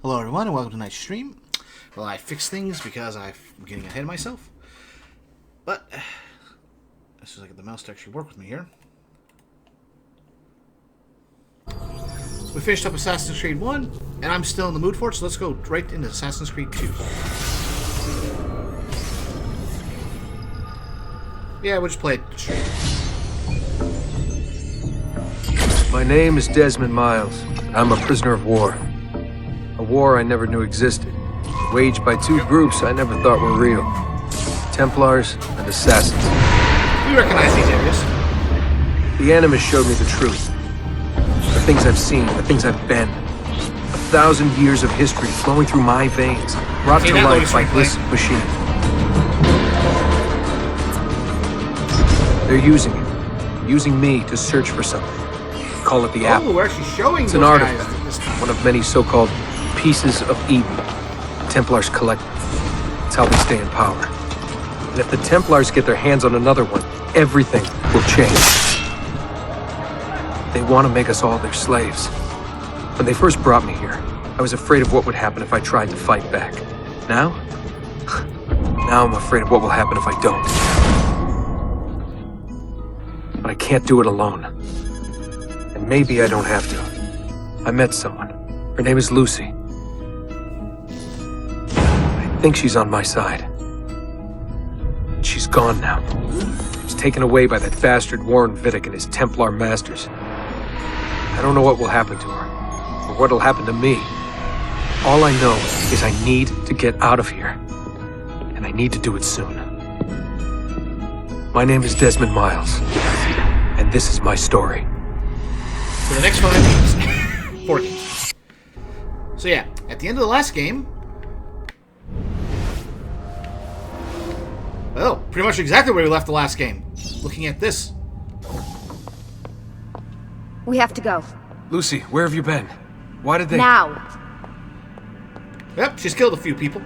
Hello everyone and welcome to tonight's stream. Well, I fixed things because I'm getting ahead of myself. But, as soon as I get the mouse to actually work with me here. We finished up Assassin's Creed 1, and I'm still in the mood for it, so let's go right into Assassin's Creed 2. Yeah, we'll just play it straight. My name is Desmond Miles. I'm a prisoner of war. A war I never knew existed, waged by two groups I never thought were real. Templars and Assassins. We recognize these areas. The Animus showed me the truth. The things I've seen, the things I've been. 1,000 years of history flowing through my veins, brought to life by this machine. They're using it. Using me to search for something. Call it the Apple. We're actually showing it's an artifact. One of many so-called pieces of Eden. The Templars collect them. It's how they stay in power. And if the Templars get their hands on another one, everything will change. They want to make us all their slaves. When they first brought me here, I was afraid of what would happen if I tried to fight back. Now? Now I'm afraid of what will happen if I don't. But I can't do it alone. And maybe I don't have to. I met someone. Her name is Lucy. I think she's on my side. She's gone now. She's taken away by that bastard Warren Vidic and his Templar masters. I don't know what will happen to her, or what'll happen to me. All I know is I need to get out of here. And I need to do it soon. My name is Desmond Miles. And this is my story. For the next 5 games. 4 games. So yeah, at the end of the last game... Well, pretty much exactly where we left the last game. Looking at this. We have to go. Lucy, where have you been? Why did they... Now! Yep, she's killed a few people.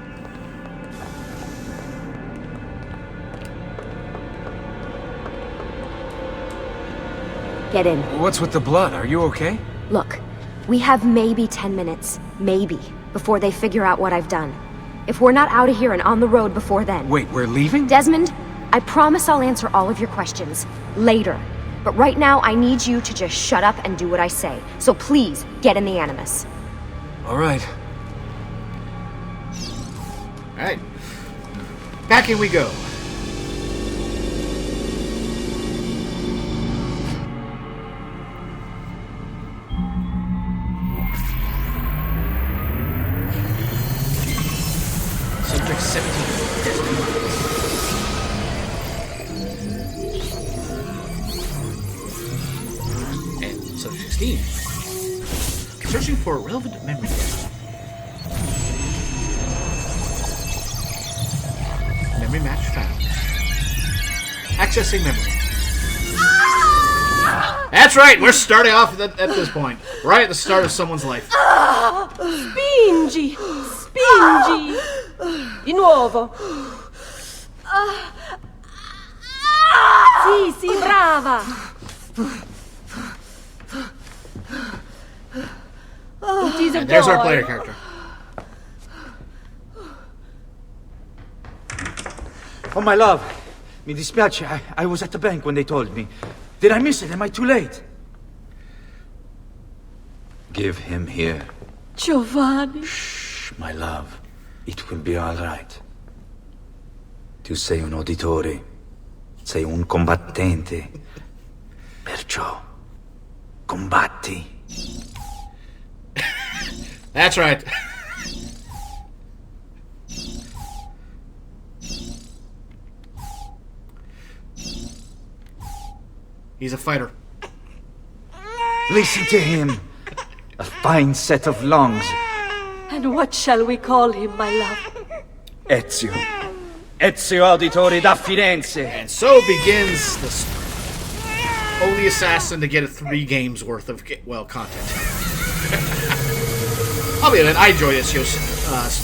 Get in. What's with the blood? Are you okay? Look, we have maybe 10 minutes, maybe, before they figure out what I've done. If we're not out of here and on the road before then... Wait, we're leaving? Desmond, I promise I'll answer all of your questions later. But right now, I need you to just shut up and do what I say. So please, get in the Animus. All right. Alright. Back in we go. Subject 17. And subject 16. Searching for a relevant memory data. Memory match found. Accessing memory. That's right, we're starting off at this point. Right at the start of someone's life. Spingi! Spingi! Di nuovo! Sì, sì, brava! And there's our player character. Oh, my love. Mi dispiace. I was at the bank when they told me. Did I miss it? Am I too late? Give him here. Giovanni. Shh, my love. It will be all right. Tu sei un uditore. Sei un combattente. Perciò, combatti. That's right. He's a fighter. Listen to him. A fine set of lungs. And what shall we call him, my love? Ezio. Ezio Auditore da Firenze. And so begins the only assassin to get a 3 games worth of content. I'll be honest, I enjoy Ezio's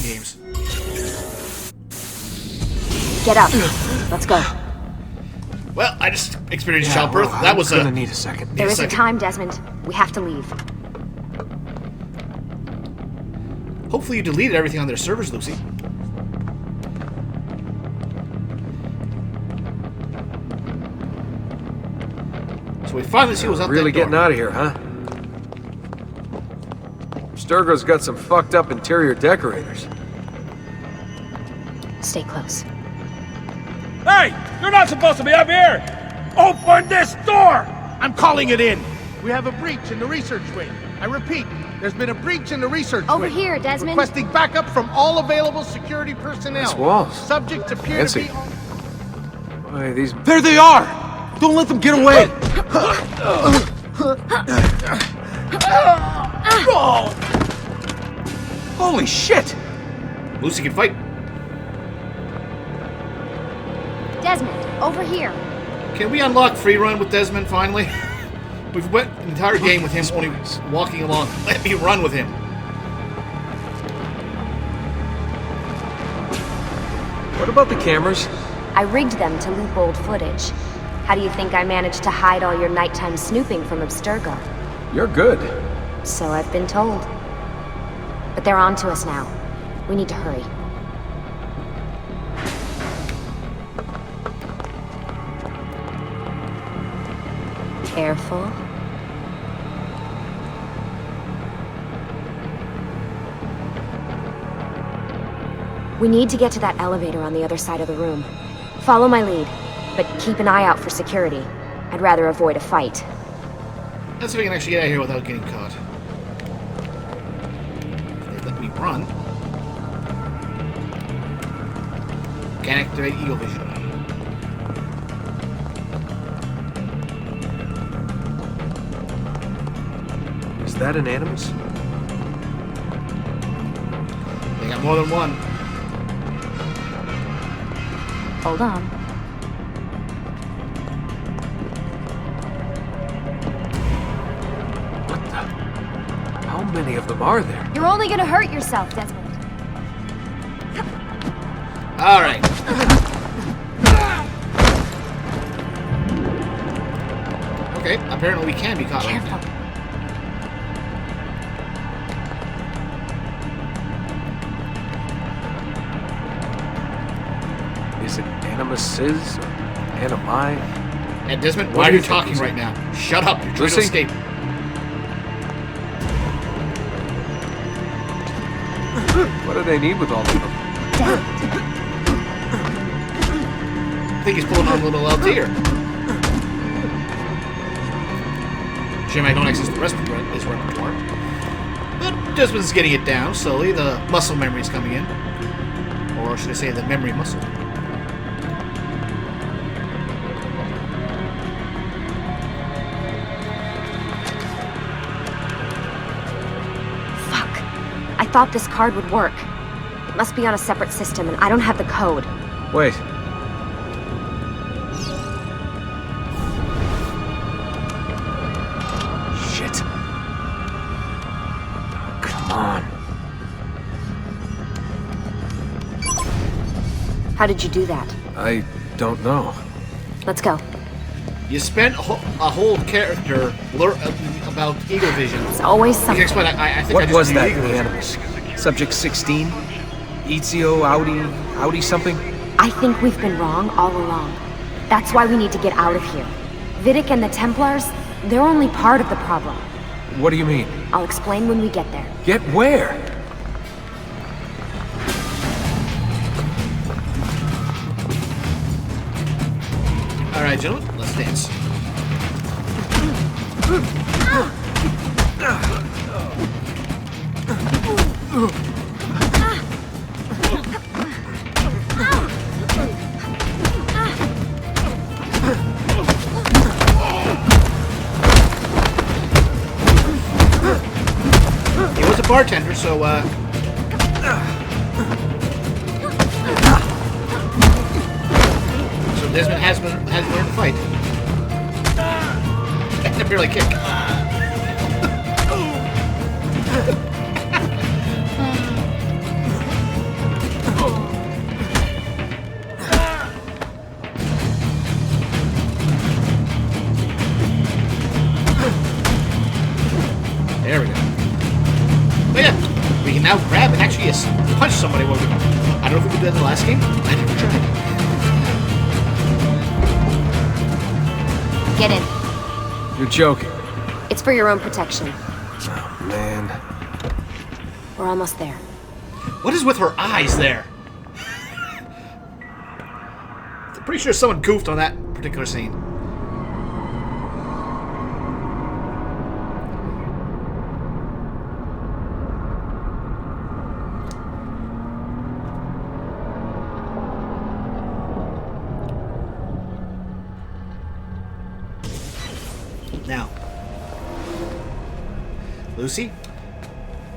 games. Get up. Let's go. Well, I just experienced childbirth. That was gonna need a second. There isn't time, Desmond. We have to leave. Hopefully you deleted everything on their servers, Lucy. So we finally see what's out there. Really getting out of here, huh? Sturgo's got some fucked up interior decorators. Stay close. Hey! You're not supposed to be up here! Open this door! I'm calling it in. We have a breach in the research wing. I repeat, there's been a breach in the research Over wing. here, Desmond. Requesting backup from all available security personnel. Nice walls. Subject appear Fancy. to be... Why, these... There they are! Don't let them get away! Holy shit! Lucy can fight. Desmond, over here. Can we unlock free run with Desmond finally? We've went an entire game with him only walking along. Let me run with him. What about the cameras? I rigged them to loop old footage. How do you think I managed to hide all your nighttime snooping from Abstergo? You're good. So I've been told. But they're on to us now. We need to hurry. Careful. We need to get to that elevator on the other side of the room. Follow my lead, but keep an eye out for security. I'd rather avoid a fight. Let's see if we can actually get out of here without getting caught. If they let me run. Can activate Eagle Vision. Is that an Animus? They got more than one. Hold on. What the? How many of them are there? You're only gonna hurt yourself, Desmond. Alright. Okay, apparently we can be caught. Careful. Is it Animuses or Animi? And Desmond, What why do are you you think talking these right are? now? Shut up, you're trying Lucy? to escape. What do they need with all of them? I think he's pulling on a little Altair. Shame I don't access the rest of his repertoire. But Desmond's getting it down slowly. The muscle memory's coming in. Or should I say the memory muscle. Fuck. I thought this card would work. It must be on a separate system, and I don't have the code. Wait. Shit. Come on. How did you do that? I don't know. Let's go. You spent a whole character about Eagle Vision. It's always You can something. explain. I think I What just was knew that Eagle in the Vision. Animus? Subject 16? Ezio, Audi something? I think we've been wrong all along. That's why we need to get out of here. Vidic and the Templars, they're only part of the problem. What do you mean? I'll explain when we get there. Get where? Alright, gentlemen, let's dance. He was a bartender, so so Desmond has learned to fight. And barely kick. There we go. But yeah, we can now grab and actually punch somebody. I don't know if we could do that in the last game. I never tried. Get in. You're joking. It's for your own protection. Oh, man. We're almost there. What is with her eyes there? I'm pretty sure someone goofed on that particular scene. Now, Lucy?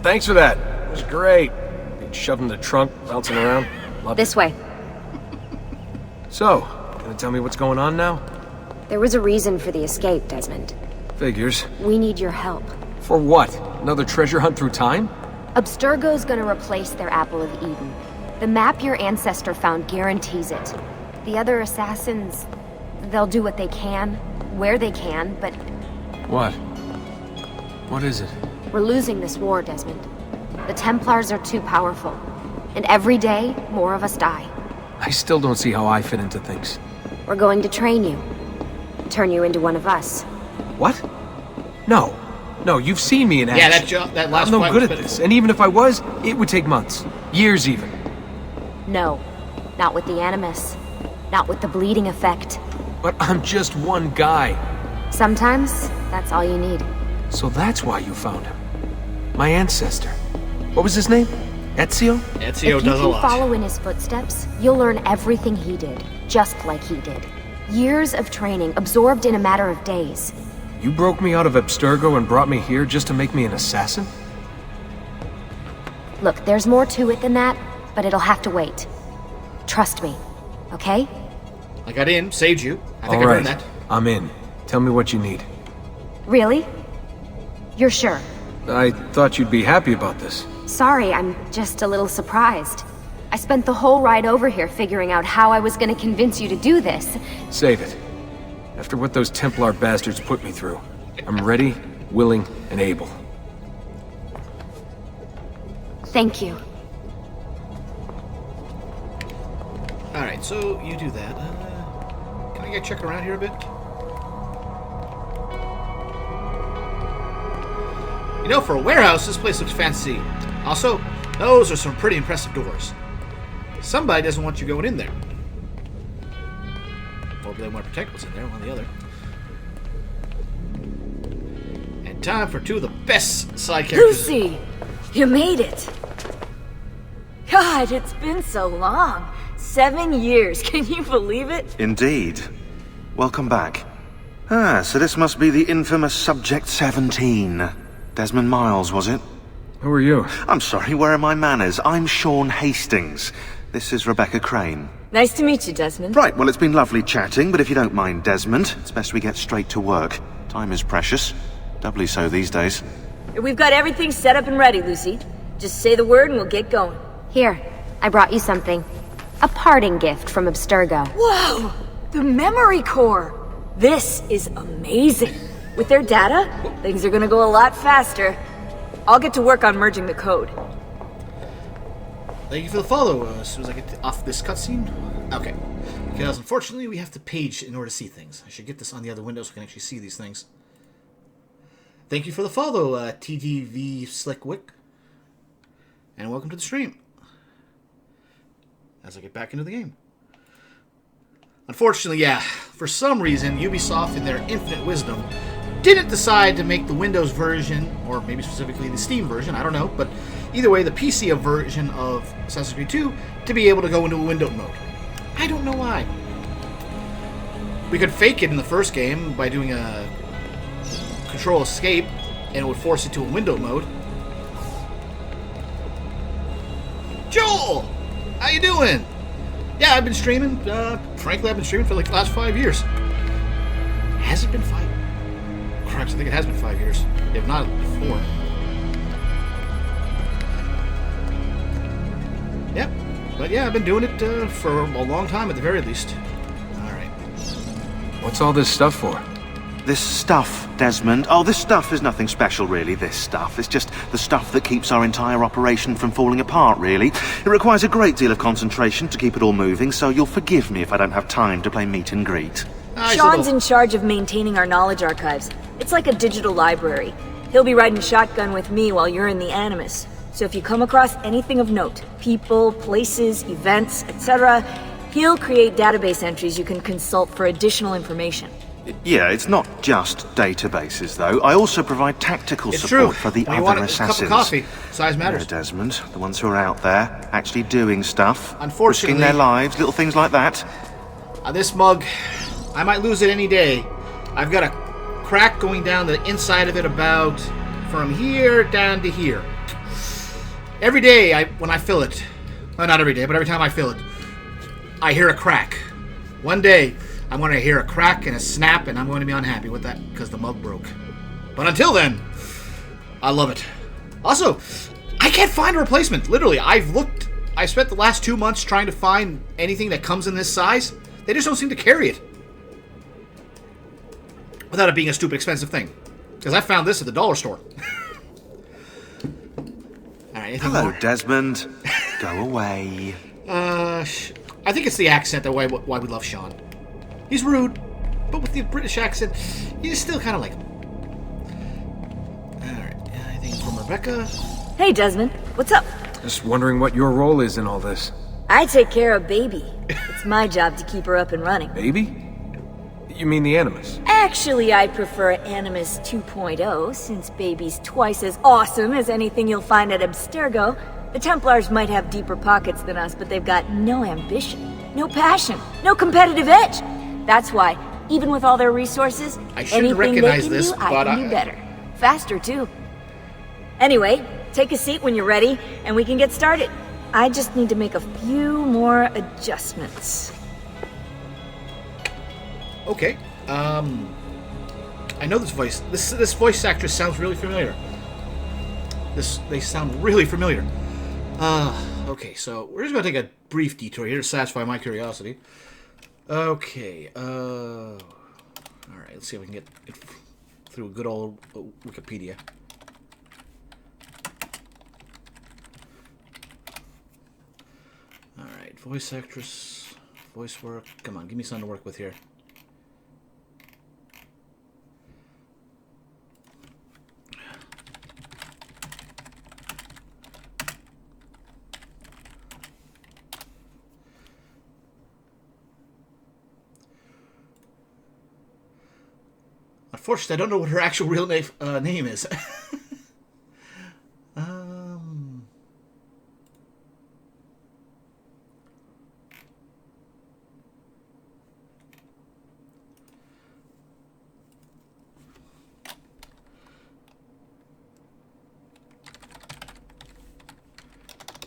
Thanks for that. It was great. Being shoved in the trunk, bouncing around. Loved This way. it. So, gonna tell me what's going on now? There was a reason for the escape, Desmond. Figures. We need your help. For what? Another treasure hunt through time? Abstergo's gonna replace their Apple of Eden. The map your ancestor found guarantees it. The other assassins, they'll do what they can, where they can, but What? What is it? we're losing this war, Desmond. The Templars are too powerful. And every day, more of us die. I still don't see how I fit into things. We're going to train you. Turn you into one of us. What? No. No, you've seen me in action. Yeah, that last I'm no fight good was at better. this, and even if I was, it would take months. Years even. No. Not with the Animus. Not with the bleeding effect. But I'm just one guy. Sometimes, that's all you need. So that's why you found him. My ancestor. What was his name? Ezio? Ezio If you does a can lot. follow in his footsteps, you'll learn everything he did, just like he did. Years of training, absorbed in a matter of days. You broke me out of Abstergo and brought me here just to make me an assassin? Look, there's more to it than that, but it'll have to wait. Trust me, okay? I got in, saved you. I think All I right, heard that. I'm in. Tell me what you need. Really? You're sure? I thought you'd be happy about this. Sorry, I'm just a little surprised. I spent the whole ride over here figuring out how I was gonna convince you to do this. Save it. After what those Templar bastards put me through, I'm ready, willing, and able. Thank you. Alright, so you do that. Can I get check around here a bit? You know, for a warehouse, this place looks fancy. Also, those are some pretty impressive doors. Somebody doesn't want you going in there. Or they want to protect what's in there, one or the other. And time for two of the best side characters. Lucy! You made it! God, it's been so long. 7 years, can you believe it? Indeed. Welcome back. Ah, so this must be the infamous Subject 17. Desmond Miles, was it? Who are you? I'm sorry, where are my manners? I'm Sean Hastings. This is Rebecca Crane. Nice to meet you, Desmond. Right, well, it's been lovely chatting, but if you don't mind, Desmond, it's best we get straight to work. Time is precious. Doubly so these days. We've got everything set up and ready, Lucy. Just say the word and we'll get going. Here, I brought you something. A parting gift from Abstergo. Whoa! The memory core! This is amazing. With their data, things are gonna go a lot faster. I'll get to work on merging the code. Thank you for the follow. As soon as I get off this cutscene. Okay. Because unfortunately we have to page in order to see things. I should get this on the other window so I can actually see these things. Thank you for the follow, TTV Slickwick. And welcome to the stream. As I get back into the game. Unfortunately, yeah, for some reason, Ubisoft, in their infinite wisdom, didn't decide to make the Windows version, or maybe specifically the Steam version, I don't know, but either way, the PC version of Assassin's Creed 2 to be able to go into a windowed mode. I don't know why. We could fake it in the first game by doing a control escape, and it would force it to a windowed mode. Joel! How you doing? Yeah, I've been streaming. Frankly, I've been streaming for like the last 5 years. Has it been 5? Cripes, I think it has been 5 years. If not, 4. Yep. But yeah, I've been doing it for a long time at the very least. Alright. What's all this stuff for? This stuff, Desmond. Oh, this stuff is nothing special, really, this stuff. It's just the stuff that keeps our entire operation from falling apart, really. It requires a great deal of concentration to keep it all moving, so you'll forgive me if I don't have time to play meet and greet. Sean's in charge of maintaining our knowledge archives. It's like a digital library. He'll be riding shotgun with me while you're in the Animus. So if you come across anything of note, people, places, events, etc., he'll create database entries you can consult for additional information. Yeah, it's not just databases, though. I also provide tactical support for the other assassins. A cup of coffee. Size matters. Yeah, Desmond, the ones who are out there, actually doing stuff. Unfortunately, risking their lives, little things like that. This mug, I might lose it any day. I've got a crack going down the inside of it about from here down to here. Every day, when I fill it, well, not every day, but every time I fill it, I hear a crack. One day, I'm going to hear a crack and a snap, and I'm going to be unhappy with that because the mug broke. But until then, I love it. Also, I can't find a replacement. Literally, I spent the last 2 months trying to find anything that comes in this size. They just don't seem to carry it. Without it being a stupid expensive thing. Because I found this at the dollar store. Alright, anything Hello, more? Desmond. Go away. I think it's the accent why we love Sean. He's rude, but with the British accent, he's still kind of like... Alright, anything from Rebecca? Hey, Desmond. What's up? Just wondering what your role is in all this. I take care of Baby. It's my job to keep her up and running. Baby? You mean the Animus? Actually, I prefer Animus 2.0, since Baby's twice as awesome as anything you'll find at Abstergo. The Templars might have deeper pockets than us, but they've got no ambition, no passion, no competitive edge. That's why, even with all their resources, I shouldn't anything they recognize can this, do, I but can do better. Faster, too. Anyway, take a seat when you're ready, and we can get started. I just need to make a few more adjustments. Okay. I know this voice. This voice actress sounds really familiar. They sound really familiar. Okay, so we're just gonna take a brief detour here to satisfy my curiosity. Okay. All right. Let's see if we can get through a good old Wikipedia. All right. Voice actress, voice work. Come on, give me something to work with here. Unfortunately, I don't know what her actual real name is.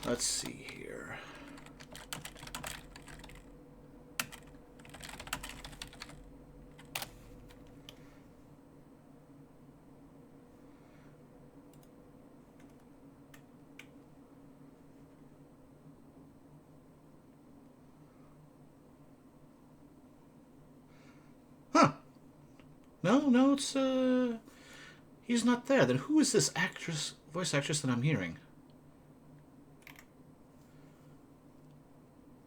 Let's see here. No, it's, he's not there. Then who is this voice actress that I'm hearing?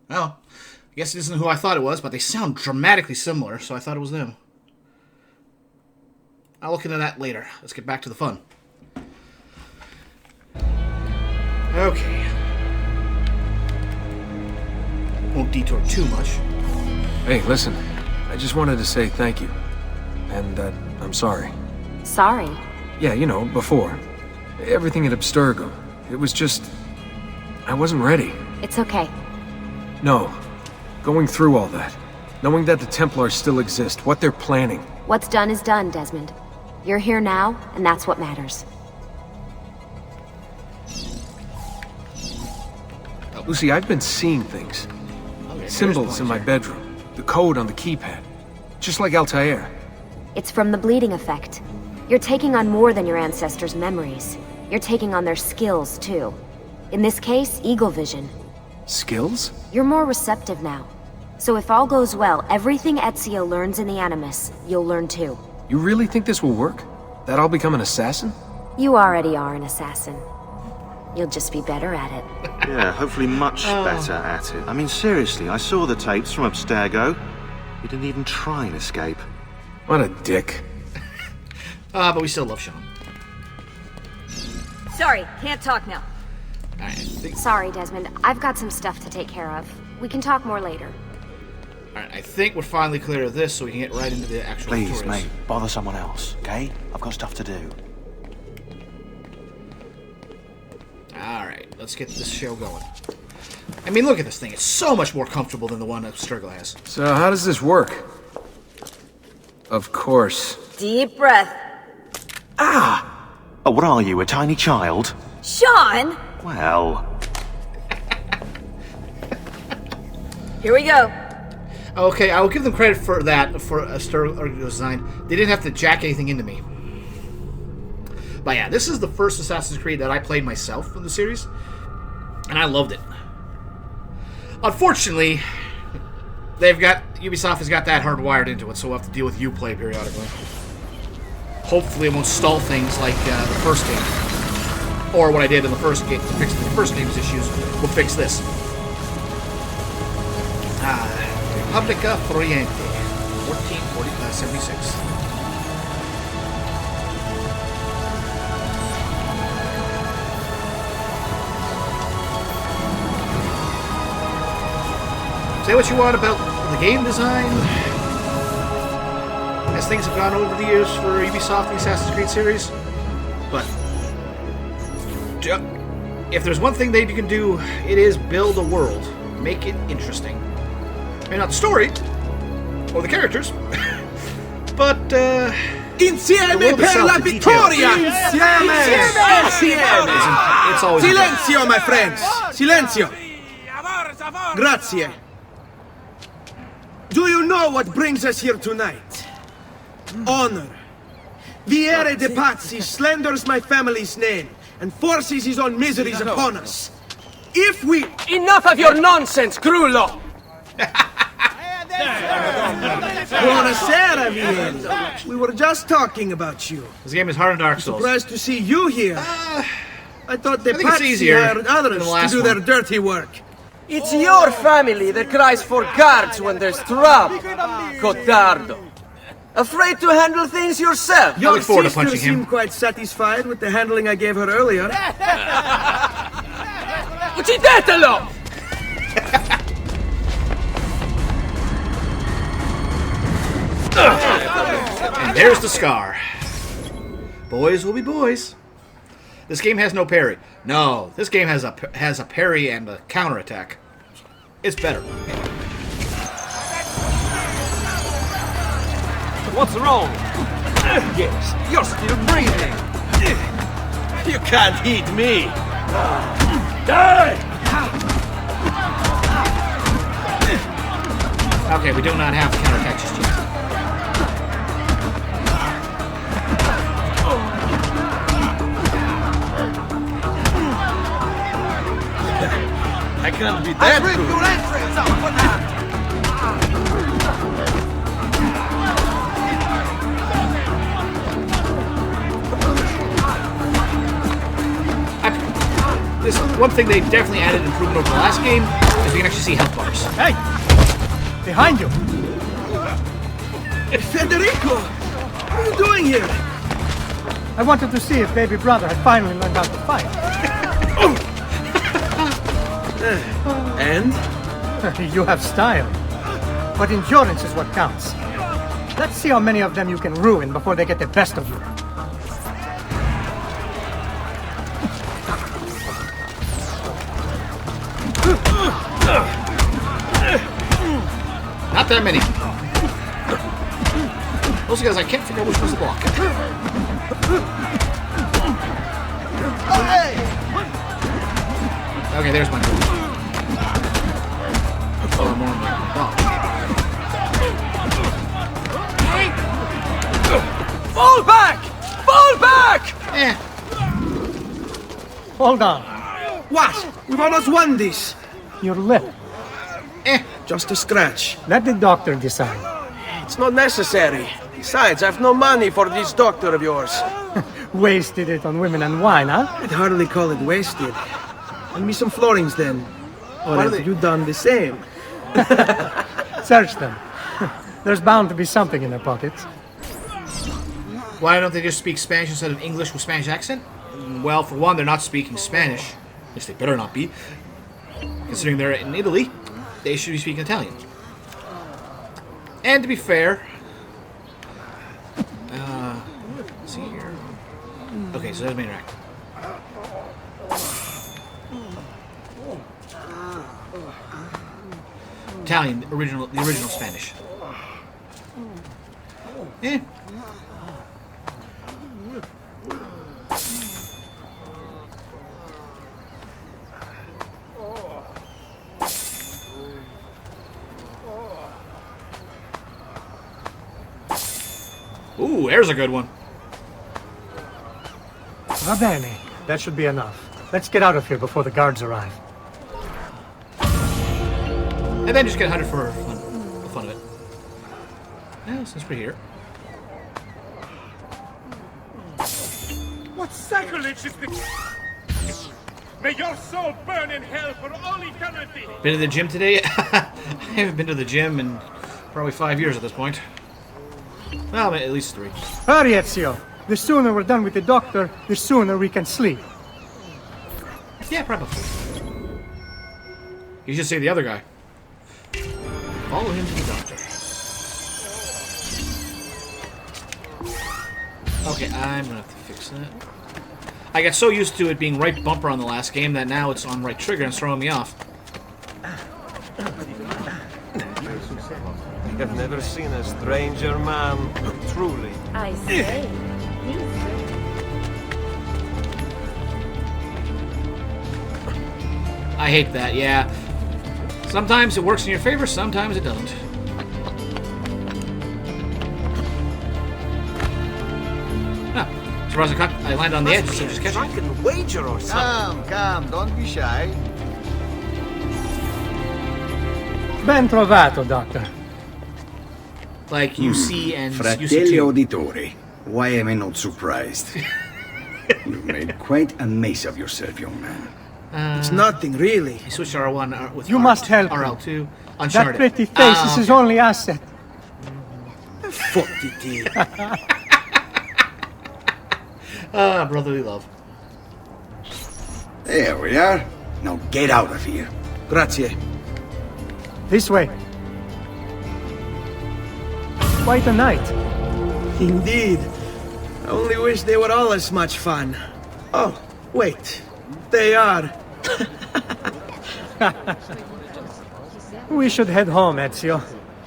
Oh, I guess it isn't who I thought it was, but they sound dramatically similar, so I thought it was them. I'll look into that later. Let's get back to the fun. Okay. Won't detour too much. Hey, listen. I just wanted to say thank you. And that I'm sorry. Sorry? Yeah, you know, before. Everything at Abstergo. It was just... I wasn't ready. It's okay. No. Going through all that. Knowing that the Templars still exist, what they're planning. What's done is done, Desmond. You're here now, and that's what matters. Lucy, I've been seeing things. Okay, Symbols in my bedroom. The code on the keypad. Just like Altair. It's from the bleeding effect. You're taking on more than your ancestors' memories. You're taking on their skills, too. In this case, Eagle Vision. Skills? You're more receptive now. So if all goes well, everything Ezio learns in the Animus, you'll learn too. You really think this will work? That I'll become an assassin? You already are an assassin. You'll just be better at it. Yeah, hopefully much better at it. I mean, seriously, I saw the tapes from Abstergo. You didn't even try and escape. What a dick. But we still love Sean. Sorry, can't talk now. I think, Sorry, Desmond. I've got some stuff to take care of. We can talk more later. alright, I think we're finally clear of this, so we can get right into the actual Please, tutorials. mate, bother someone else, okay? I've got stuff to do. Alright, let's get this show going. I mean, look at this thing. It's so much more comfortable than the one that Abstergo has. So how does this work? Of course. Deep breath. Oh, what are you, a tiny child? Sean! Well... Here we go. Okay, I will give them credit for that, for Abstergo's design. They didn't have to jack anything into me. But yeah, this is the first Assassin's Creed that I played myself in the series, and I loved it. Unfortunately, Ubisoft has got that hardwired into it, so we'll have to deal with Uplay periodically. Hopefully it won't stall things like the first game. Or what I did in the first game to fix the first game's issues will fix this. Republica Friente, 1476. Say what you want about the game design, as things have gone over the years for Ubisoft, the Assassin's Creed series, but if there's one thing that you can do, it is build a world, make it interesting. Maybe not the story or the characters, but Insieme the world per itself, la the details. vittoria! Insieme! It's always Silenzio, my friends! Silenzio! Grazie. Do you know what brings us here tonight? Honor. Viere de Pazzi slanders my family's name and forces his own miseries upon us. If we... Enough of your nonsense, Grullo! Buonasera, Vieri. We were just talking about you. This game is hard on Dark Souls. Surprised to see you here. I thought the I think it's Pazzi easier hired than others the to last do one. their dirty work. It's your family that cries for guards when there's trouble, Cotardo. Afraid to handle things yourself? Your look forward to sister punching him. seemed quite satisfied with the handling I gave her earlier. Uccidetelo! And there's the scar. Boys will be boys. This game has no parry. No, this game has a parry and a counterattack. It's better. What's wrong? Yes, you're still breathing. You can't hit me. Die! Okay, we do not have the counterattack just yet. I can't be that good. This one thing they definitely added improvement over the last game is we can actually see health bars. Hey! Behind you! Federico! What are you doing here? I wanted to see if baby brother had finally learned how to fight. And? You have style. But endurance is what counts. Let's see how many of them you can ruin before they get the best of you. Not that many. Those guys, I can't figure out which one's the block. Okay, there's my move. Oh, more Fall back! Fall back! Eh. Hold on. What? We've almost won this. Your lip. Eh. Just a scratch. Let the doctor decide. It's not necessary. Besides, I've no money for this doctor of yours. Wasted it on women and wine, huh? I'd hardly call it wasted. Lend me some florins then. Or have you done the same? Search them. There's bound to be something in their pockets. Why don't they just speak Spanish instead of English with Spanish accent? Well, for one, they're not speaking Spanish. At least they better not be. Considering they're in Italy, they should be speaking Italian. And to be fair... let's see here. Okay, so there's main rack. Italian, the original Spanish. Eh. Ooh, there's a good one. Va bene. That should be enough. Let's get out of here before the guards arrive. And then just get hunted for the fun of it. Yeah, since we're here. What sacrilege is this? May your soul burn in hell for all eternity! Been to the gym today? I haven't been to the gym in probably 5 years at this point. Well, at least 3. Hurry, Ezio. The sooner we're done with the doctor, the sooner we can sleep. Yeah, probably. You should say the other guy. Follow him to the doctor. Okay, I'm gonna have to fix that. I got so used to it being right bumper on the last game that now it's on right trigger and it's throwing me off. I've never seen a stranger man, truly. I say. I hate that, yeah. Sometimes it works in your favor, sometimes it doesn't. Ah, surprised I landed on the edge, so just catch it. Drunken wager or something. Come, don't be shy. Ben trovato, Doctor. Like you see and Fratelli UC2. Auditori, why am I not surprised? You made quite a mess of yourself, young man. It's nothing, really. I switched R1 with You R2, must help me. RL2. That Uncharted. pretty face is his only asset. Fottiti. Brotherly love. There we are. Now get out of here. Grazie. This way. Quite a night. Indeed. I only wish they were all as much fun. Oh, wait. They are. We should head home, Ezio.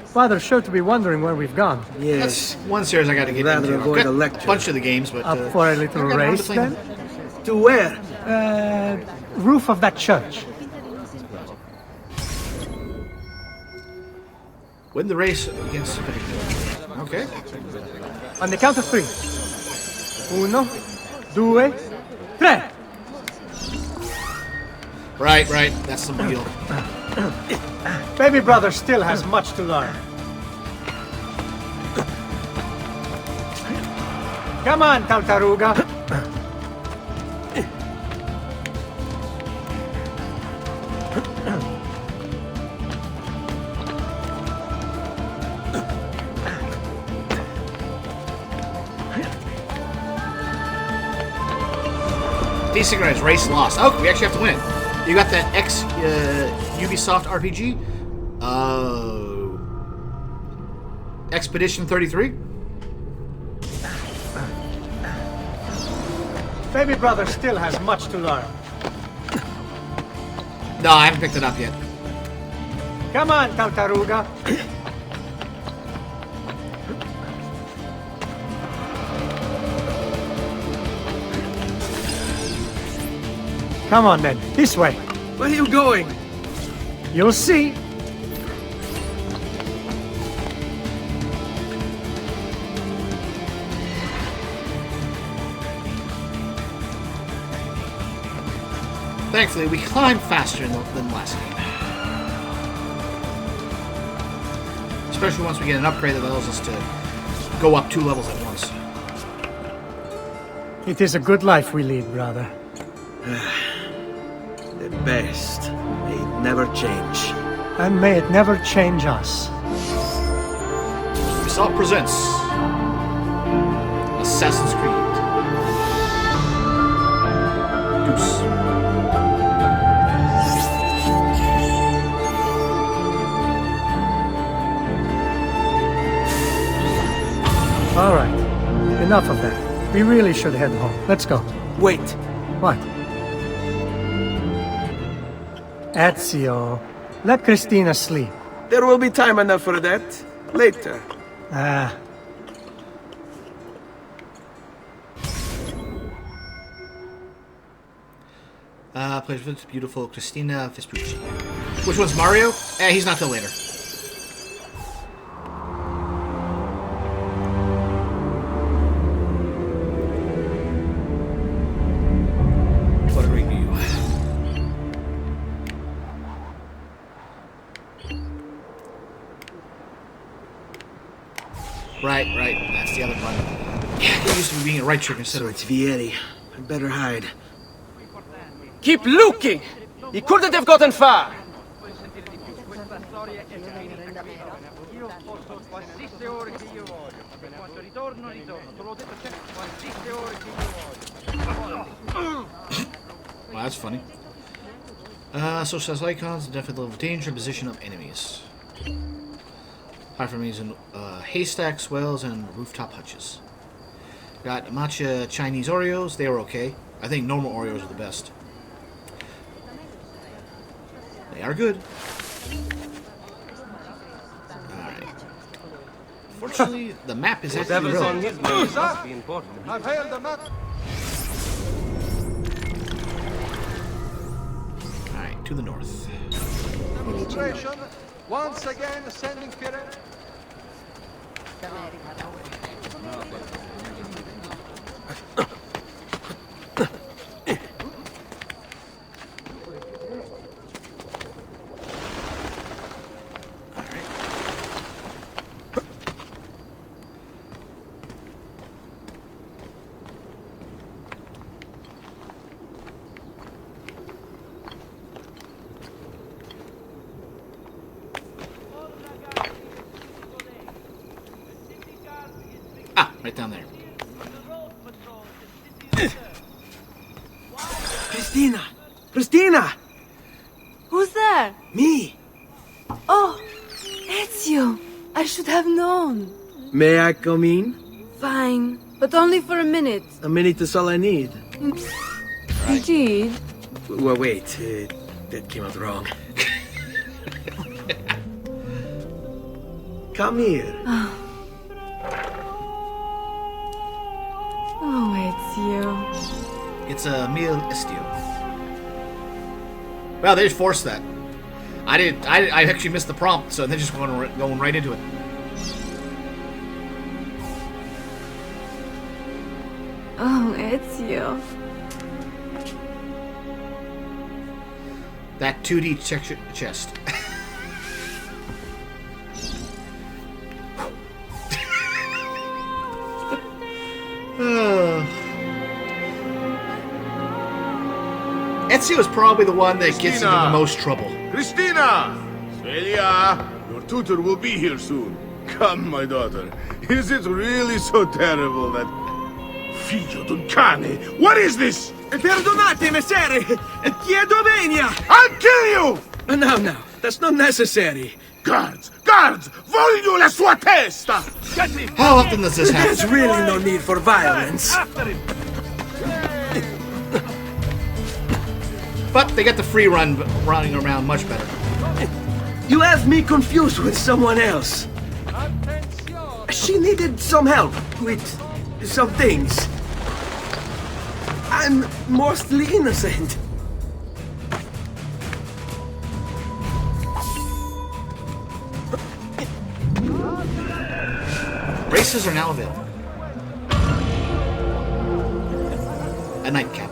Father's sure to be wondering where we've gone. Yes. That's one series I got to get Rather into. avoid I've got a lecture. a bunch of the games, but... Up for a little never got around to race, playing then? them. To where? Roof of that church. Win the race against... Okay. On the count of 3. 1, 2, 3. Right. That's the deal. Baby brother still has much to learn. Come on, Tartaruga. Desynchronized race lost. Oh, we actually have to win it. You got that Ubisoft RPG? Expedition 33? Baby brother still has much to learn. No, I haven't picked it up yet. Come on, Tartaruga. Come on then, this way. Where are you going? You'll see. Thankfully, we climb faster than the last game. Especially once we get an upgrade that allows us to go up 2 levels at once. It is a good life we lead, brother. The best. May it never change. And may it never change us. Ubisoft presents Assassin's Creed. Deuce. All right. Enough of that. We really should head home. Let's go. Wait. What? Ezio, let Christina sleep. There will be time enough for that. Later. Ah. Plays with beautiful Christina Vespucci. Which one's Mario? He's not till later. What a review. Right. That's the other button. Yeah, it used to be being a right trigger instead So of... it's Vieri. I better hide. Keep looking! He couldn't have gotten far! Wow, that's funny. Social icons, definite level of danger, position of enemies. Hide from enemies in haystacks, wells, and rooftop hutches. Got matcha Chinese Oreos. They were okay. I think normal Oreos are the best. They are good. Alright. Fortunately, the map is actually real. I've held the map. Alright, to the north. Demonstration. Once again, ascending Firenze. Right down there. Christina! Christina! Who's there? Me! Oh, Ezio! I should have known. May I come in? Fine, but only for a minute. A minute is all I need. Indeed. Well, wait. That came out wrong. Come here. Oh, Ezio. It's a meal estio. Well, they just forced that. I actually missed the prompt, so they're just going right into it. Oh, Ezio. That 2D texture chest. Ezio is probably the one that gets into the most trouble. Christina! Celia, your tutor will be here soon. Come, my daughter. Is it really so terrible that... Figlio d'un cane! What is this? Perdonate, messere! Chiedo venia! I'll kill you! No, that's not necessary. Guards! Voglio la sua testa! How often does this happen? There's really no need for violence. But they get the free run running around much better. You have me confused with someone else. She needed some help with some things. I'm mostly innocent. Races are now available. A nightcap.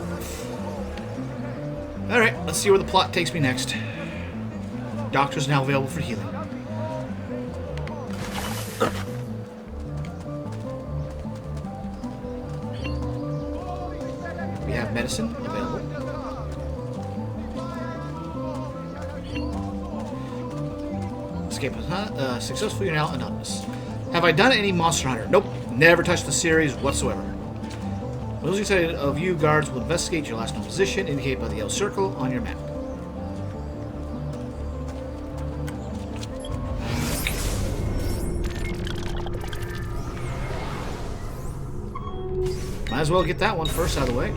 Alright, let's see where the plot takes me next. Doctor's now available for healing. medicine available. Escape successful. You're now anonymous. Have I done any Monster Hunter? Nope. Never touched the series whatsoever. Those excited of you guards will investigate your last known position indicated by the yellow circle on your map. Might as well get that one first out of the way.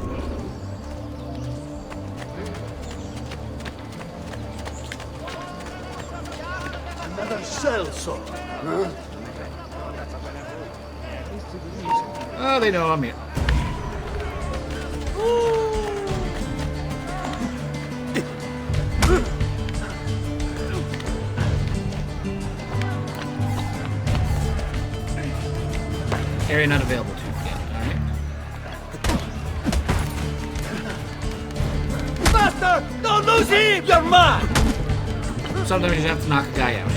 Another sellsword, huh? Oh, they know I'm here. Area not available to. Master! Don't lose him! You're mine! Sometimes you have to knock a guy out.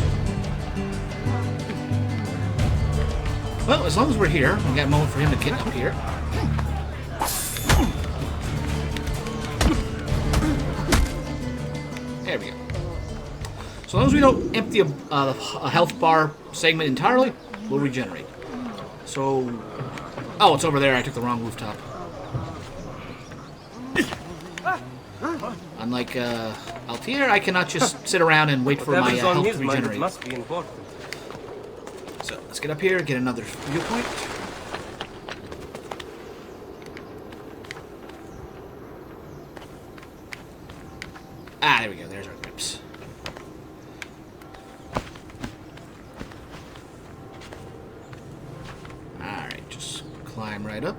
Well, as long as we're here, we got a moment for him to get up here. There we go. So long as we don't empty a health bar segment entirely, we'll regenerate. So... Oh, it's over there. I took the wrong rooftop. Unlike Altair, I cannot just sit around and wait for my health to regenerate. Must be important. So let's get up here, get another viewpoint. Ah, there we go. There's our grips. Alright, just climb right up.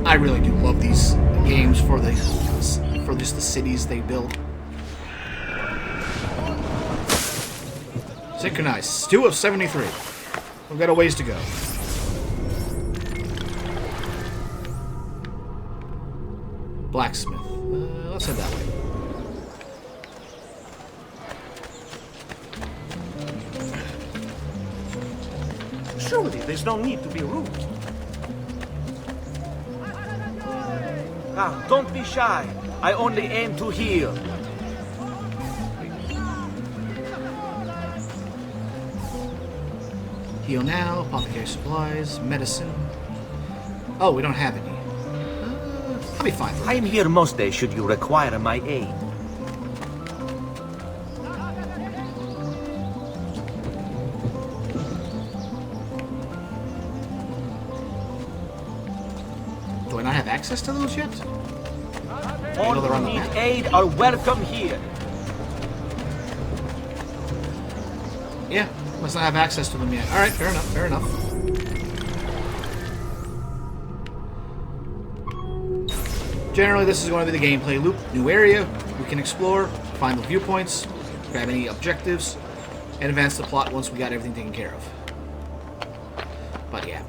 I really do love these games for just the cities they build. Synchronized. 2 of 73. We've got a ways to go. Blacksmith. Let's head that way. Surely there's no need to be rude. Ah, don't be shy. I only aim to heal. Heal now, apothecary supplies, medicine. Oh, we don't have any. I'll be fine. I'm here most days should you require my aid. Do I not have access to those yet? All who need aid are welcome here. Yeah, must not have access to them yet. Alright, fair enough, fair enough. Generally, this is going to be the gameplay loop. New area, we can explore, find the viewpoints, grab any objectives, and advance the plot once we got everything taken care of. But yeah.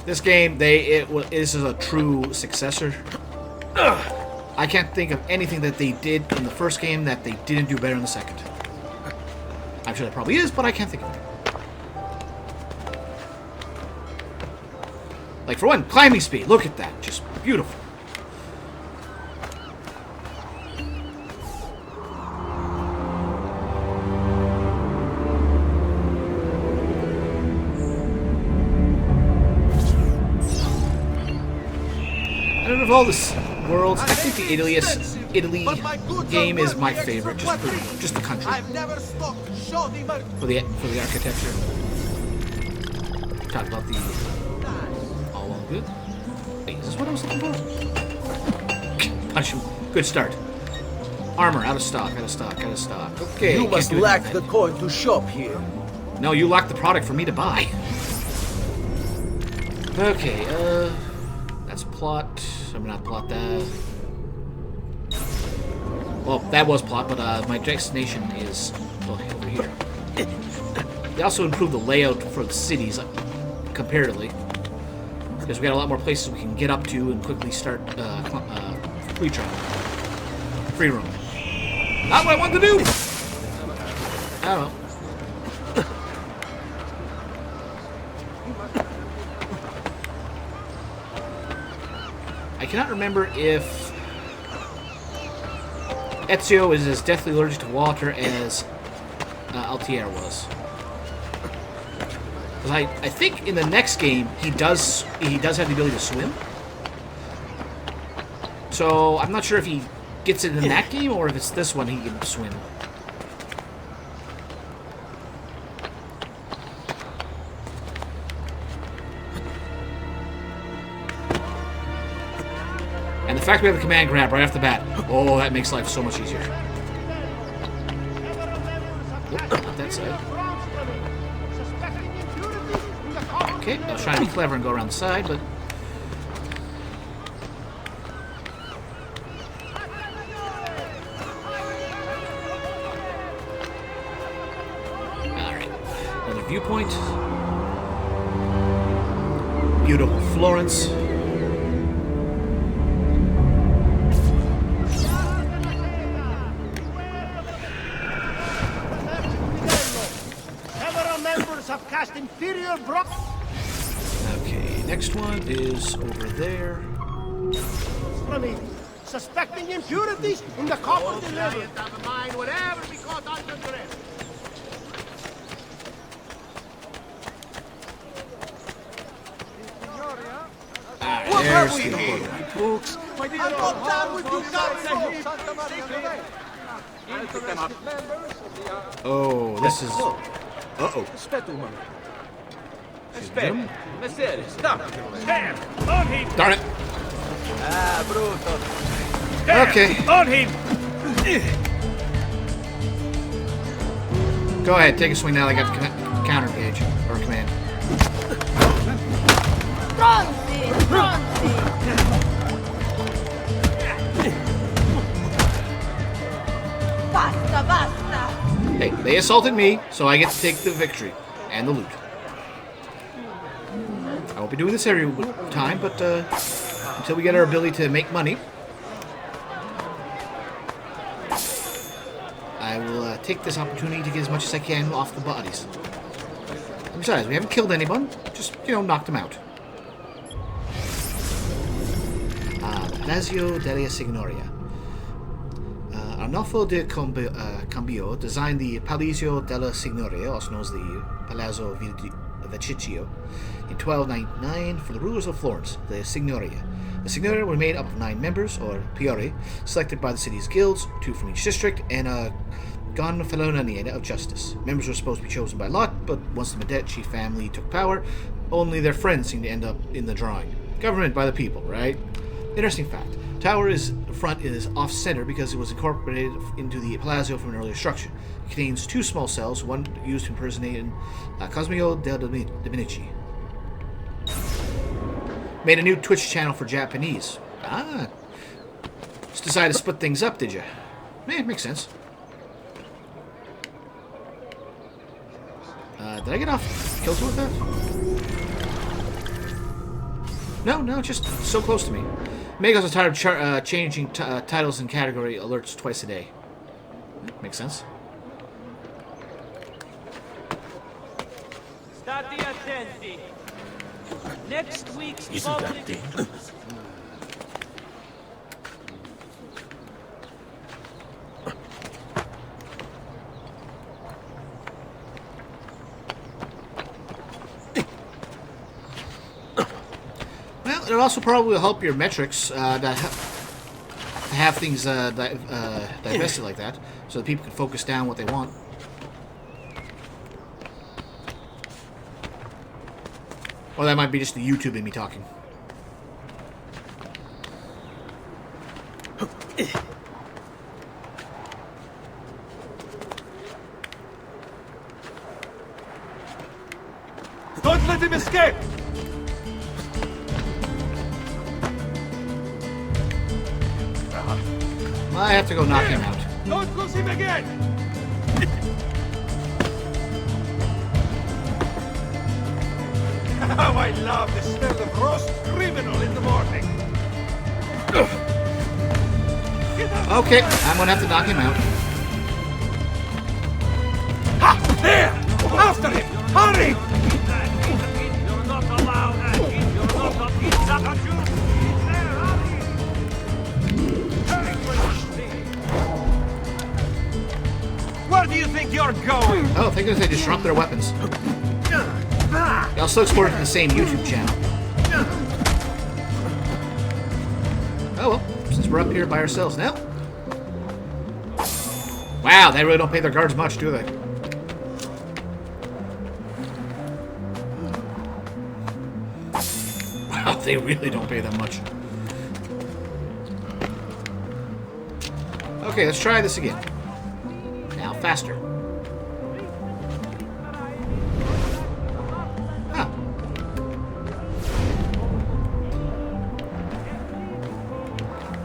This game, this is a true successor. I can't think of anything that they did in the first game that they didn't do better in the second. I'm sure there probably is, but I can't think of it. Like, for one, climbing speed. Look at that. Just beautiful. Out of all the worlds, I think the Italy game is my favorite, just the country. For the architecture. Talk about the all well good. Wait, is this what I was looking for? Punch him. Good start. Armor, out of stock, out of stock, out of stock. Okay. You must lack the coin to shop here. No, you lack the product for me to buy. Okay, that's plot. I'm not plot that. Well, that was plot, but my destination is over here. They also improved the layout for the cities comparatively, because we got a lot more places we can get up to and quickly start free roam. Not what I wanted to do! I don't know. I cannot remember if Ezio is as deathly allergic to water as Altair was. Because I think in the next game he does have the ability to swim. So I'm not sure if he gets it in that game or if it's this one he can swim. And the fact we have the command grab right off the bat, oh, that makes life so much easier. Oop, not that side. Okay, I was trying to be clever and go around the side, but... Alright, another viewpoint. Beautiful Florence. Okay, next one is over there. Suspecting impurities in the copper delivered. What have we here, folks? I'm not down with you guys. Oh, this is... Uh-oh. Messere, stop! Stand! On him! Darn it. Ah, bruto! Okay. On him! Go ahead, take a swing now. I got the counter engage or command. Basta, basta! Hey, they assaulted me, so I get to take the victory and the loot. I won't be doing this every time, but until we get our ability to make money, I will take this opportunity to get as much as I can off the bodies. And besides, we haven't killed anyone, just, knocked them out. Palazzo della Signoria. Arnolfo de Cambio designed the Palazzo della Signoria, also known as the Palazzo Vecchio, in 1299 for the rulers of Florence, the Signoria. The Signoria were made up of 9 members, or Priori, selected by the city's guilds, 2 from each district, and a Gonfaloniere of Justice. Members were supposed to be chosen by lot, but once the Medici family took power, only their friends seemed to end up in the drawing. Government by the people, right? Interesting fact. Tower front is off-center because it was incorporated into the palazzo from an earlier structure. It contains 2 small cells, one used to impersonate Cosimo del Medici. Made a new Twitch channel for Japanese. Ah. Just decided to split things up, did you? Makes sense. Did I get off kilter with that? No, just so close to me. Magos are tired of changing titles and category alerts twice a day. Makes sense. Stati attenti. Next week's Isn't that dangerous? It also probably will help your metrics to have things divested like that, so that people can focus down what they want. Or that might be just the YouTube in me talking. Don't let him escape! I have to go knock him out. Don't lose him again! How I love the smell of roast criminal in the morning! Okay, I'm gonna have to knock him out. You're not allowed. You're not allowed. It's up to you. Where do you think you're going? Oh, thank goodness they just dropped their weapons. Y'all still explored from the same YouTube channel. Oh well, since we're up here by ourselves now. Wow, they really don't pay their guards much, do they? Wow, they really don't pay them much. Okay, let's try this again. Now, faster. Huh.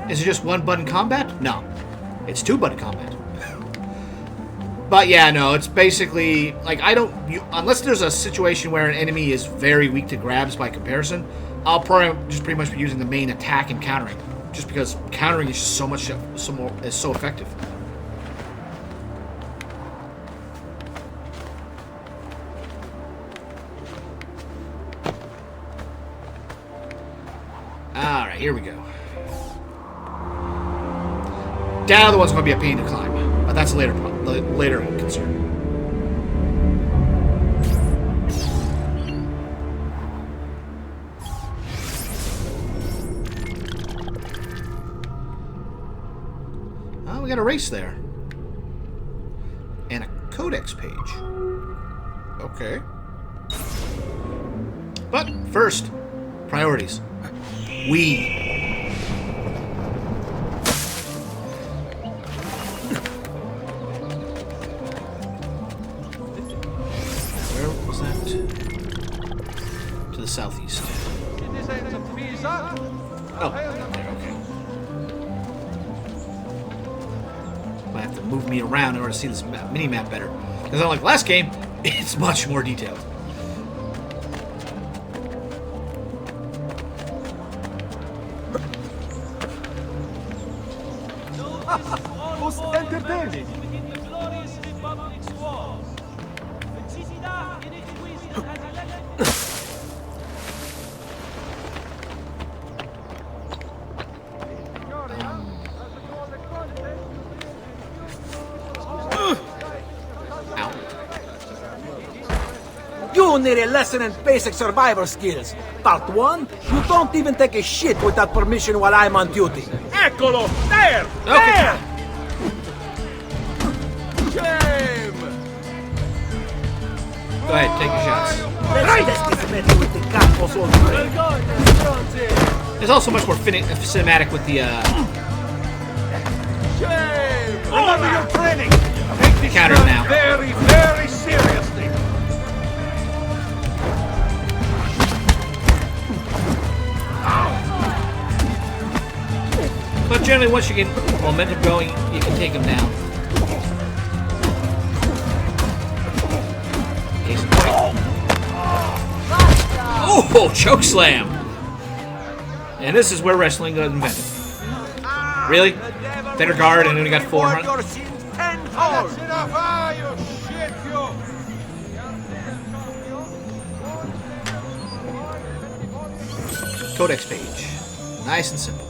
Is it just one button combat? No. It's two button combat. But yeah, no, it's basically like unless there's a situation where an enemy is very weak to grabs by comparison, I'll probably just pretty much be using the main attack and countering, just because countering is just so effective. All right, here we go. Down the one's going to be a pain to climb, but that's a later concern. Oh, we got a race there. And a codex page. Okay. But first, priorities. We. Southeast. Oh, there, okay. Might have to move me around in order to see this mini-map better. Because unlike last game, it's much more detailed. Who's entertaining? You need a lesson in basic survival skills. Part 1, you don't even take a shit without permission while I'm on duty. Eccolo! There! Okay. There! Shame! Go ahead, take your shots. There's also much more cinematic with the Shame! Remember your training! Take this counters job now. very, very seriously. But generally, once you get momentum going, you can take them down. Case in point. Oh, choke slam! And this is where wrestling got invented. Really? Better guard, and then we got 400. That's enough! Ah, you shit, you! Codex page. Nice and simple.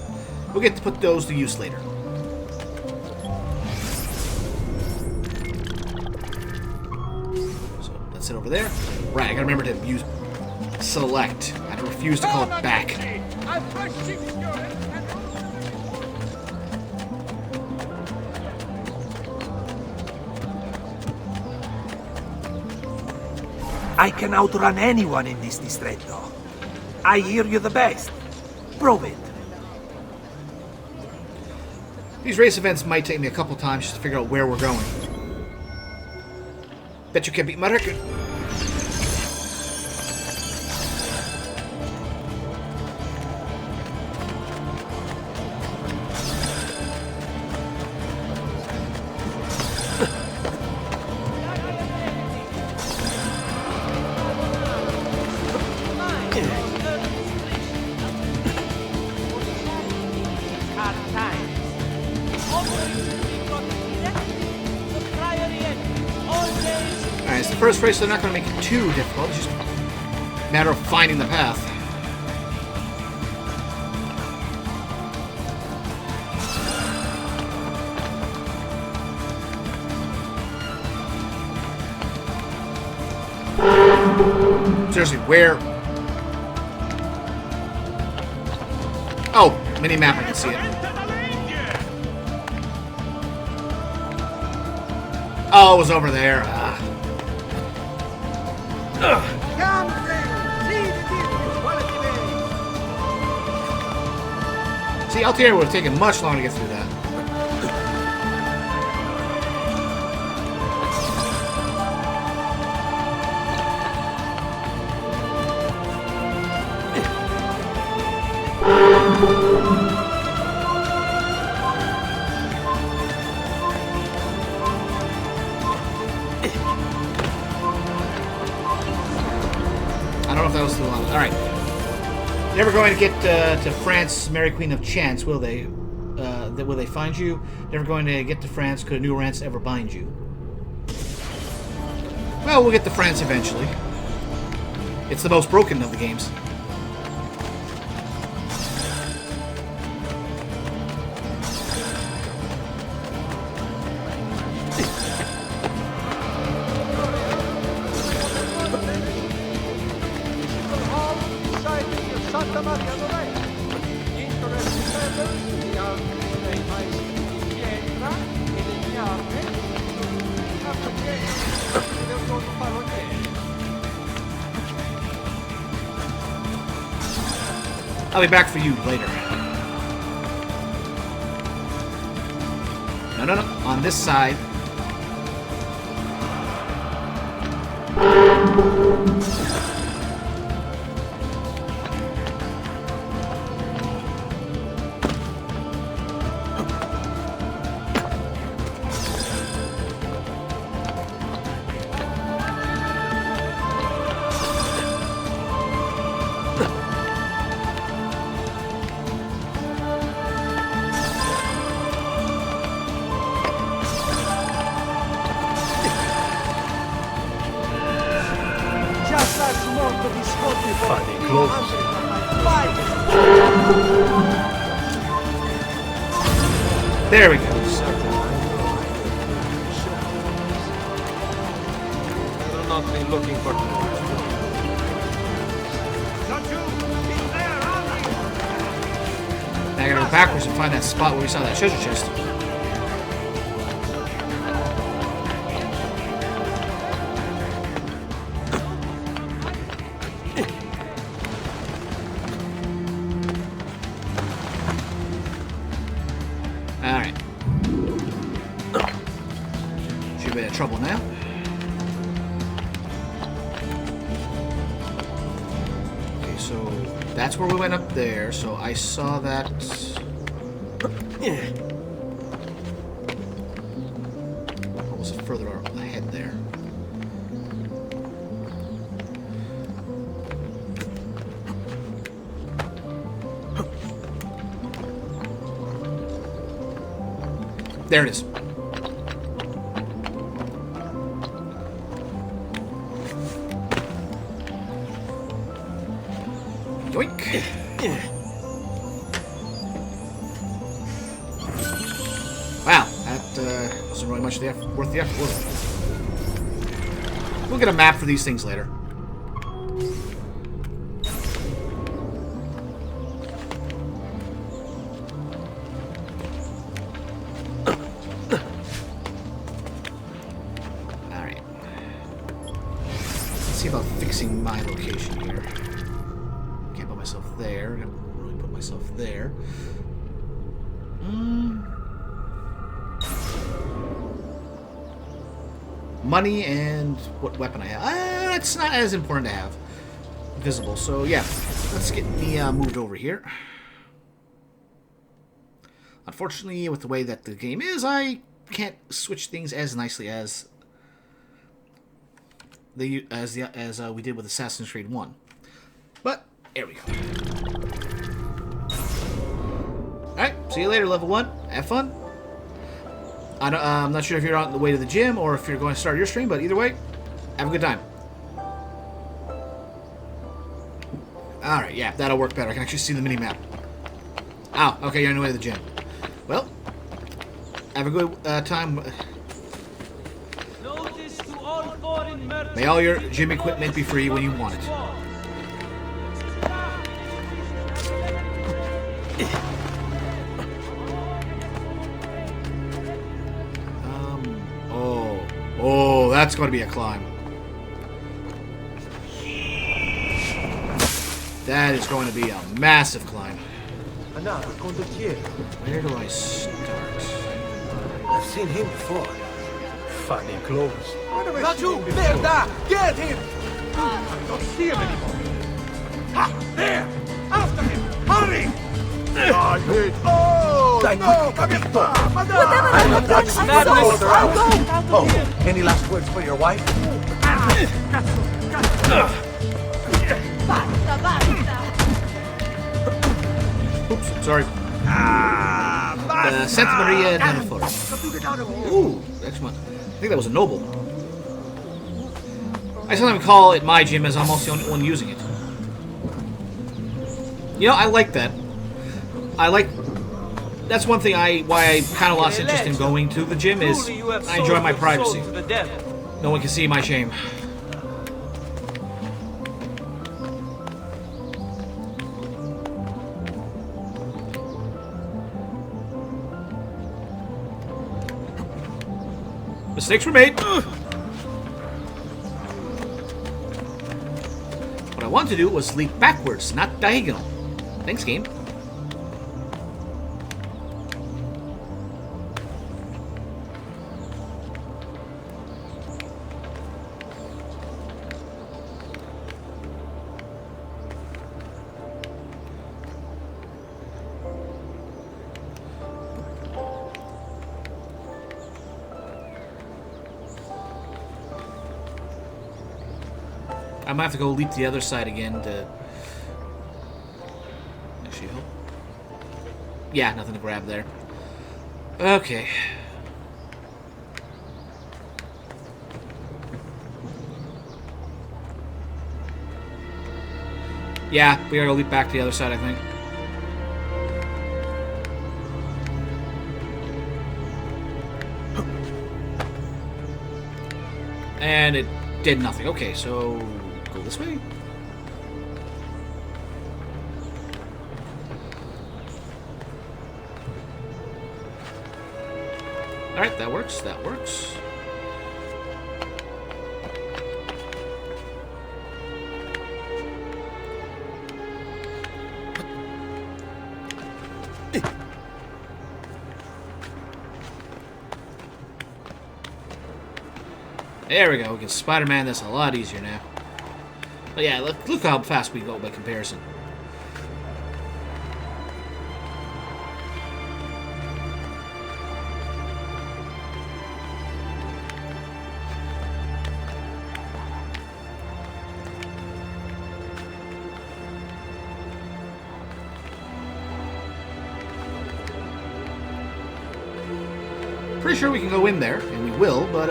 We'll get to put those to use later. So that's it over there. Right, I gotta remember to use select. I refuse to call it back. I can outrun anyone in this distretto. I hear you the best. Prove it. These race events might take me a couple times just to figure out where we're going. Bet you can beat my record. it's the first race, so they're not going to make it too difficult. It's just a matter of finding the path. Seriously, where? Oh, mini map, I can see it. Oh, it was over there. See, Altieri would have taken much longer to get through that. I don't know if that was too long. All right. Never going to get to France, Mary Queen of Chance, will they? Will they find you? Never going to get to France. Could a new romance ever bind you? Well, we'll get to France eventually. It's the most broken of the games. I'll be back for you later. No, no, no. On this side. There we go. I'll not be looking for Now I gotta go backwards and find that spot where we saw that treasure chest. Alright. Should be in trouble now. Okay, so that's where we went up there, so I saw that. What was it further ahead there? There it is. Yoink. Wow, that wasn't really much worth the effort, was it? We'll get a map for these things later. My location here. Can't put myself there. Can't really put myself there. Money and what weapon I have. It's not as important to have visible. So yeah, let's get me moved over here. Unfortunately, with the way that the game is, I can't switch things as nicely as we did with Assassin's Creed 1. But, there we go. Alright, see you later, level 1. Have fun. I'm not sure if you're on the way to the gym or if you're going to start your stream, but either way, Have a good time. Alright, yeah, that'll work better. I can actually see the mini-map. Oh, okay, you're on your way to the gym. Well, have a good time. Notice to all foreign merchants. May all your gym equipment be free when you want it. Oh, that's going to be a climb. That is going to be a massive climb. Where do I start? I've seen him before. Funny clothes. Raju, merda! Get him! I don't see him anymore. Ha! There! After him! Hurry! Oh, no, capito! I'm not touching the order out. Oh, any last words for your wife? Oops, sorry. Santa Maria del Foro. Ooh, excellent. I think that was a noble. I sometimes call it my gym as I'm also the only one using it. You know, I like that. That's one thing why I kind of lost interest in going to the gym is I enjoy my privacy. No one can see my shame. Mistakes were made. What I wanted to do was leap backwards, not diagonal. Thanks, game. I might have to go leap the other side again to actually help. Yeah, nothing to grab there. Okay. Yeah, we gotta go leap back to the other side, I think. And it did nothing. Okay, so go this way. Alright, that works. That works. There we go. We can Spider-Man this a lot easier now. But yeah, look how fast we go by comparison. Pretty sure we can go in there, and we will, but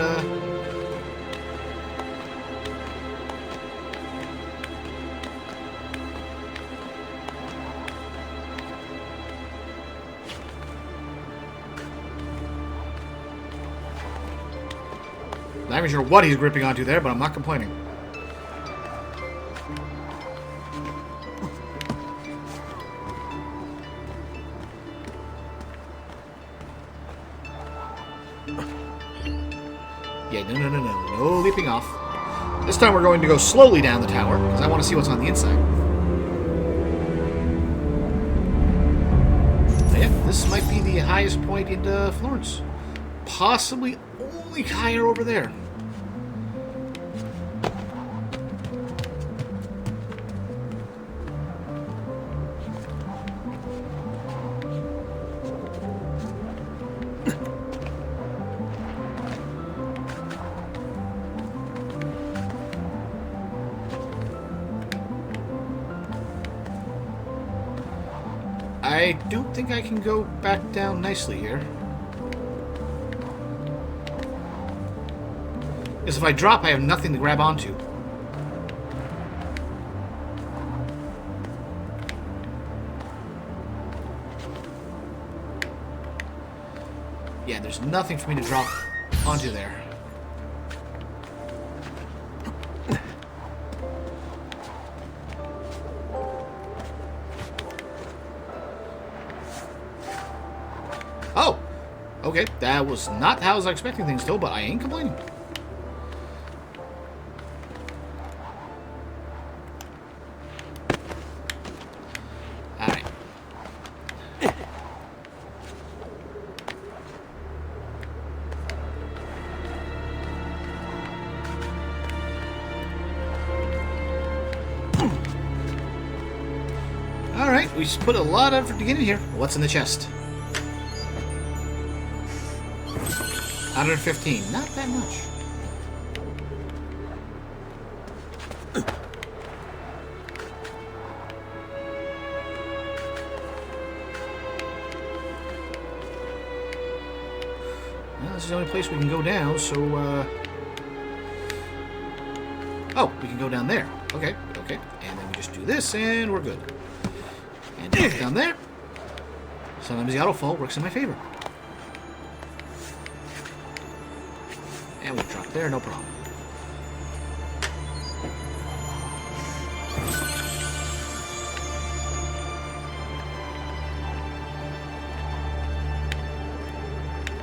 not even sure what he's gripping onto there, but I'm not complaining. Yeah, no leaping off. This time we're going to go slowly down the tower, because I want to see what's on the inside. So yeah, this might be the highest point in Florence. Possibly only higher over there. I don't think I can go back down nicely here. Because if I drop, I have nothing to grab onto. Yeah, there's nothing for me to drop onto there. Oh! Okay, that was not how I was expecting things to go, but I ain't complaining. Alright. Alright, we just put a lot of effort to get in here. What's in the chest? 115, not that much. Well, this is the only place we can go down, so, oh, we can go down there. Okay, okay. And then we just do this, and we're good. And down there. Sometimes the autofall works in my favor. And we'll drop there, no problem.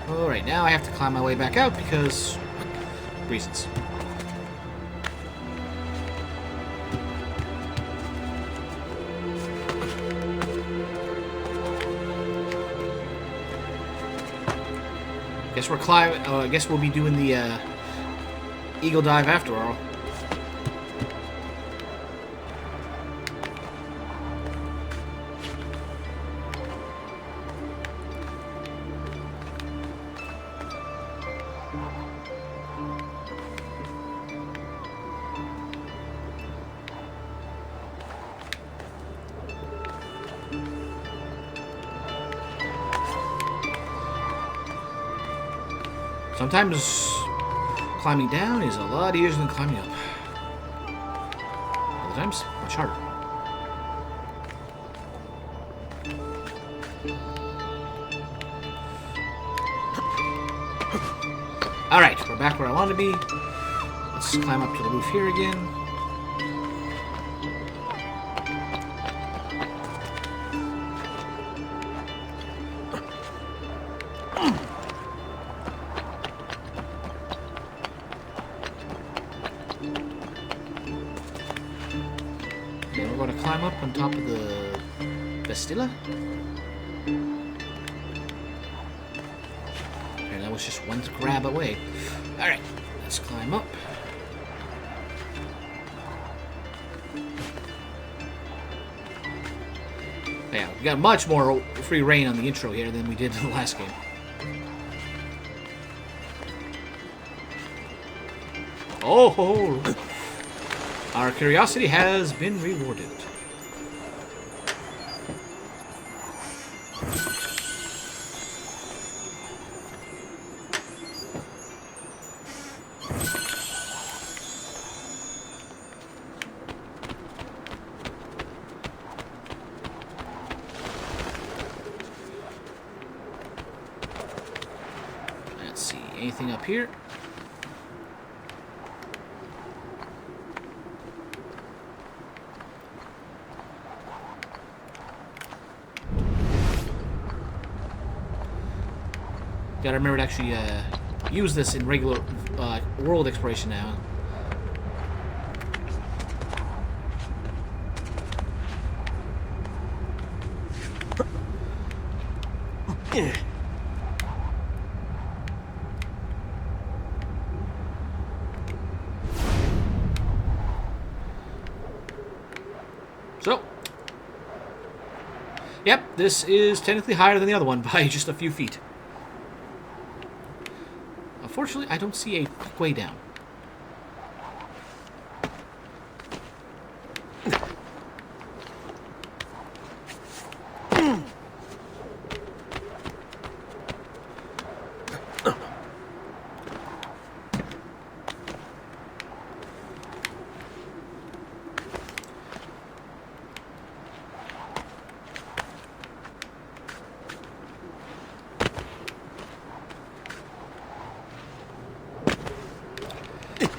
Alright, now I have to climb my way back out because reasons. Guess we're climbing. I guess we'll be doing the eagle dive after all. Sometimes climbing down is a lot easier than climbing up. Other times, much harder. Alright, we're back where I want to be. Let's climb up to the roof here again. We're going to climb up on top of the Bastilla. And that was just one grab away. Alright, let's climb up. Yeah, we got much more free reign on the intro here than we did in the last game. Oh! Our curiosity has been rewarded. Let's see, anything up here? Gotta remember to actually use this in regular world exploration now. So, yep, this is technically higher than the other one by just a few feet. Unfortunately, I don't see a quick way down.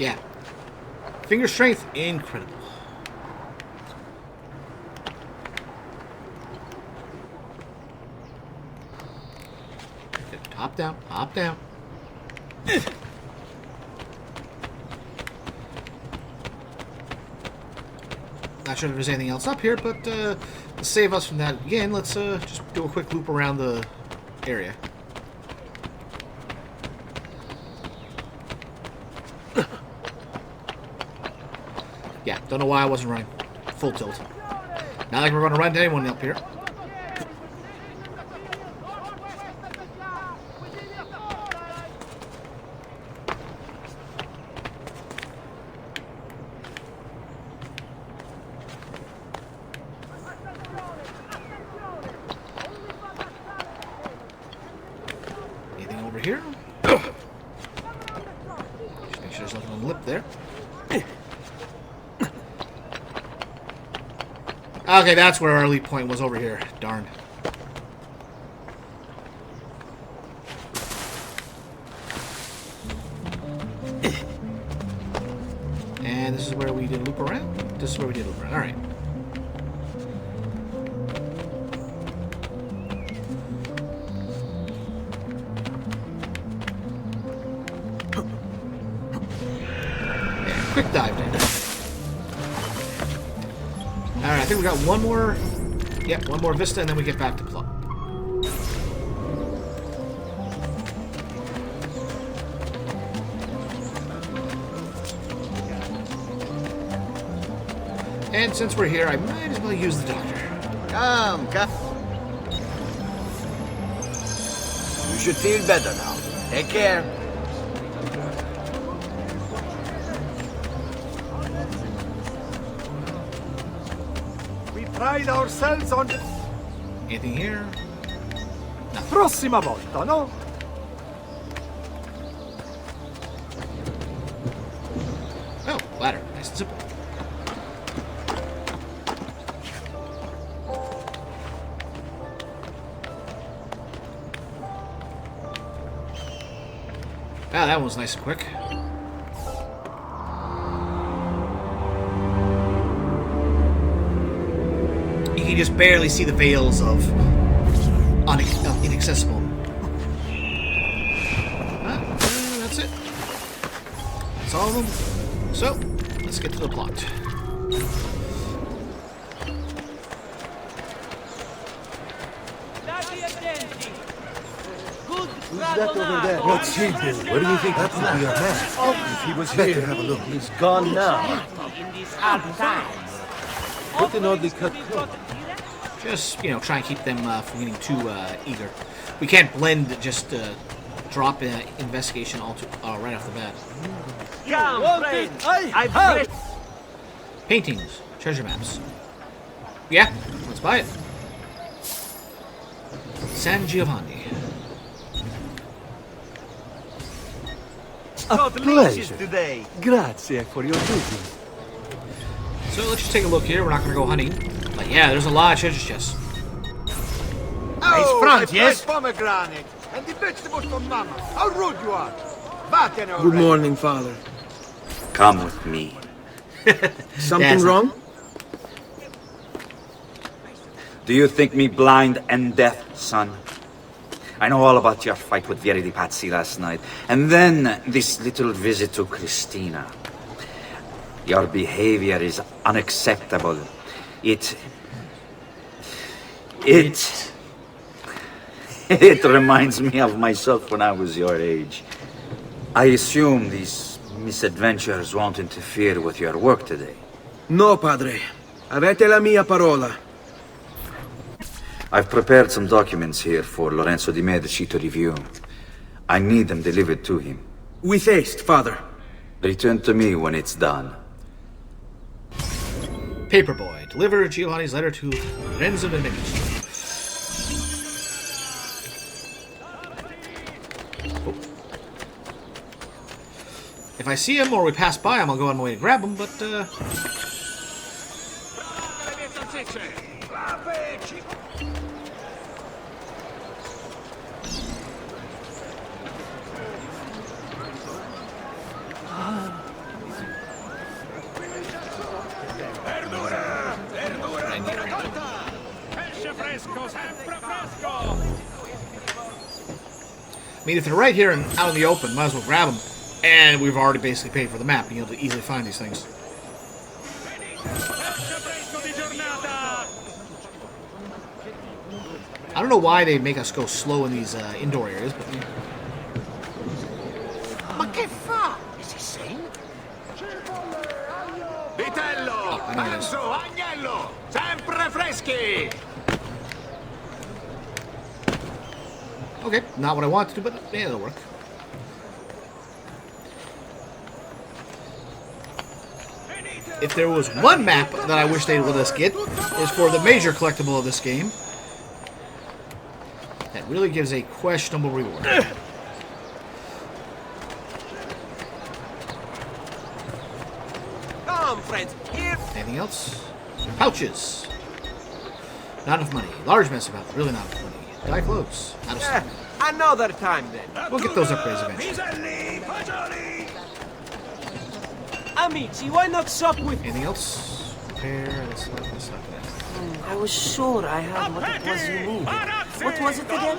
Yeah. Finger strength, incredible. Hop down, hop down. Not sure if there's anything else up here, but to save us from that again, let's just do a quick loop around the area. Yeah, don't know why I wasn't running full tilt. Not like we're going to run into anyone up here. Anything over here? Just make sure there's nothing on the lip there. Okay, that's where our lead point was, over here. Darn. And this is where we did a loop around? This is where we did a loop around. Alright. Yeah, quick dive there. Alright, I think we got one more... Yep, one more vista, and then we get back to plot. And since we're here, I might as well use the doctor. Come. You should feel better now. Take care. Pride ourselves on the... Anything here? Prossima volta, no? Oh, ladder. Nice and simple. Ah, that one was nice and quick. You can just barely see the veils of inaccessible. That's it. That's all of them. So, let's get to the plot. Who's that over there? What's he doing? Where do you think that would be a man? If he was here, have a look. He's gone now. What an oddly cut coat. Just, try and keep them from getting too eager. We can't blend, just drop investigation right off the bat. Paintings, treasure maps. Yeah, let's buy it. San Giovanni. A pleasure. Grazie for your duty. So let's just take a look here. We're not going to go hunting. But yeah, there's a lot of treasure chests. Nice front, yes? pomegranate and the vegetables from Mama. How rude you are. Good morning, Father. Come with me. Something wrong? Do you think me blind and deaf, son? I know all about your fight with Vieri di Pazzi last night. And then this little visit to Christina. Your behavior is unacceptable. It reminds me of myself when I was your age. I assume these misadventures won't interfere with your work today. No, Padre. Avete la mia parola. I've prepared some documents here for Lorenzo di Medici to review. I need them delivered to him. With haste, Father. Return to me when it's done. Paperboy, deliver Giovanni's letter to Lorenzo di Medici. Oh. If I see him or we pass by him, I'll go on my way to grab him, but I mean, if they're right here and out in the open, might as well grab them. And we've already basically paid for the map, being able to easily find these things. I don't know why they make us go slow in these indoor areas, but... Ma che fa? Is he sane? Vitello! Manzo! Agnello! Sempre freschi! Okay, not what I want to do, but yeah, it'll work. If there was one map that I wish they'd let us get, is for the major collectible of this game. That really gives a questionable reward. Come, friends, here. Anything else? Pouches. Not enough money. Large mess of pouches. Really not enough money. Die clothes. Out of stock. Another time then. We'll get those upgrades eventually. Amici, why not sup with... Anything else? Repair. This stuff. I was sure I had what it was you needed. What was it again?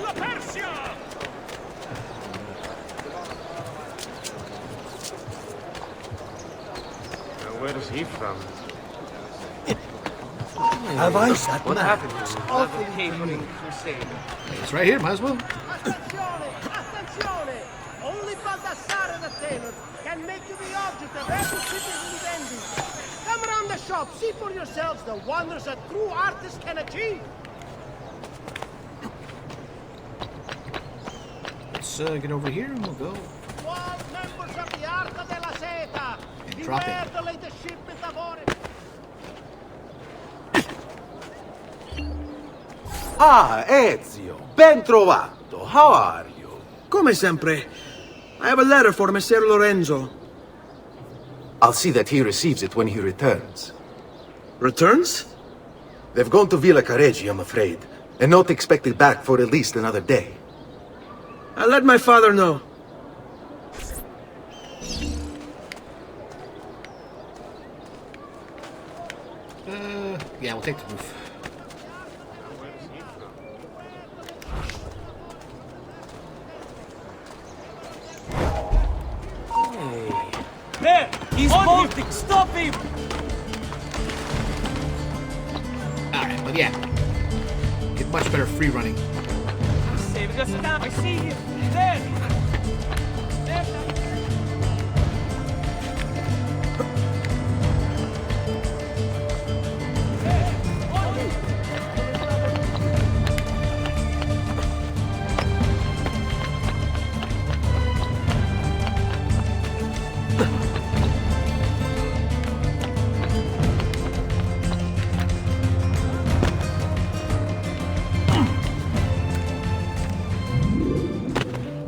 Where is he from? Have I sat What mad? happened to awful catering crusade? It's right here. Might as well. Attenzione! Only Baldassare the tailor can make you the object of every citizen's envy. Come around the shop, see for yourselves the wonders a true artist can achieve. Let's get over here and we'll go. All members of the Arca della Seta, And drop beware in. the leadership in Tavore. Ah, Ezio. Ben trovato. How are you? Come sempre. I have a letter for Messer Lorenzo. I'll see that he receives it when he returns. Returns? They've gone to Villa Careggi, I'm afraid, and not expected back for at least another day. I'll let my father know. Yeah, we'll take the roof. There! He's bolting! Stop him! Alright, but yeah. Get much better free running. He's saving us now. I see him! There!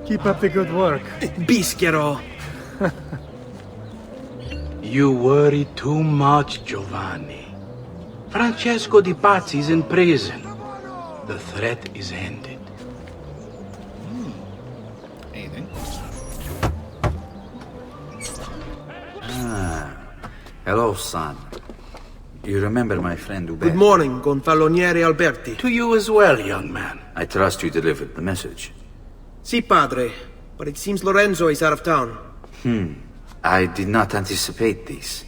Keep up the good work. Bischiero. You worry too much, Giovanni. Francesco Di Pazzi's in prison. The threat is ended. Anything? Hello, son. You remember my friend Hubert? Good morning, Gonfaloniere Alberti. To you as well, young man. I trust you delivered the message. Si, padre. But it seems Lorenzo is out of town. I did not anticipate this.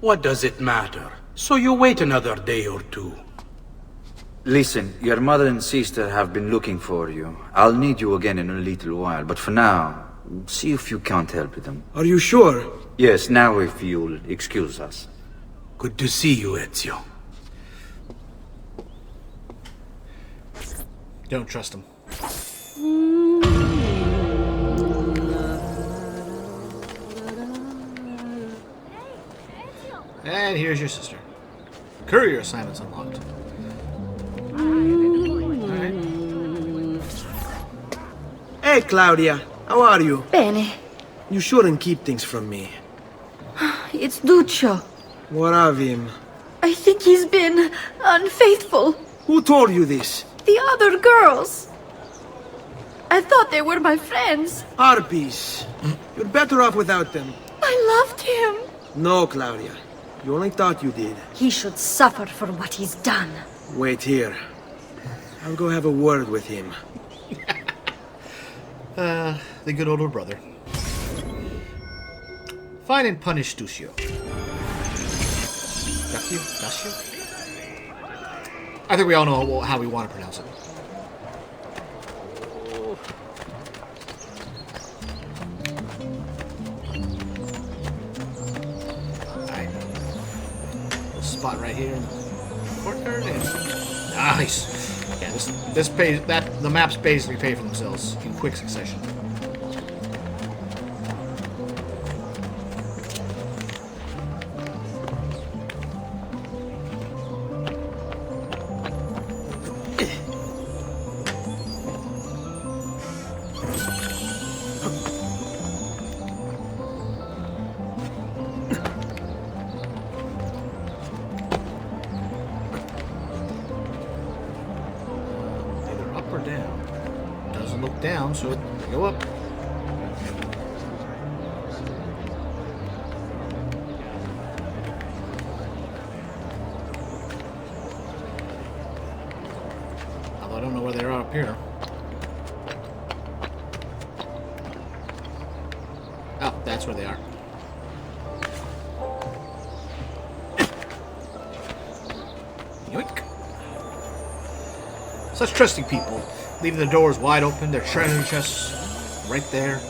What does it matter? So you wait another day or two. Listen, your mother and sister have been looking for you. I'll need you again in a little while, but for now, see if you can't help them. Are you sure? Yes, now if you'll excuse us. Good to see you, Ezio. Don't trust him. And here's your sister. Courier assignments unlocked. Alright. Hey, Claudia. How are you? Bene. You shouldn't keep things from me. It's Duccio. What of him? I think he's been unfaithful. Who told you this? The other girls. I thought they were my friends. Harpies. You're better off without them. I loved him. No, Claudia. You only thought you did. He should suffer for what he's done. Wait here. I'll go have a word with him. The good older brother. Find and punish Duccio. Duccio? I think we all know how we want to pronounce it. Alright. Little spot right here in the courtyard. Nice. Yeah, this pays the maps basically pay for themselves in quick succession. Down, so go up. Although I don't know where they are up here. Oh, that's where they are. Yoink. Such trusting people. Leaving the doors wide open, their treasure chests right there.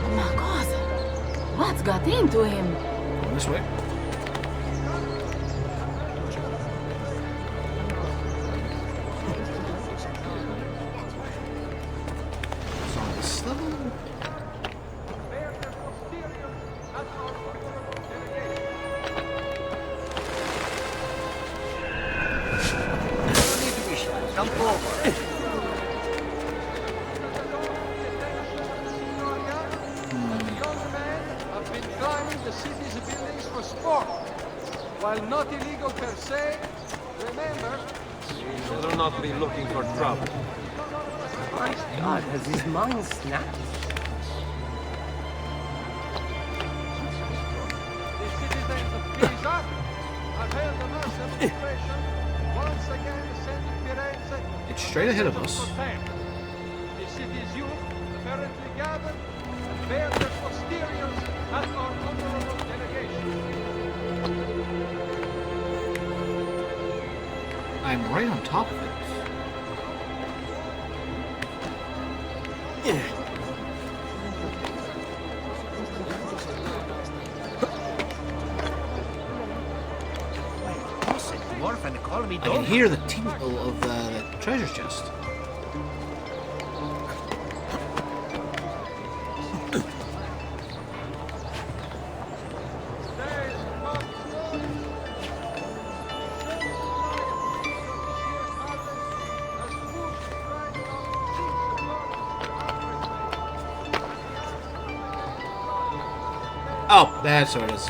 Una cosa. What's got into him? Going this way. Come forward. Have been climbing the city's buildings for sport. While not illegal per se, remember, We shall not be looking for trouble. My God, has his mind snapped? the citizens of Pisa have held a mass demonstration, once again sending Firenze. It's straight ahead of us. The city's youth apparently gathered and bear their posteriors at our honorable delegation. I'm right on top of it. I can hear the tinkle of the treasure chest. Oh, that's what it is.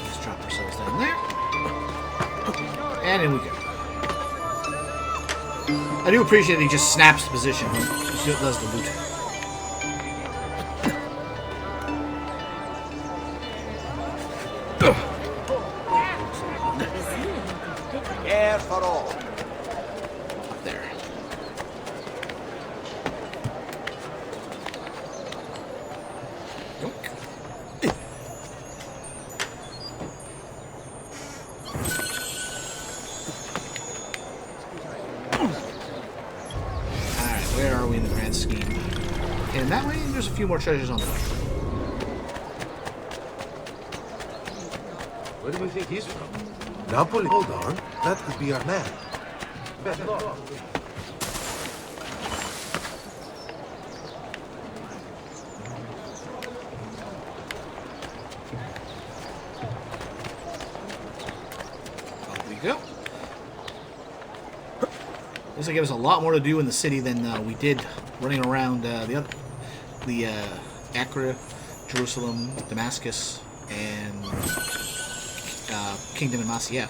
Let's drop ourselves down there. And in we go. I do appreciate that he just snaps the position. He does the loot. Care for all. Up there. Alright, where are we in the grand scheme? And that way, there's a few more treasures on the way. Where do you think he's from? Napoli. Hold on. That could be our man. Up we go. Looks like it was a lot more to do in the city than we did running around the Acre, Jerusalem, Damascus, and kingdom in Masyaf.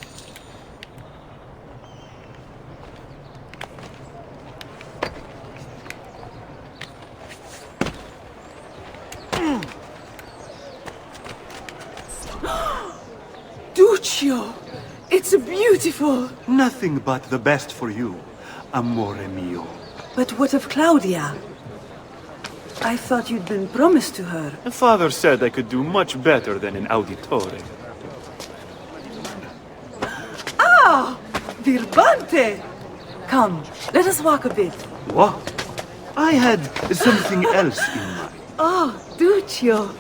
Duccio! It's beautiful! Nothing but the best for you, amore mio. But what of Claudia? I thought you'd been promised to her. Father said I could do much better than an auditore. Ah! Birbante! Come, let us walk a bit. What? I had something else in mind. Oh, Duccio.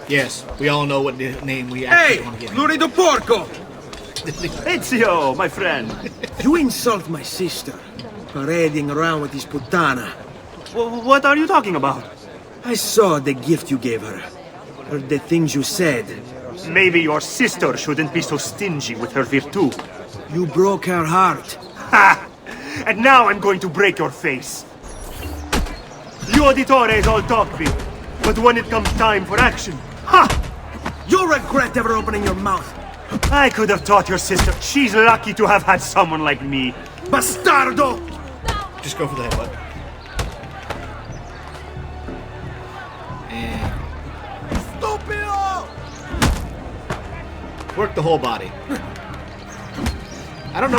Yes, we all know what name we actually Hey, want to give. Florido Porco! Ezio, my friend. You insult my sister, parading around with this putana. What are you talking about? I saw the gift you gave her. Heard the things you said. Maybe your sister shouldn't be so stingy with her virtù. You broke her heart. Ha! And now I'm going to break your face. You auditores all talk big, but when it comes time for action, ha! You'll regret ever opening your mouth. I could have taught your sister. She's lucky to have had someone like me. Bastardo! Just go for the headbutt. And Stupido! work the whole body. I don't know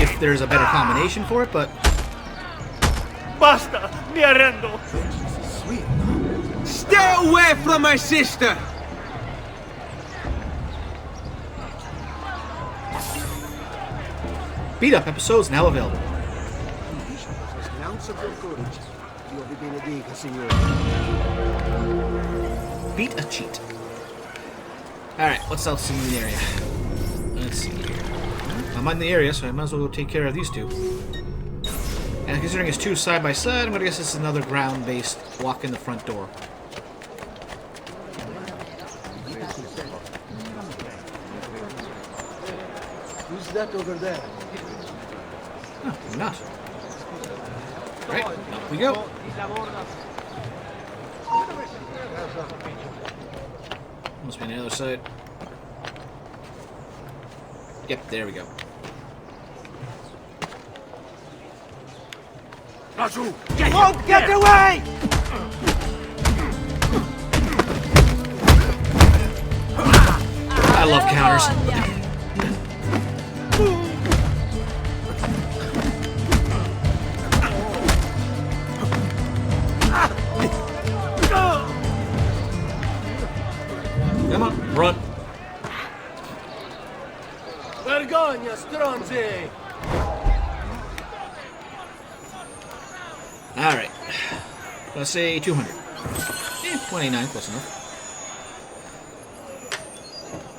if there's a better combination for it, but Basta! Mi arrendo! Stay away from my sister! Beat Up episodes now available. Beat a cheat. Alright, what's else in the area? Let's see here. I'm in the area, so I might as well go take care of these two. And considering it's two side by side, I'm gonna guess this is another ground-based walk in the front door. Who's that over there? Oh, maybe not. Alright, up we go. Must be on the other side. Yep, there we go. Get away! I love counters. Come on, run. Vergogna, stronzi! Alright. Let's say 200. 29, close enough.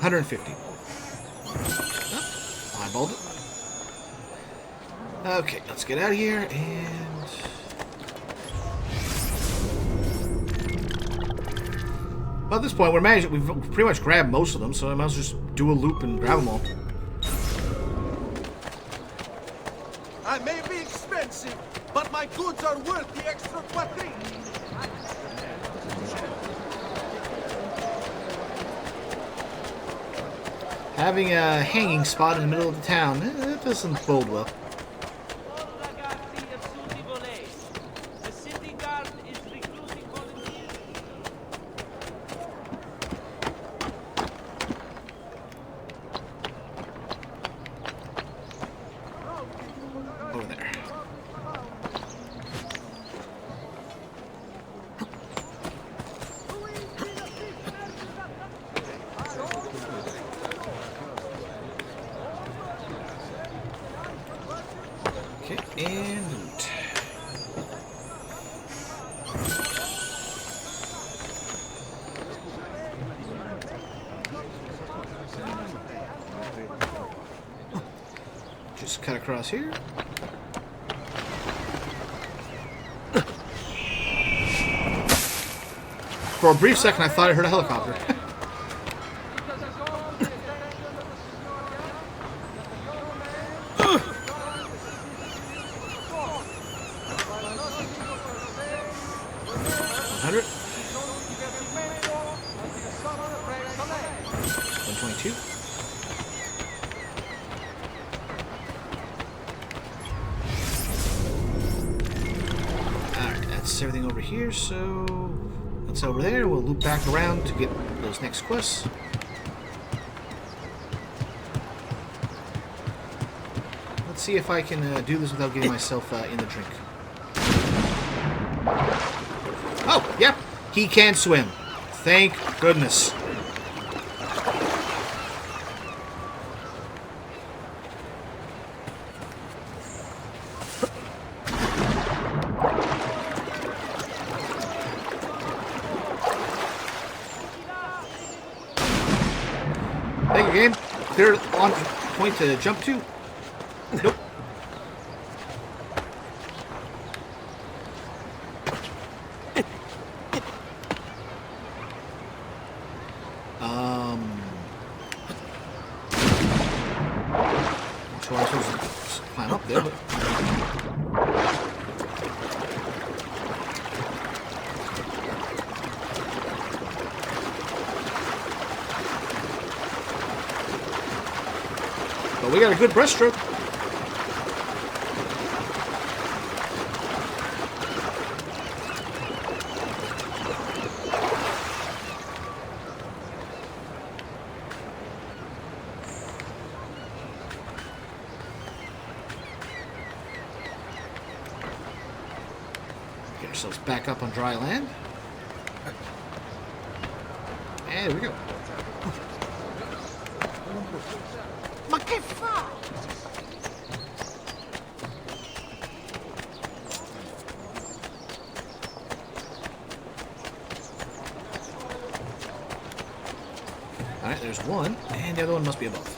150. Oh, eyeballed it. Okay, let's get out of here and... Well, at this point, we've pretty much grabbed most of them, so I might as well just do a loop and grab them all. I may be expensive, but my goods are worth the extra quattrini. Having a hanging spot in the middle of the town, that doesn't bode well. Over there. Okay, and loot. Just cut across here. For a brief second, I thought I heard a helicopter. too. Alright, that's everything over here, so that's over there. We'll loop back around to get those next quests. Let's see if I can do this without getting myself in the drink. Oh, yep, he can swim. Thank goodness. Thank you, game. They're on point to jump to. Nope. So I'm supposed to climb up there, but... But we got a good breaststroke. Get ourselves back up on dry land. And there we go. Ma che fa? Alright, there's one, and the other one must be above.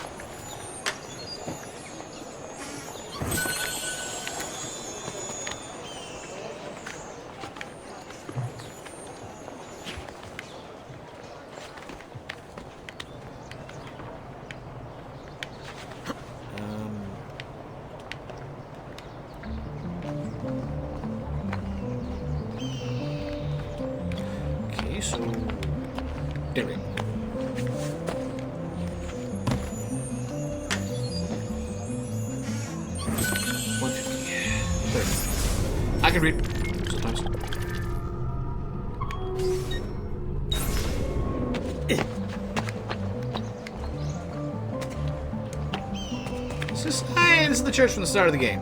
Okay, so there we go. I can read sometimes. This is the church from the start of the game.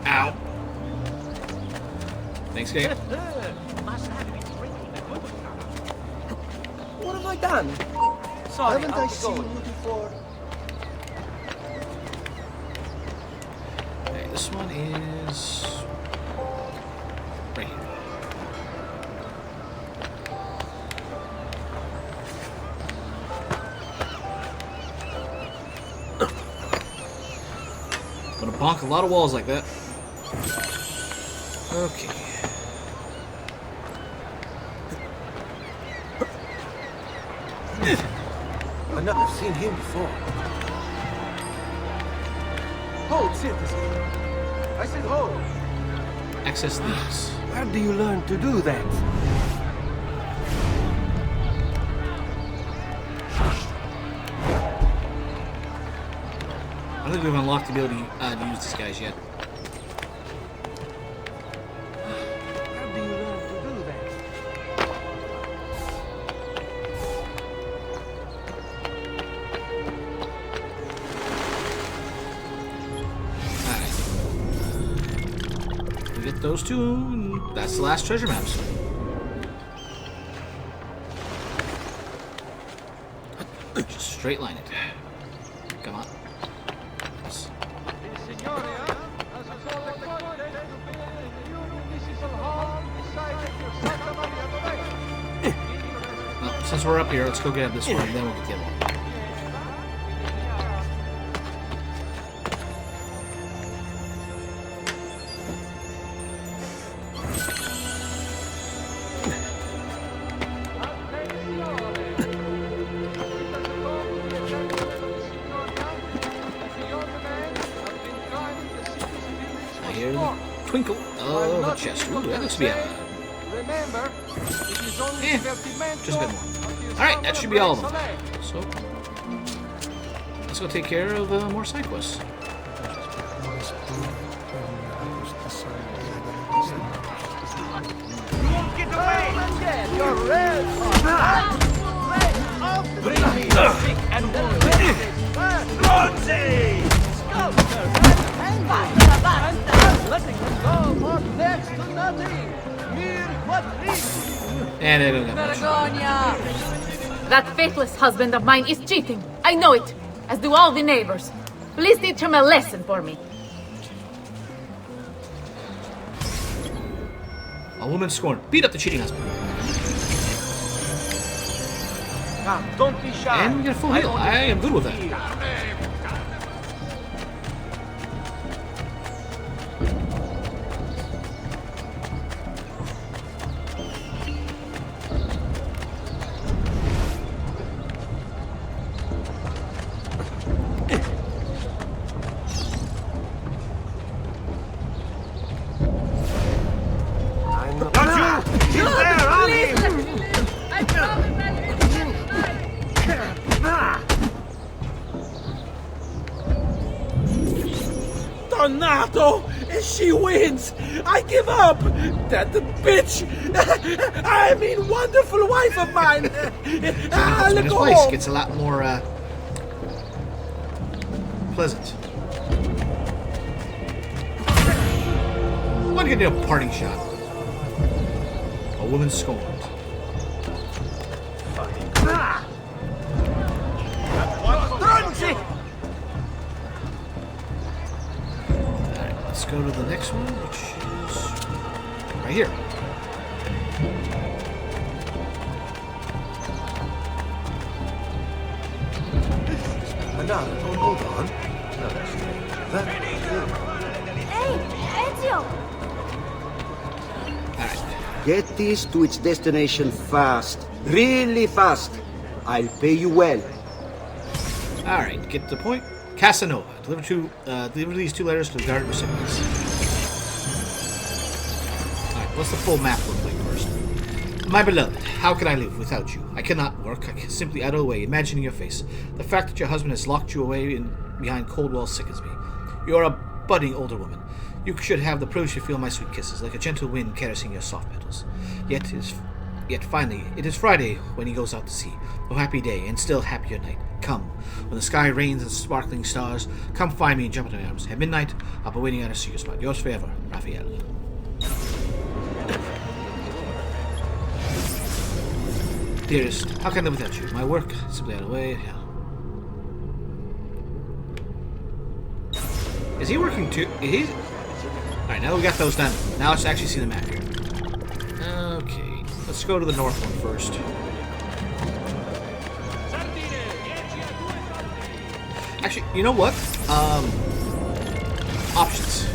Ow. Thanks, game. What have I done? Sorry, Haven't I seen you before? Okay, this one is right here. Gonna bonk a lot of walls like that. Okay. I've never seen him before. Hold, citizen. I said hold. Access these. Where do you learn to do that? I don't think we've unlocked the ability to use these guys yet. Where do you learn to do that? We get those two, and that's the last treasure maps. Just straight line it. Come on. Well, since we're up here, let's go get this one, and then we'll get the other one. hear the twinkle of a chest. Ooh, that looks to be a... Remember, it is only divertimento. Just a bit more. Alright, that should be all of them. So, let's go take care of more side quests. Get away! You're red! Bring me the sick and wounded! Letting them go for next to nothing! Mere quadrille! And they don't have much. Vergonia! That faithless husband of mine is cheating. I know it, as do all the neighbors. Please teach him a lesson for me. A woman scorned. Beat up the cheating husband. Don't be shy. And we get a full heal. I am good with that. Donato! She wins! I give up! That bitch! I mean, wonderful wife of mine! This Let's go place home! gets a lot more pleasant. One can do a parting shot. A woman scorned. Let's go to the next one, which is right here. Hold on. Hey, Ezio! Get this to its destination fast. Really fast. I'll pay you well. Alright, get to the point. Casanova. Deliver these 2 letters to the guarded recipients. Alright, what's the full map look like first? My beloved, how can I live without you? I cannot work. I can simply idle away, imagining your face. The fact that your husband has locked you away behind cold walls sickens me. You are a budding older woman. You should have the privilege to feel my sweet kisses, like a gentle wind caressing your soft petals. Yet finally, it is Friday when he goes out to sea. Oh, happy day, and still happier night. Come, when the sky rains and sparkling stars, come find me and jump into my arms. At midnight, I'll be waiting at a secret spot. Yours forever, Raphael. Dearest, how can I live without you? My work, simply out of the way. Yeah. Is he working too? He's... Alright, now we got those done. Now let's actually see the map here. Okay, let's go to the north one first. Actually, you know what? Options.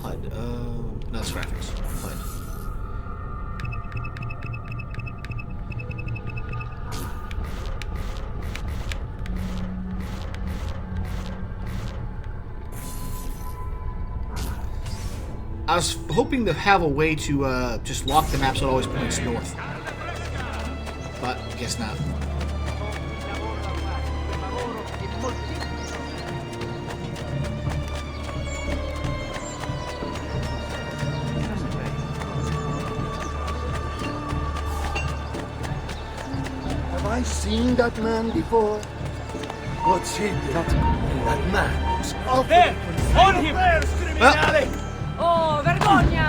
HUD. No, that's graphics. HUD. I was hoping to have a way to just lock the map so it always points north. But guess not. Have I seen that man before? What's he did? That man was awful. There! On him! Well, Oh, vergogna!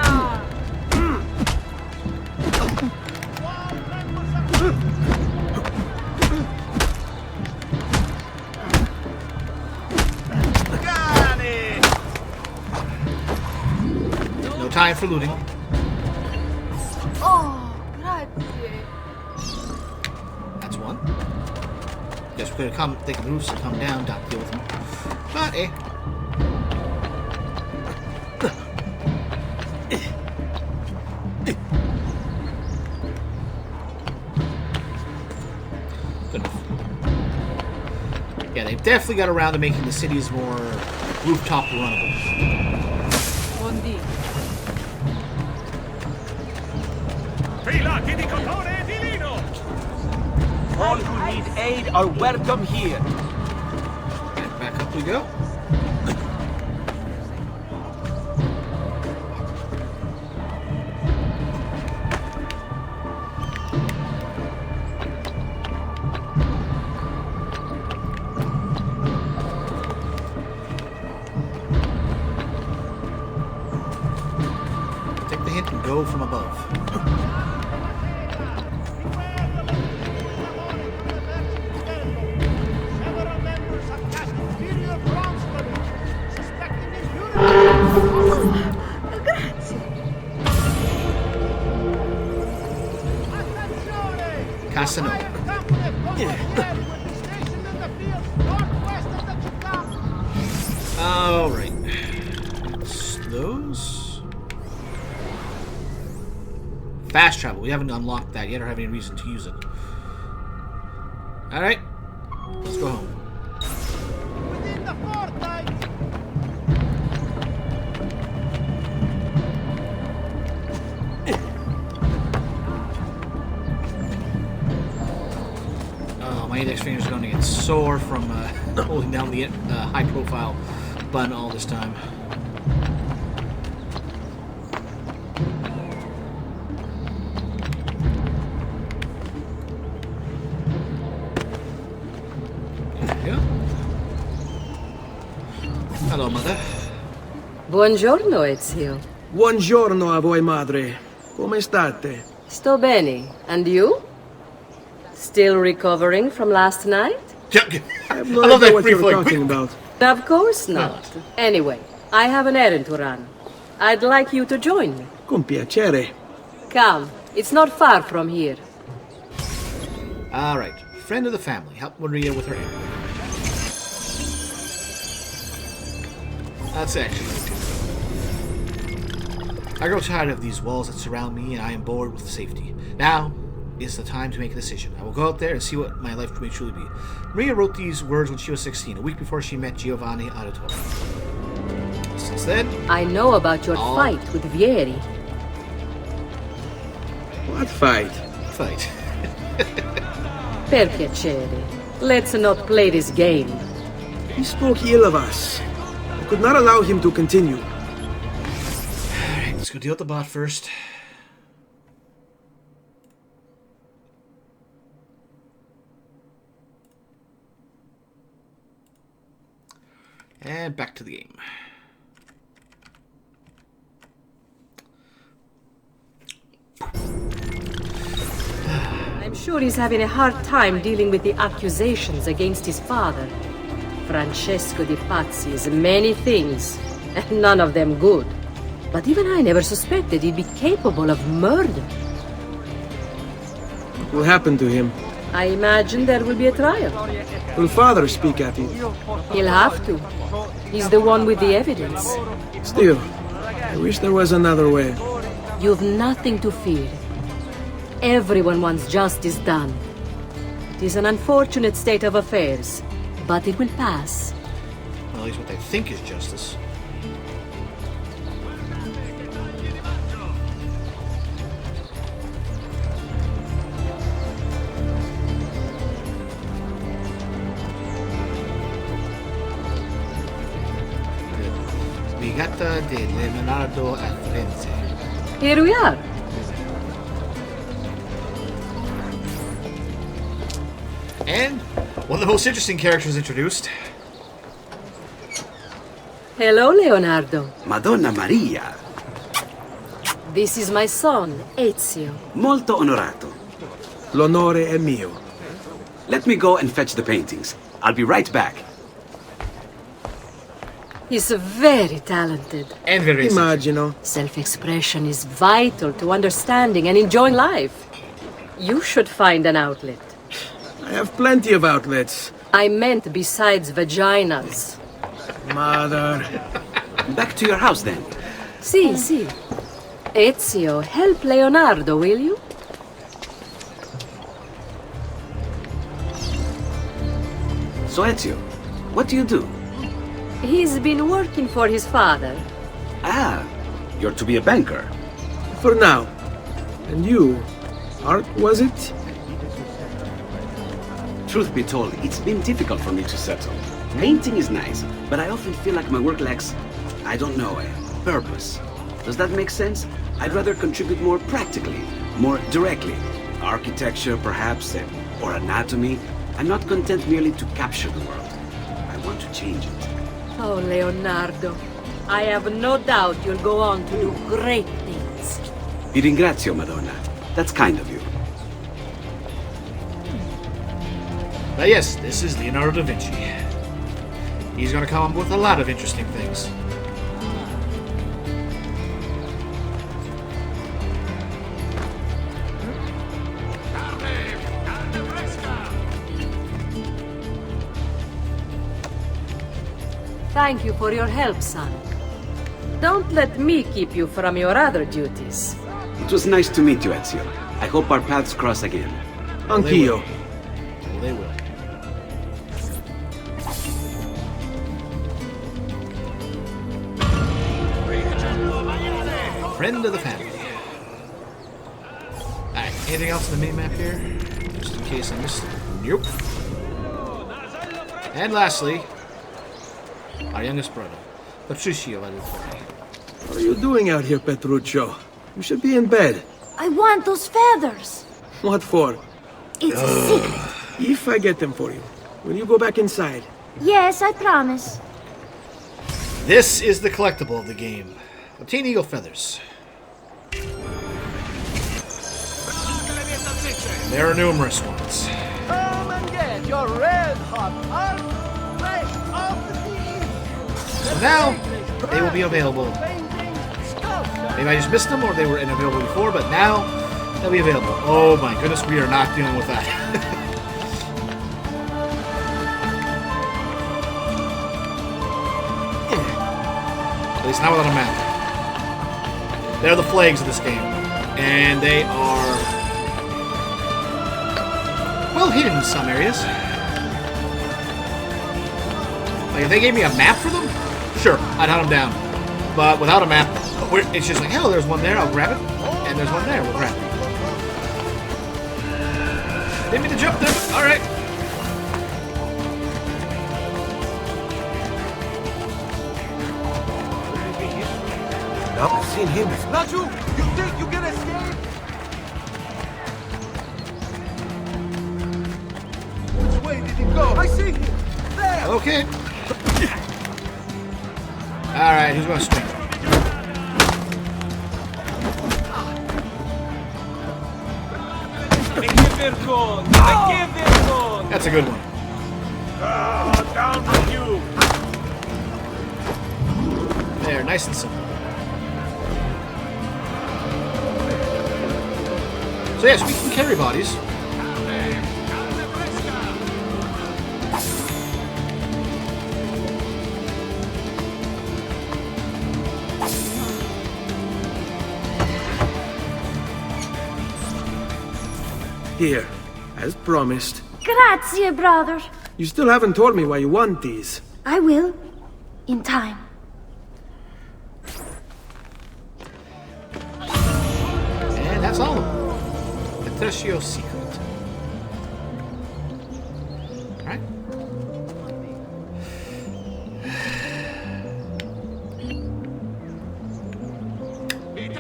no time for looting. Oh, grazie. That's one. Guess we're gonna come, take the roofs and come down, deal with them. But eh. Good enough. Yeah, they've definitely got around to making the cities more rooftop runnable. Buon dia. All who need aid are welcome here. Back up we go. Take the hint and go from above. Casanova. Alright. Those. Fast travel. We haven't unlocked that yet or have any reason to use it. Alright. Let's go home. Within the fortnight. Oh, my index finger's going to get sore from holding down the high-profile button all this time. There we go. Hello, Mother. Buongiorno, Ezio. Buongiorno a voi, madre. Come state? Sto bene. And you? Still recovering from last night? I have no idea what you're talking about. Of course not. Anyway, I have an errand to run. I'd like you to join me. Con piacere. Come, it's not far from here. Alright. Friend of the family. Help Maria with her errand. That's actually I grow tired of these walls that surround me, and I am bored with safety. Now is the time to make a decision. I will go out there and see what my life may truly be. Maria wrote these words when she was 16, a week before she met Giovanni Auditore. Since then... I know about your fight with Vieri. What fight? Fight. Per piacere. Let's not play this game. He spoke ill of us. I could not allow him to continue. Alright, let's go deal with the bot first. And back to the game. I'm sure he's having a hard time dealing with the accusations against his father. Francesco Di Pazzi is many things, and none of them good. But even I never suspected he'd be capable of murder. What will happen to him? I imagine there will be a trial. Will father speak at it? He'll have to. He's the one with the evidence. Still, I wish there was another way. You've nothing to fear. Everyone wants justice done. It is an unfortunate state of affairs, but it will pass. Well, at least what they think is justice. Brigata de Leonardo a Firenze. Here we are. And one of the most interesting characters introduced. Hello, Leonardo. Madonna Maria. This is my son, Ezio. Molto onorato. L'onore è mio. Let me go and fetch the paintings. I'll be right back. He's very talented. And very Immagino. Self-expression is vital to understanding and enjoying life. You should find an outlet. I have plenty of outlets. I meant besides vaginas. Mother. Back to your house then. Si, si. Ezio, help Leonardo, will you? So Ezio, what do you do? He's been working for his father. Ah, you're to be a banker. For now. And you? Art, was it? Truth be told, it's been difficult for me to settle. Painting is nice, but I often feel like my work lacks, I don't know, a purpose. Does that make sense? I'd rather contribute more practically, more directly. Architecture, perhaps, or anatomy. I'm not content merely to capture the world. I want to change it. Oh, Leonardo. I have no doubt you'll go on to do great things. Vi ringrazio, Madonna. That's kind of you. But yes, this is Leonardo da Vinci. He's going to come up with a lot of interesting things. Thank you for your help, son. Don't let me keep you from your other duties. It was nice to meet you, Ezio. I hope our paths cross again. Anch'io. Well, they will. Friend of the family. Alright, anything else on the minimap here? Just in case I missed it. Nope. And lastly, our youngest brother, Petruccio Valentore. What are you doing out here, Petruccio? You should be in bed. I want those feathers. What for? It's a secret. If I get them for you, will you go back inside? Yes, I promise. This is the collectible of the game. Obtain eagle feathers. There are numerous ones. Come and get your red hot heart fresh off the beef. So now, they will be available. Maybe I just missed them or they were unavailable before, but now they'll be available. Oh my goodness, we are not dealing with that. At least not without a map. They're the flags of this game. And they are well hidden in some areas. Like if they gave me a map for them, sure, I'd hunt them down. But without a map, it's just like, hell, there's one there, I'll grab it. And there's one there, we'll grab it. Didn't mean to jump there, but alright. I've seen him. Raju, you think you can escape? Which way did he go? I see him. There. Okay. Alright, who's going to swing? That's a good one. Down with you. There, nice and simple. So yes, we can carry bodies. Here, as promised. Grazie, brother. You still haven't told me why you want these. I will. In time. And that's all of them. Petruccio's secret. Alright.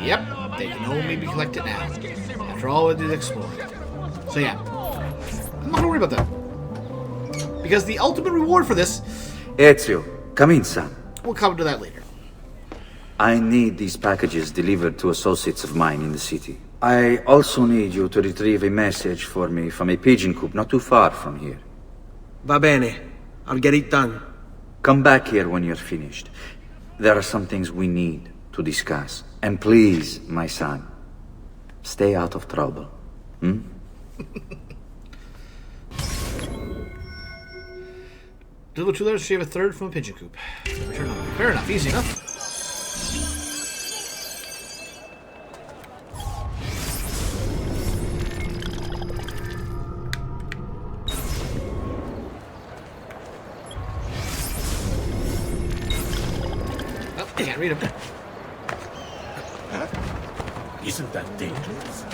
Yep, they can only be collected now. After all we did explore. So yeah. I'm not gonna worry about that. Because the ultimate reward for this... Ezio, come in, son. We'll come to that later. I need these packages delivered to associates of mine in the city. I also need you to retrieve a message for me from a pigeon coop not too far from here. Va bene. I'll get it done. Come back here when you're finished. There are some things we need to discuss. And please, my son, stay out of trouble. Hmm? Deliver 2 letters, shave a third from a pigeon coop. Return home. Fair enough, easy enough. Can't read them. Isn't that dangerous?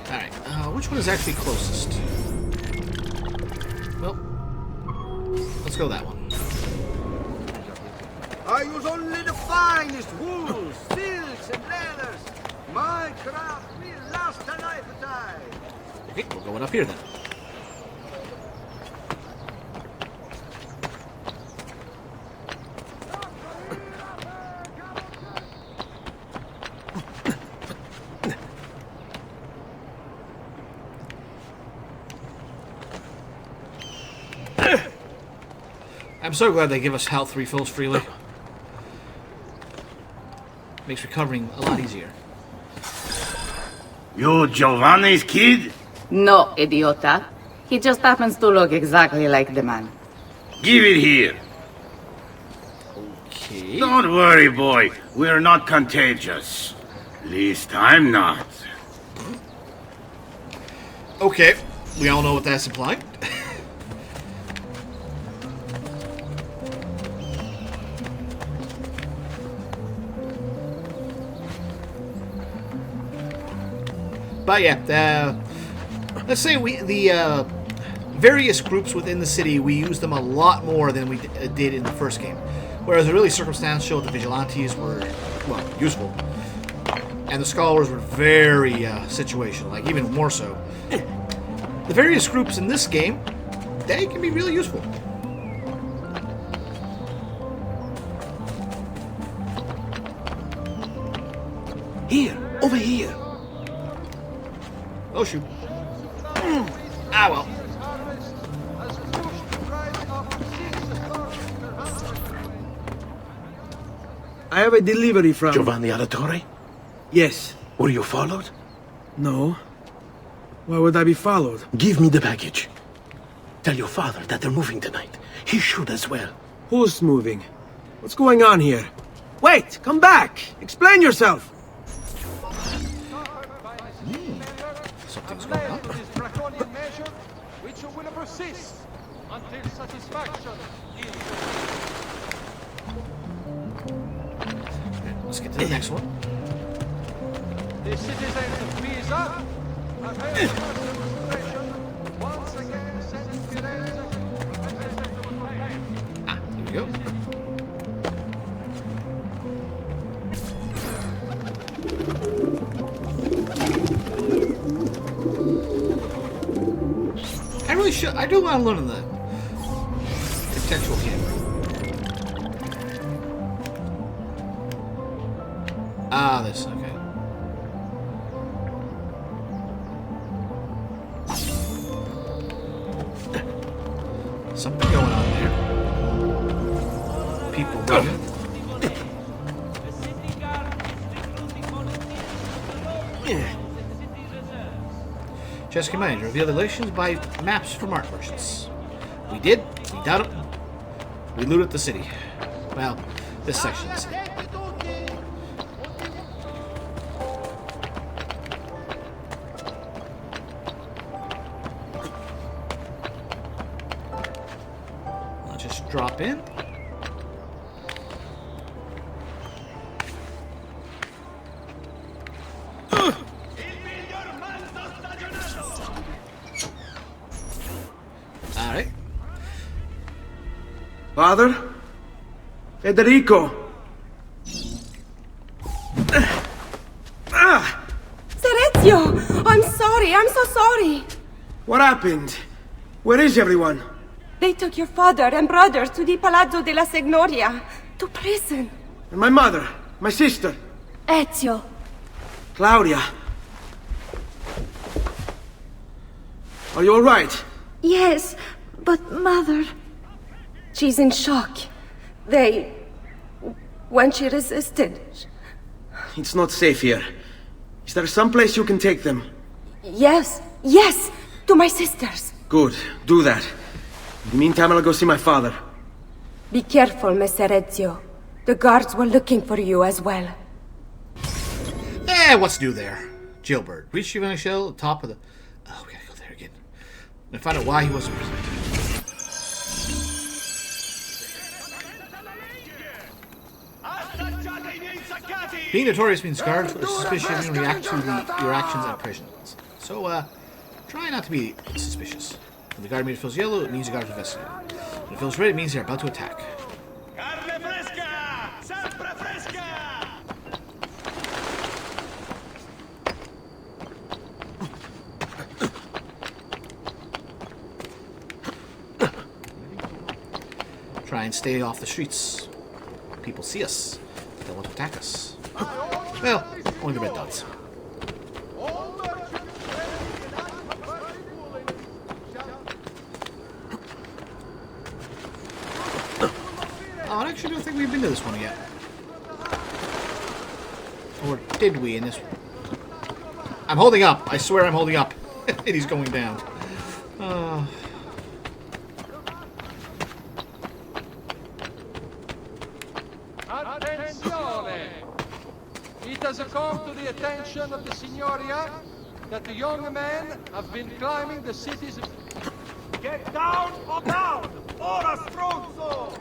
Alright, which one is actually closest? Well, let's go that one. I use only the finest wools, silks, and leathers. My craft will last a lifetime. Okay, we're going up here then. I'm so glad they give us health refills freely. Makes recovering a lot easier. You Giovanni's kid? No, idiota. He just happens to look exactly like the man. Give it here. Okay. Don't worry, boy. We're not contagious. Least I'm not. Okay, we all know what that's implying. But yeah, let's say the various groups within the city, we used them a lot more than we did in the first game. Whereas the really circumstantial, the vigilantes were, well, useful. And the scholars were very situational, like even more so. The various groups in this game, they can be really useful. Here, over here. Oh shoot. Ah well. I have a delivery from... Giovanni Auditore? Yes. Were you followed? No. Why would I be followed? Give me the package. Tell your father that they're moving tonight. He should as well. Who's moving? What's going on here? Wait! Come back! Explain yourself! Something's going on. This draconian measure, which will persist until satisfaction is... Let's get to the next one. The citizens of Pisa have held a demonstration once again sending Firenze a message of protest. Ah, here we go. I really should. I do want to learn the contextual camera. Ah, this, okay. Something going on there. People running. Jessica Manager, reveal the relations by maps from art merchants. We did. We done it. We looted the city. Well, this section of the city. Let's just drop in. Alright. Father? Federico! Serezio! I'm sorry, I'm so sorry! What happened? Where is everyone? They took your father and brothers to the Palazzo della Signoria, to prison. And my mother? My sister? Ezio. Claudia? Are you alright? Yes, but Mother... She's in shock. When she resisted... It's not safe here. Is there some place you can take them? Yes, yes! To my sisters. Good, do that. In the meantime, I'll go see my father. Be careful, Messer Ezio. The guards were looking for you as well. What's new there? Jailbird. Reach Giovanni Shell at the top of the... Oh, we gotta go there again. And find out why he wasn't presented. Being notorious means guards are suspicious and react to your actions at prisons. So, try not to be suspicious. When the guard meter feels yellow, it means the guard is investigating. When it feels red, it means they're about to attack. Carne fresca! Sempre fresca! Try and stay off the streets. People see us. They want to attack us. Well, only the red dots. Oh, I actually don't think we've been to this one yet. Or did we in this one? I'm holding up. I swear I'm holding up. And he's going down. Attenzione! It has come to the attention of the Signoria that the young men have been climbing the city's... Get down or down! Ora stronzo!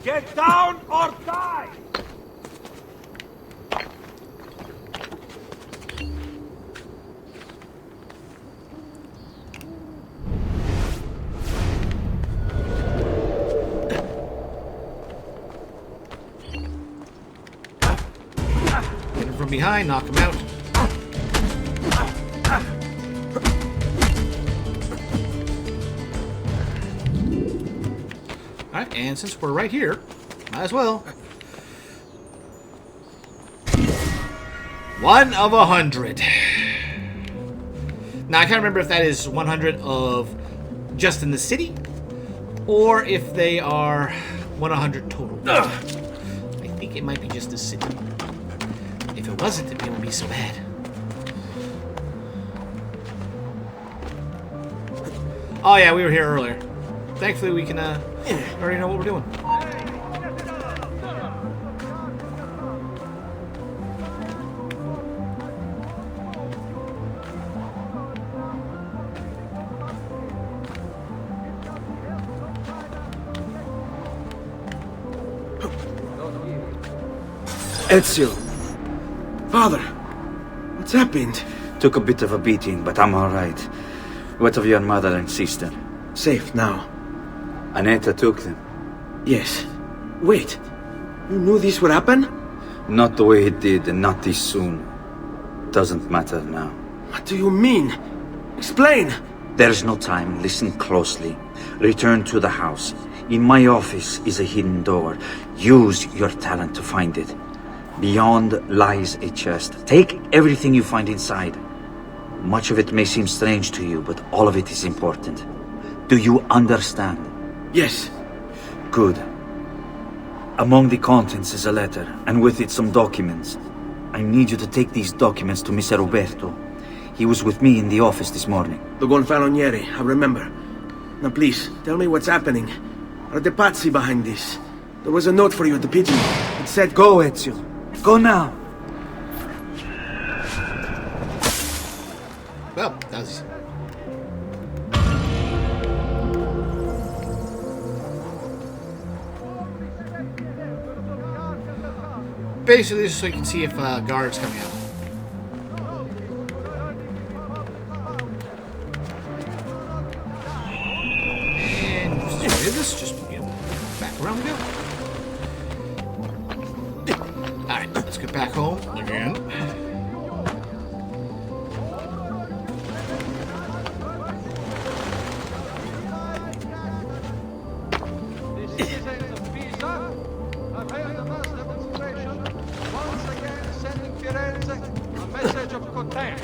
Get down or die! Hit him from behind, knock him out. Alright, and since we're right here, might as well. 1 of 100. Now, I can't remember if that is 100 of just in the city, or if they are 100 total. I think it might be just the city. If it wasn't, it wouldn't be so bad. Oh yeah, we were here earlier. Thankfully, we can already know what we're doing. Ezio. Father, what's happened? Took a bit of a beating, but I'm alright. What of your mother and sister? Safe now. Annetta took them. Yes. Wait. You knew this would happen? Not the way it did, and not this soon. Doesn't matter now. What do you mean? Explain! There's no time. Listen closely. Return to the house. In my office is a hidden door. Use your talent to find it. Beyond lies a chest. Take everything you find inside. Much of it may seem strange to you, but all of it is important. Do you understand? Yes. Good. Among the contents is a letter, and with it some documents. I need you to take these documents to Mr. Roberto. He was with me in the office this morning. The Gonfalonieri, I remember. Now please, tell me what's happening. Are the Pazzi behind this? There was a note for you at the pigeon. It said, "Go, Ezio. Go now." Well, that's... Basically, just so you can see if guards coming out. And just do this, just back around we go. Alright, let's get back home again. The citizens of Pisa have held a mass demonstration, once again sending Firenze a message of contempt.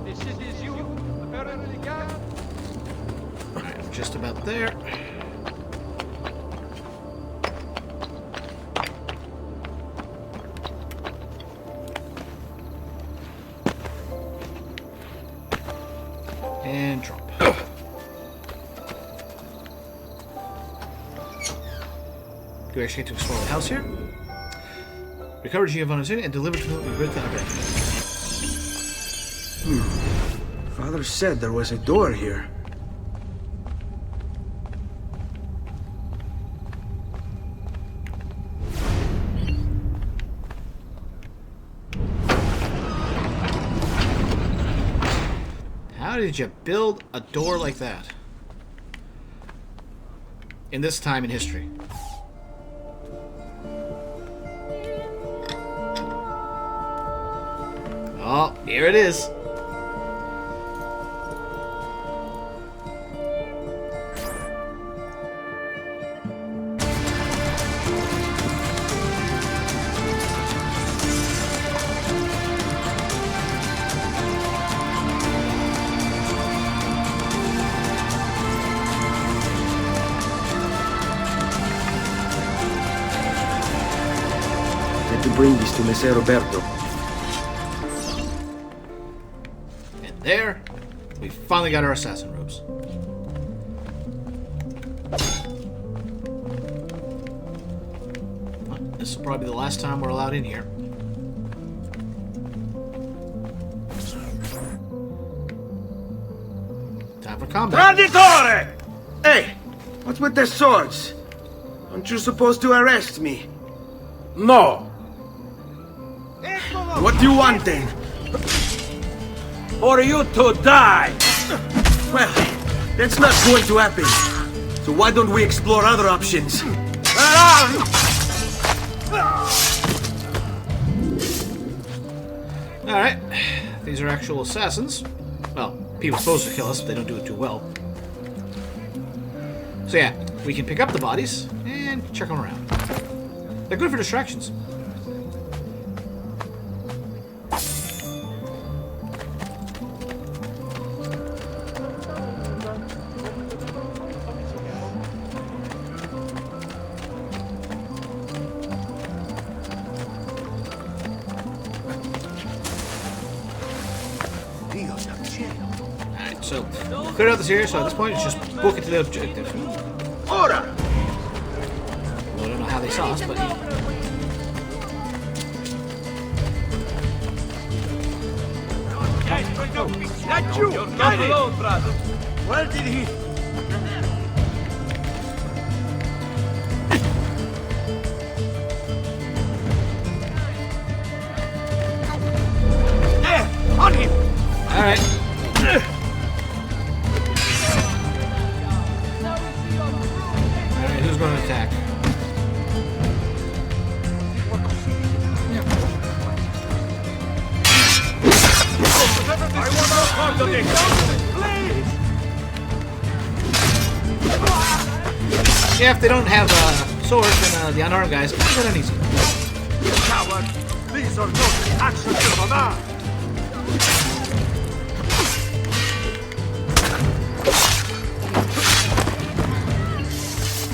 The city's youth apparently gathered. Alright, I'm just about there. And drop. Do I actually get to explore the house here? Recover Giovanna's in and deliver to Roberta Abreu. Father said there was a door here. How did you build a door like that? In this time in history. Oh, here it is. To bring this to Messer Roberto. And there, we finally got our assassin robes. Well, this will probably be the last time we're allowed in here. Time for combat. Traditore! Hey, what's with the swords? Aren't you supposed to arrest me? No. What do you want then? For you to die! Well, that's not going to happen. So why don't we explore other options? Alright. These are actual assassins. Well, people supposed to kill us, but they don't do it too well. So yeah, we can pick up the bodies and check them around. They're good for distractions. Alright, so clear out this area, so at this point it's just book it to the objective. Ora! Well, I don't know how they saw us, but... Let you! You're not alone, brother. Where did he... On him! Alright. Alright, who's going to attack? I want no part of this! Please! Yeah, if they don't have swords, then the unarmed guys can get uneasy. Coward! These are not the actions of a man!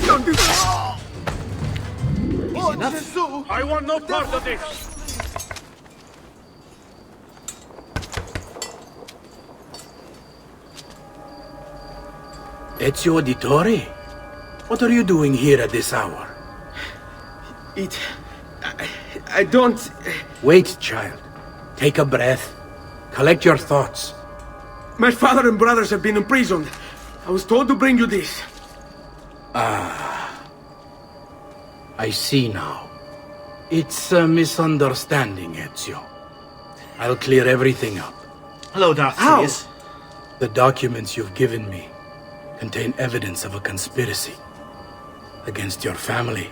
Don't do that! Easy enough. I want no part of this! Ezio Auditore? What are you doing here at this hour? I don't... Wait, child. Take a breath. Collect your thoughts. My father and brothers have been imprisoned. I was told to bring you this. Ah. I see now. It's a misunderstanding, Ezio. I'll clear everything up. Hello, Darth Sidious. The documents you've given me contain evidence of a conspiracy against your family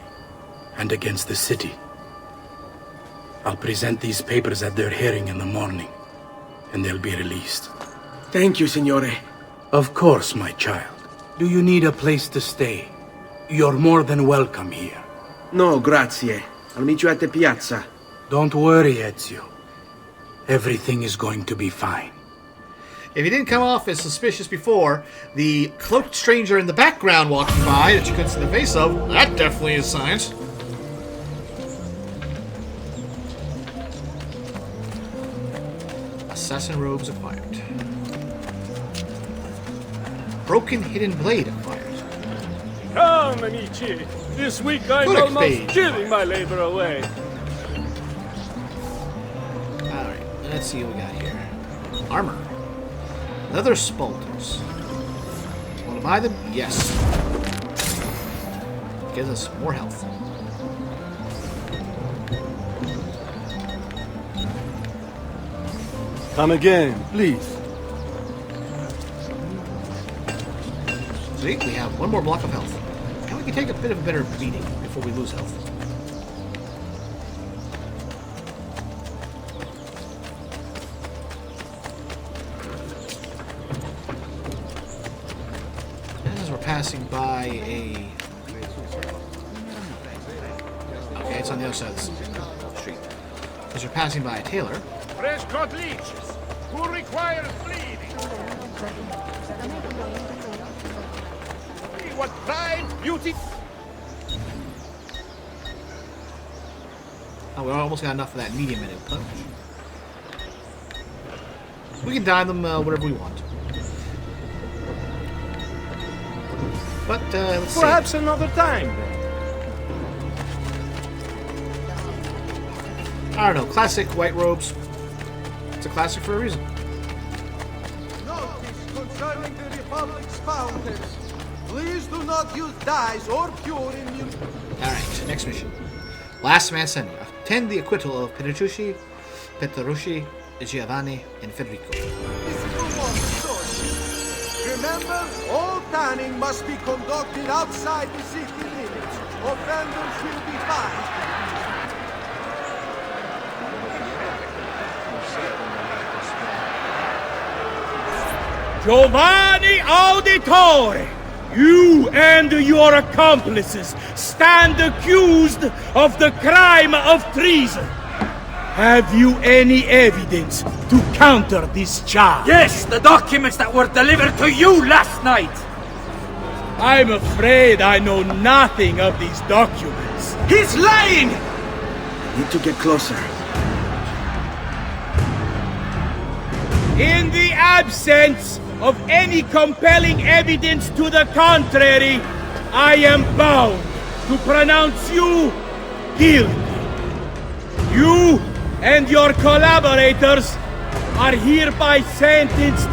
and against the city. I'll present these papers at their hearing in the morning, and they'll be released. Thank you, Signore. Of course, my child. Do you need a place to stay? You're more than welcome here. No, grazie. I'll meet you at the piazza. Don't worry, Ezio. Everything is going to be fine. If he didn't come off as suspicious before, the cloaked stranger in the background walking by that you couldn't see the face of, that definitely is signs. Assassin robes acquired. Broken hidden blade acquired. Come, amici. This week I'm Codex almost page. giving my labor away. Alright, let's see what we got here. Armor. Leather spaulders. Want to buy them? Yes. Gives us more health. Come again, please. See, we have one more block of health. And we can take a bit of a better beating before we lose health. And as we're passing by a... Okay, it's on the other side of the street. As we're passing by a tailor... Fresh cut leeches. Who requires bleeding? What pride, beauty... Oh, we almost got enough of that medium in it. But we can dye them whatever we want. But, let's see. Perhaps another time, then. I don't know. Classic white robes. It's a classic for a reason. Notice concerning the Republic's founders. Please do not use dyes or pure immunity. Alright, next mission. Last man standing. Attend the acquittal of Petrucci, Giovanni, and Federico. Remember, all tanning must be conducted outside the city limits. Offenders will be fined. Giovanni Auditore, you and your accomplices stand accused of the crime of treason. Have you any evidence to counter this charge? Yes, the documents that were delivered to you last night. I'm afraid I know nothing of these documents. He's lying! Need to get closer. In the absence of any compelling evidence to the contrary, I am bound to pronounce you guilty. You and your collaborators are hereby sentenced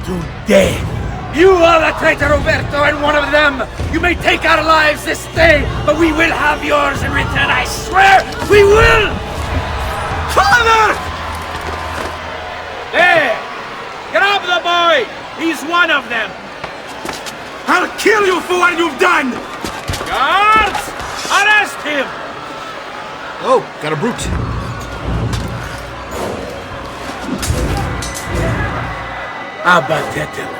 to death. You are the traitor, Roberto, and one of them. You may take our lives this day, but we will have yours in return, I swear! We will! Father! There! Grab the boy! He's one of them! I'll kill you for what you've done! Guards! Arrest him! Oh, got a brute. Abatetelo.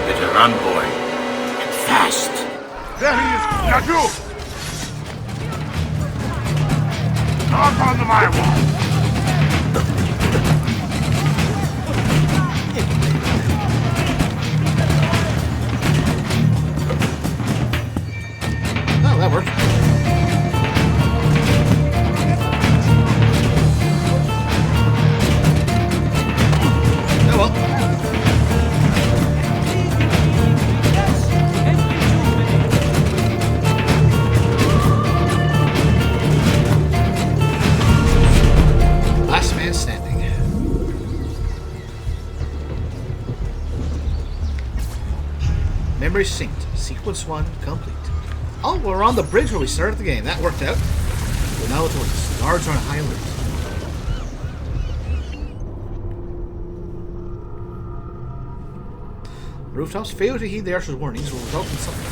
Better run, boy. And fast. There he is! Now you! Knock on my wall! Oh, that worked. Oh well. Last man standing. Memory synced. Sequence 1 complete. Oh, we're on the bridge where we started the game. That worked out. But now it's worse. The guards are on high alert. Rooftops fail to heed the Archer's warnings will result in something.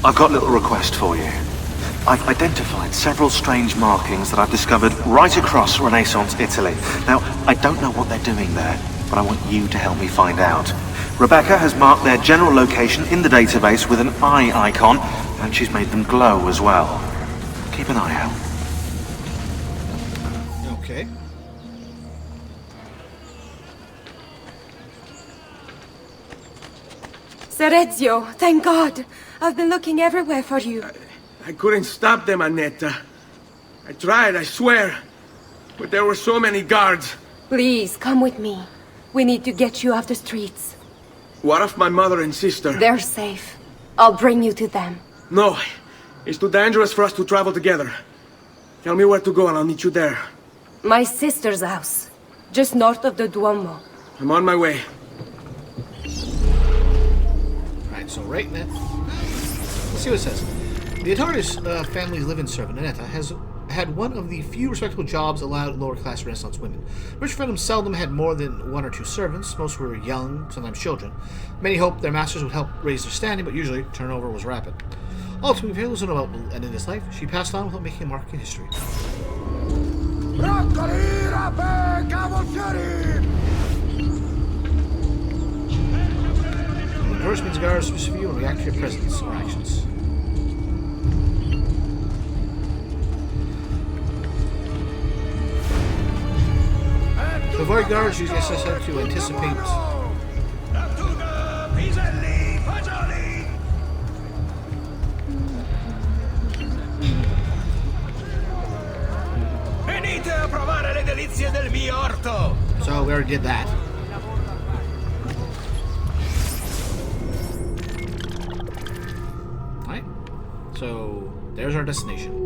I've got a little request for you. I've identified several strange markings that I've discovered right across Renaissance Italy. Now, I don't know what they're doing there, but I want you to help me find out. Rebecca has marked their general location in the database with an eye icon, and she's made them glow as well. Keep an eye out. Okay. Serezio, thank God. I've been looking everywhere for you. I couldn't stop them, Annetta. I tried, I swear. But there were so many guards. Please, come with me. We need to get you off the streets. What of my mother and sister? They're safe. I'll bring you to them. No. It's too dangerous for us to travel together. Tell me where to go and I'll meet you there. My sister's house. Just north of the Duomo. I'm on my way. Alright, so right now... Let's see what it says. The Adore's family's live-in servant, Annetta, has had one of the few respectable jobs allowed lower-class Renaissance women. Rich Freedom seldom had more than 1 or 2 servants. Most were young, sometimes children. Many hoped their masters would help raise their standing, but usually turnover was rapid. Ultimately, Velos knew about will end in his life. She passed on without making a mark in history. The curse means guards to view and react to your presence or actions. To avoid guards, use SSF to anticipate. Venite a provare le delizie del mio orto! So we already did that. Alright. So there's our destination.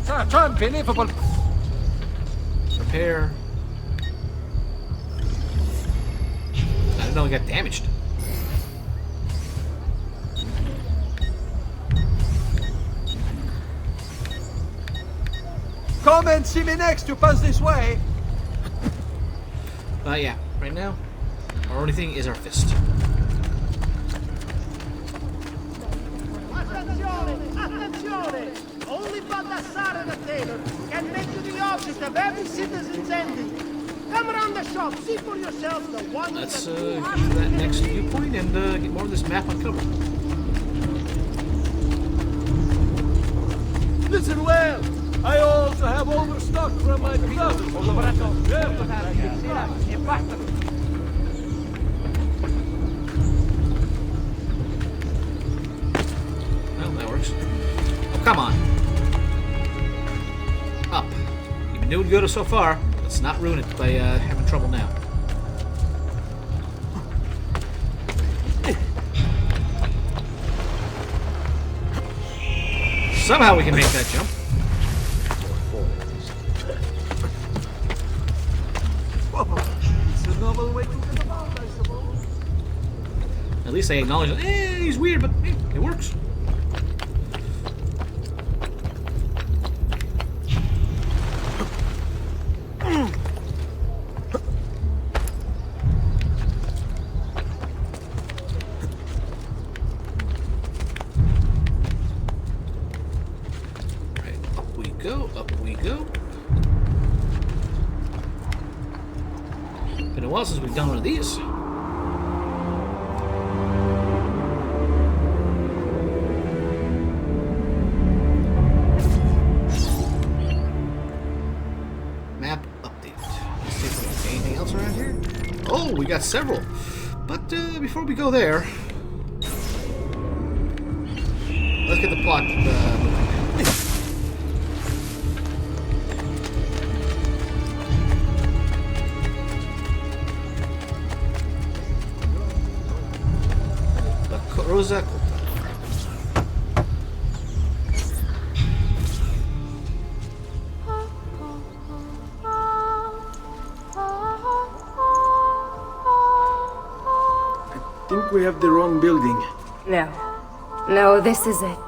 Such unbelievable. Repair. I didn't know it got damaged. Come and see me next you pass this way. Yeah, right now, our only thing is our fist. Attenzione! Attenzione! Only Baldassare the tailor can make you the object of every citizen's envy. Come around the shop, see for yourselves the one. Let's go to that next viewpoint and get more of this map uncovered. Listen well. I also have overstock from my club. Well, that works. Oh, come on. Up. You've been doing good so far. Let's not ruin it by having trouble now. Somehow we can make that jump. It's a novel way to get about, I suppose. At least they acknowledge that, he's weird, but it works. Up we go. Been a while since we've done one of these. Map update. Let's see if there's anything else around here. Oh, we got several. But before we go there, let's get the plot moving. Rosa Cota. I think we have the wrong building. No. No, this is it.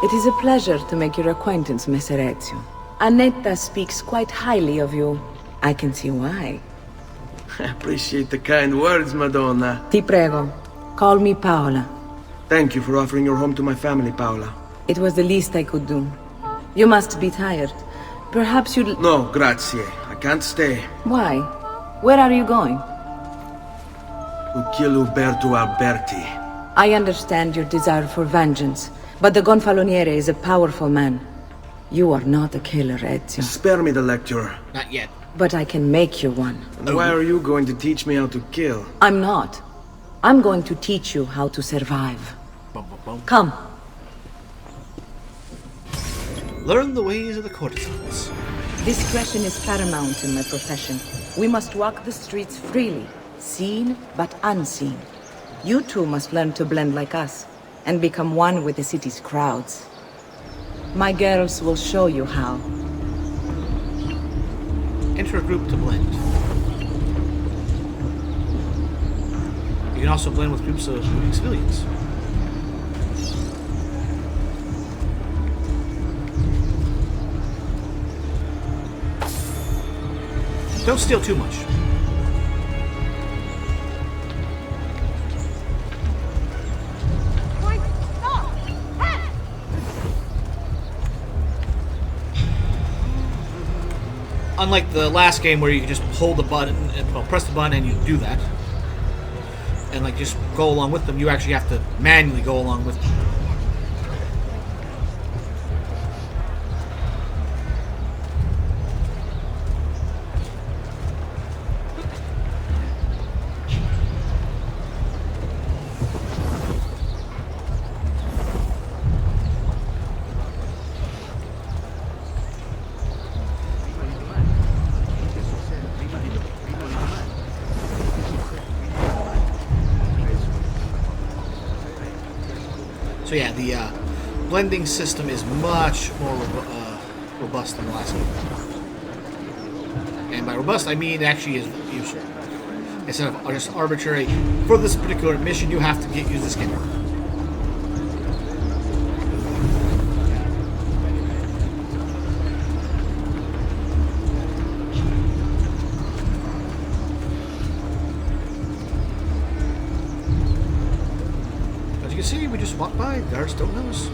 It is a pleasure to make your acquaintance, Messer Ezio. Annetta speaks quite highly of you. I can see why. I appreciate the kind words, Madonna. Ti prego, call me Paola. Thank you for offering your home to my family, Paola. It was the least I could do. You must be tired. Perhaps you'd... No, grazie. I can't stay. Why? Where are you going? To kill Uberto Alberti. I understand your desire for vengeance, but the Gonfaloniere is a powerful man. You are not a killer, Ezio. Spare me the lecture. Not yet. But I can make you one. And why are you going to teach me how to kill? I'm not. I'm going to teach you how to survive. Come. Learn the ways of the courtesans. Discretion is paramount in my profession. We must walk the streets freely, seen but unseen. You too must learn to blend like us, and become one with the city's crowds. My girls will show you how. Enter a group to blend. You can also blend with groups of moving civilians. Don't steal too much. Unlike the last game where you can just hold the button and well, press the button and you do that, and like just go along with them, you actually have to manually go along with them. So yeah, the blending system is much more robust than the last game. And by robust, I mean it actually is useful. Instead of just arbitrary, for this particular mission, you have to use this game. As you can see, we just walk by, guards don't notice.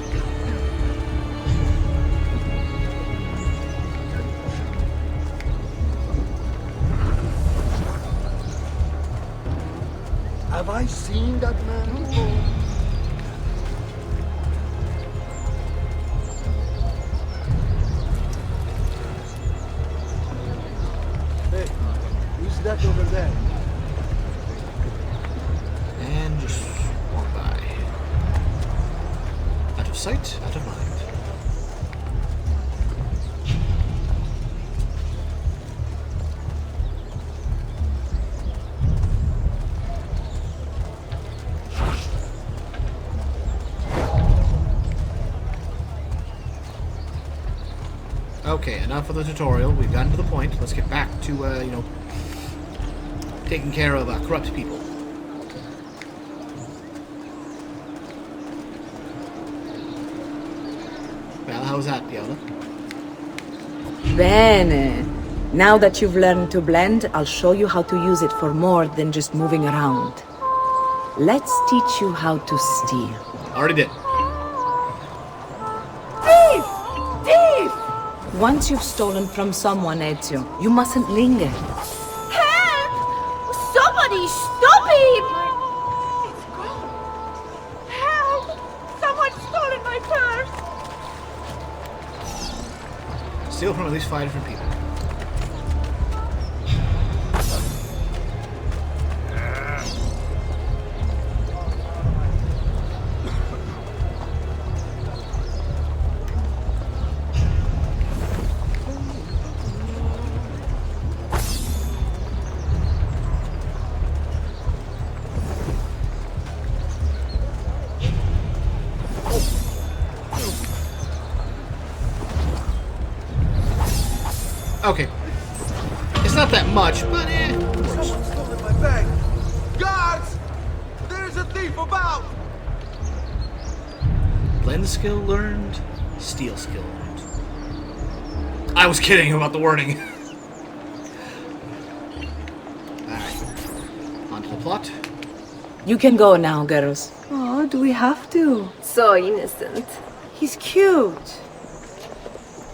Have I seen that man before? Hey, who's that over there? And just walk by. Out of sight, out of mind. Okay, enough of the tutorial. We've gotten to the point. Let's get back to, you know, taking care of corrupt people. Well, how's that, Fiona? Bene. Now that you've learned to blend, I'll show you how to use it for more than just moving around. Let's teach you how to steal. Already did. Thief! Thief! Once you've stolen from someone, Ezio, you mustn't linger. Help! Somebody stop him! Help! Someone's stolen my purse! Steal from at least 5 different people. Okay. It's not that much, but Someone's stolen my bag. Guards! There's a thief about! blend skill learned, steal skill learned. I was kidding about the wording. Alright. On to the plot. You can go now, girls. Oh, do we have to? So innocent. He's cute.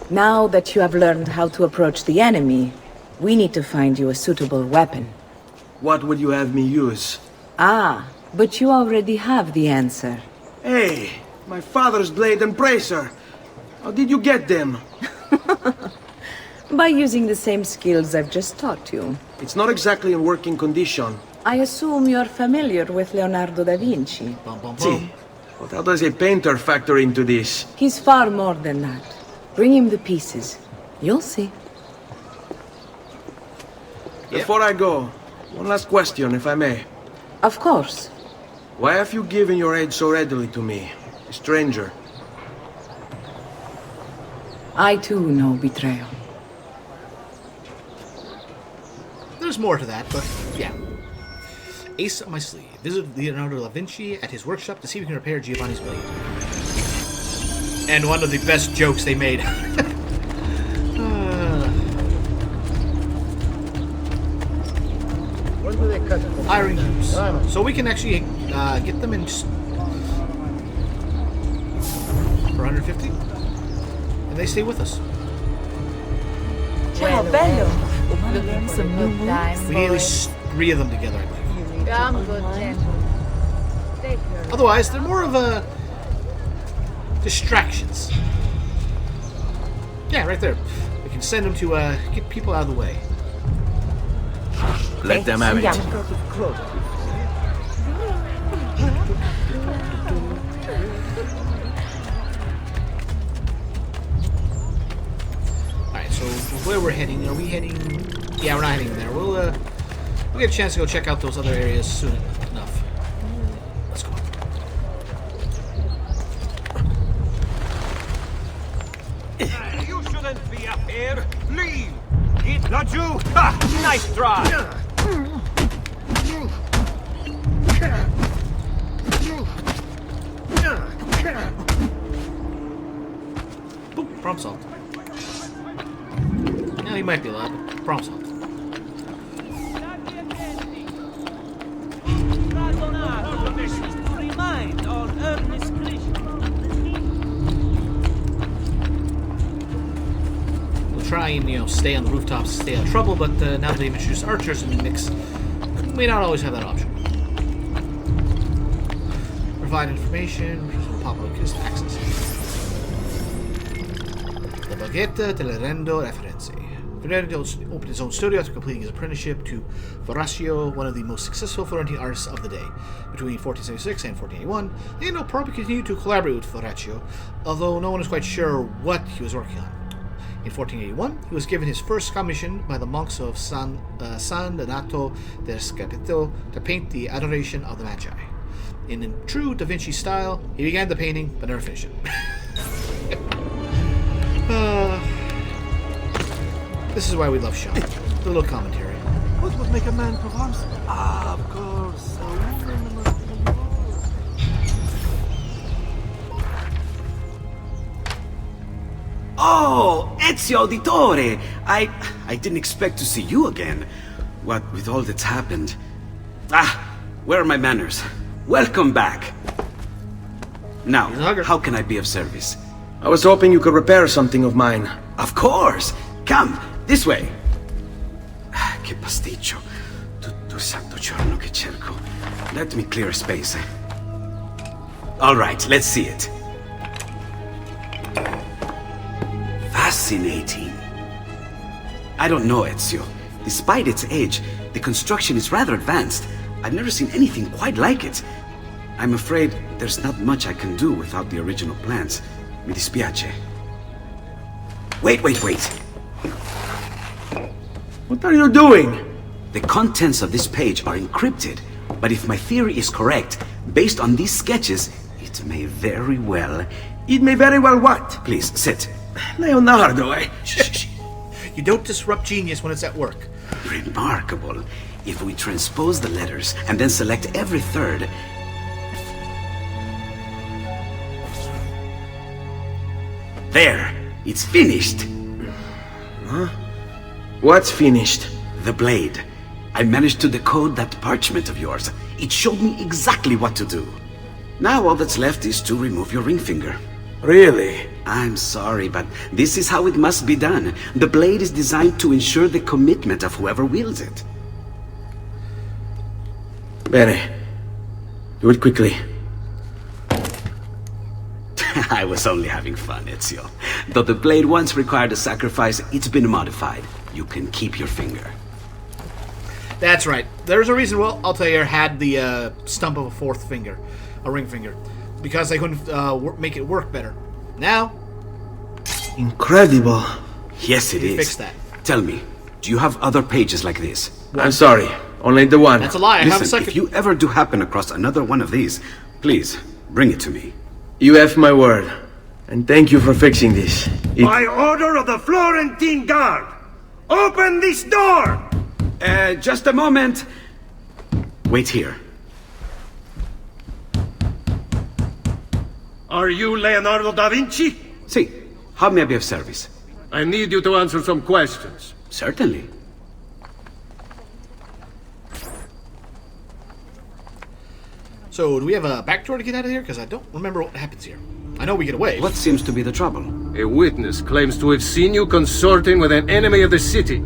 Now that you have learned how to approach the enemy, we need to find you a suitable weapon. What would you have me use? Ah, but you already have the answer. Hey, my father's blade and bracer. How did you get them? By using the same skills I've just taught you. It's not exactly in working condition. I assume you're familiar with Leonardo da Vinci. See, but how does a painter factor into this? He's far more than that. Bring him the pieces. You'll see. Before I go, one last question, if I may. Of course. Why have you given your aid so readily to me, a stranger? I too know betrayal. there's more to that, but yeah. Ace up my sleeve. Visit Leonardo da Vinci at his workshop to see if we can repair Giovanni's blade. And one of the best jokes they made. When do they cut it? Hiring groups. So we can actually get them in just for 150, and they stay with us. Ciao, bello. Learn some new moves. We need at least 3 of them together, I believe. Come, good gentle. Take your Otherwise, they're more of a distractions. Yeah, right there. We can send them to get people out of the way. Let them have it. Alright, so where we're heading, are we heading... Yeah, we're not heading there. We'll get a chance to go check out those other areas soon enough. Let's go. You shouldn't be up here. Leave. Get Laju. Ha! Nice try. Boop, problem solved. Now he might be alive, but problem solved. We'll try and, stay on the rooftops, stay out of trouble, but now that they've introduced archers in the mix, we may not always have that option. Provide information, Pablo gives access. La Baguette te le rendo referenze. Fernando opened his own studio after completing his apprenticeship to Verrocchio, one of the most successful Florentine artists of the day. Between 1476 and 1481, Leonardo probably continued to collaborate with Verrocchio, although no one is quite sure what he was working on. In 1481, he was given his first commission by the monks of San Donato del Scapito to paint the Adoration of the Magi. In true Da Vinci style, he began the painting but never finished it. This is why we love Sean. A little commentary. What would make a man perforce? Ah, of course. A woman must be Oh, Ezio Auditore! I didn't expect to see you again. What with all that's happened. Where are my manners? Welcome back. Now, how can I be of service? I was hoping you could repair something of mine. Of course! Come, this way! Che pasticcio. Tutto santo giorno che cerco. Let me clear a space. Alright, let's see it. Fascinating. I don't know, Ezio. Despite its age, the construction is rather advanced. I've never seen anything quite like it. I'm afraid there's not much I can do without the original plans. Mi dispiace. Wait. What are you doing? The contents of this page are encrypted, but if my theory is correct, based on these sketches, it may very well... It may very well what? Please, sit. Leonardo, Shh. You don't disrupt genius when it's at work. Remarkable. If we transpose the letters and then select every third... There! It's finished! Huh? What's finished? The blade. I managed to decode that parchment of yours. It showed me exactly what to do. Now all that's left is to remove your ring finger. Really? I'm sorry, but this is how it must be done. The blade is designed to ensure the commitment of whoever wields it. Bene. Do it quickly. I was only having fun, Ezio. Though the blade once required a sacrifice, it's been modified. You can keep your finger. That's right. There's a reason, well, Altair had the stump of a fourth finger. A ring finger. Because they couldn't make it work better. Now... Incredible. Yes, it is. Fix that. Tell me, do you have other pages like this? I'm sorry. Only the one. That's a lie. I have a second. If you ever do happen across another one of these, please, bring it to me. You have my word. And thank you for fixing this. By order of the Florentine Guard, open this door! Just a moment. Wait here. Are you Leonardo da Vinci? See, how may I be of service? I need you to answer some questions. Certainly. So, do we have a back door to get out of here? Because I don't remember what happens here. I know we get away. What seems to be the trouble? A witness claims to have seen you consorting with an enemy of the city.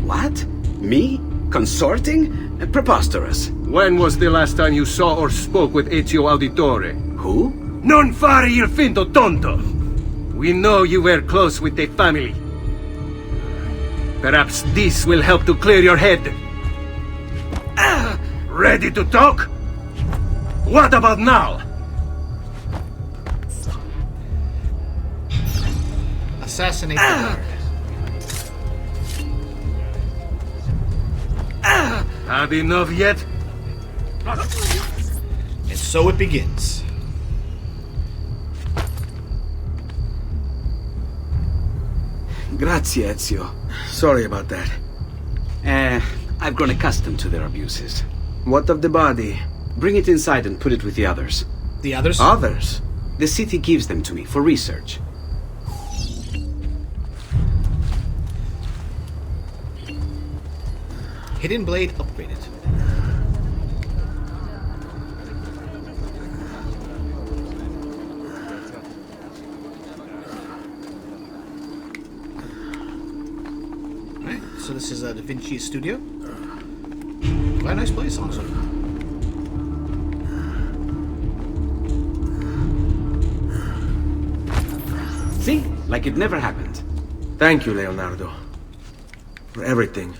What? Me? Consorting? Preposterous. When was the last time you saw or spoke with Ezio Auditore? Who? Non fare il finto tonto! We know you were close with the family. Perhaps this will help to clear your head. Ready to talk? What about now? Assassinate the guard. Had enough yet? And so it begins. Grazie, Ezio. Sorry about that. I've grown accustomed to their abuses. What of the body? Bring it inside and put it with the others. The others? Others? The city gives them to me for research. Hidden blade upgraded. Alright, so this is Da Vinci Studio. Quite a nice place, honestly. See? Like it never happened. Thank you, Leonardo. For everything.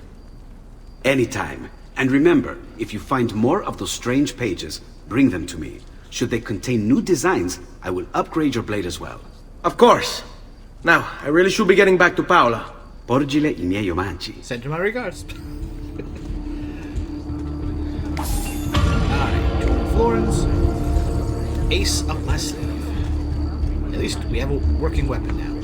Anytime. And remember, if you find more of those strange pages, bring them to me. Should they contain new designs, I will upgrade your blade as well. Of course. Now, I really should be getting back to Paola. Porgile I miei omaggi. Send her my regards. Alright, 200 florins. Ace up my sleeve. At least we have a working weapon now.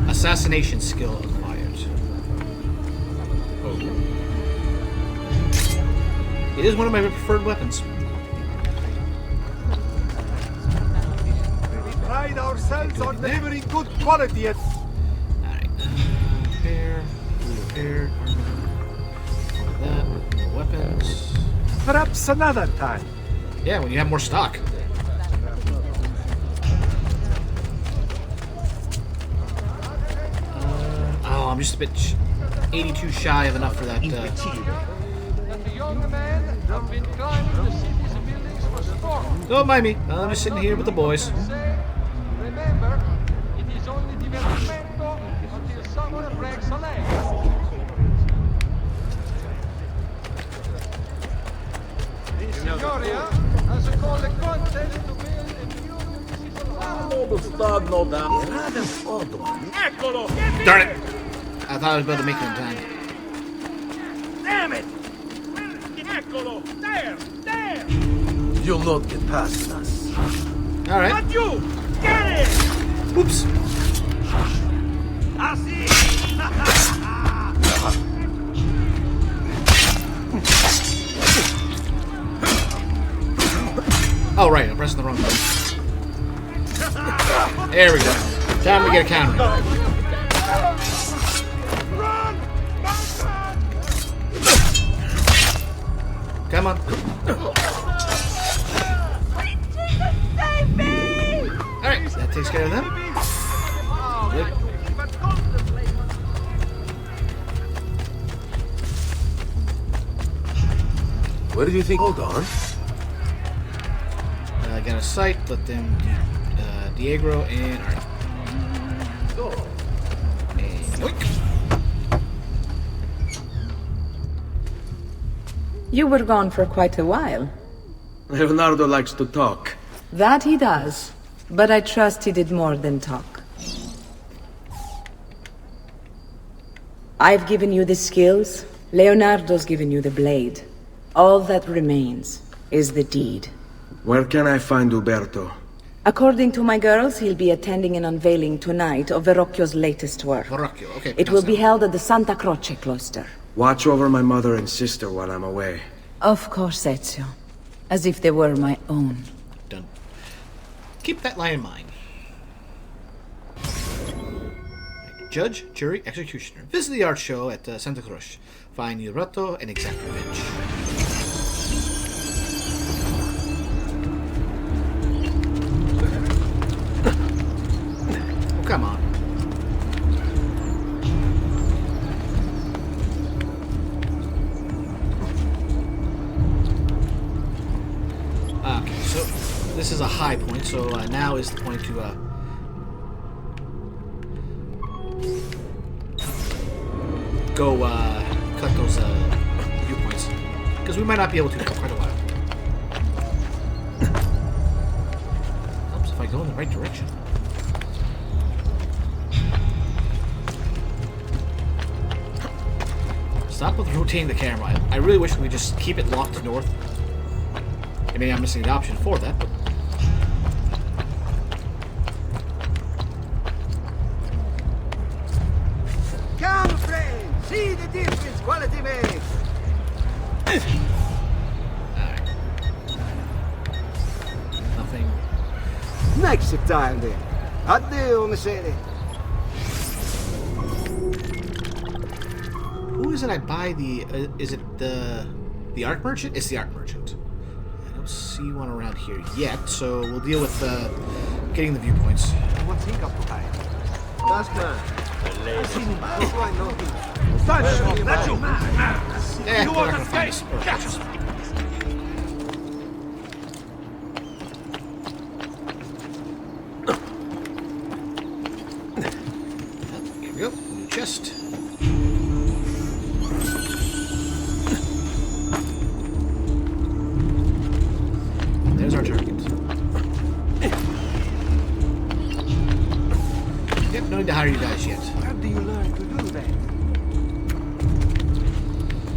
Assassination skill acquired. Oh. It is one of my preferred weapons. We pride ourselves on delivering good quality at... Alright. Repair. Repair. That. Weapons. Perhaps another time. Yeah, when you have more stock. Oh, I'm just a bit 82 shy of enough for that. That the young men have been climbing the city's buildings for storm. Don't mind me. I'm just sitting here with the boys. Remember, it is only divertimento until someone breaks a leg. The Signoria has called a contest to build a new municipal Darn it! I thought I was about to make it in time. Damn it! Eccolo! There! There! You'll not get past us. Alright. Not you! Get it! Oops. Oh, right. I'm pressing the wrong button. There we go. Time to get a counter. Come on. Alright, that takes care of them. Good. Where do you think? Hold on. Got a sight, let them Diego and alright. And yoink. You were gone for quite a while. Leonardo likes to talk. That he does. But I trust he did more than talk. I've given you the skills. Leonardo's given you the blade. All that remains is the deed. Where can I find Uberto? According to my girls, he'll be attending an unveiling tonight of Verrocchio's latest work. Verrocchio, okay. It will be held at the Santa Croce cloister. Watch over my mother and sister while I'm away. Of course, Ezio. As if they were my own. Done. Keep that line in mind. Judge, jury, executioner. Visit the art show at Santa Croce. Find Il Rotto and exact revenge. Oh, come on. Okay, so this is a high point, so now is the point to go cut those viewpoints, because we might not be able to for quite a while. Helps if I go in the right direction. Stop with rotating the camera. I really wish we could just keep it locked north. I mean, I'm missing the option for that, but... Come, friend! See the difference quality makes! Alright. Nothing. Nice time then. Addio, Mercedes. Who is it I buy the... is it the art merchant? It's the art merchant. I don't see one around here yet, so we'll deal with getting the viewpoints. What's he got to hide? That's good. I've seen him. That's why I know him. That's you! They're not gonna find us. Or catch us. Here we go. New chest. There's our target. Yep, no need to hire you guys yet. Where do you learn to do that?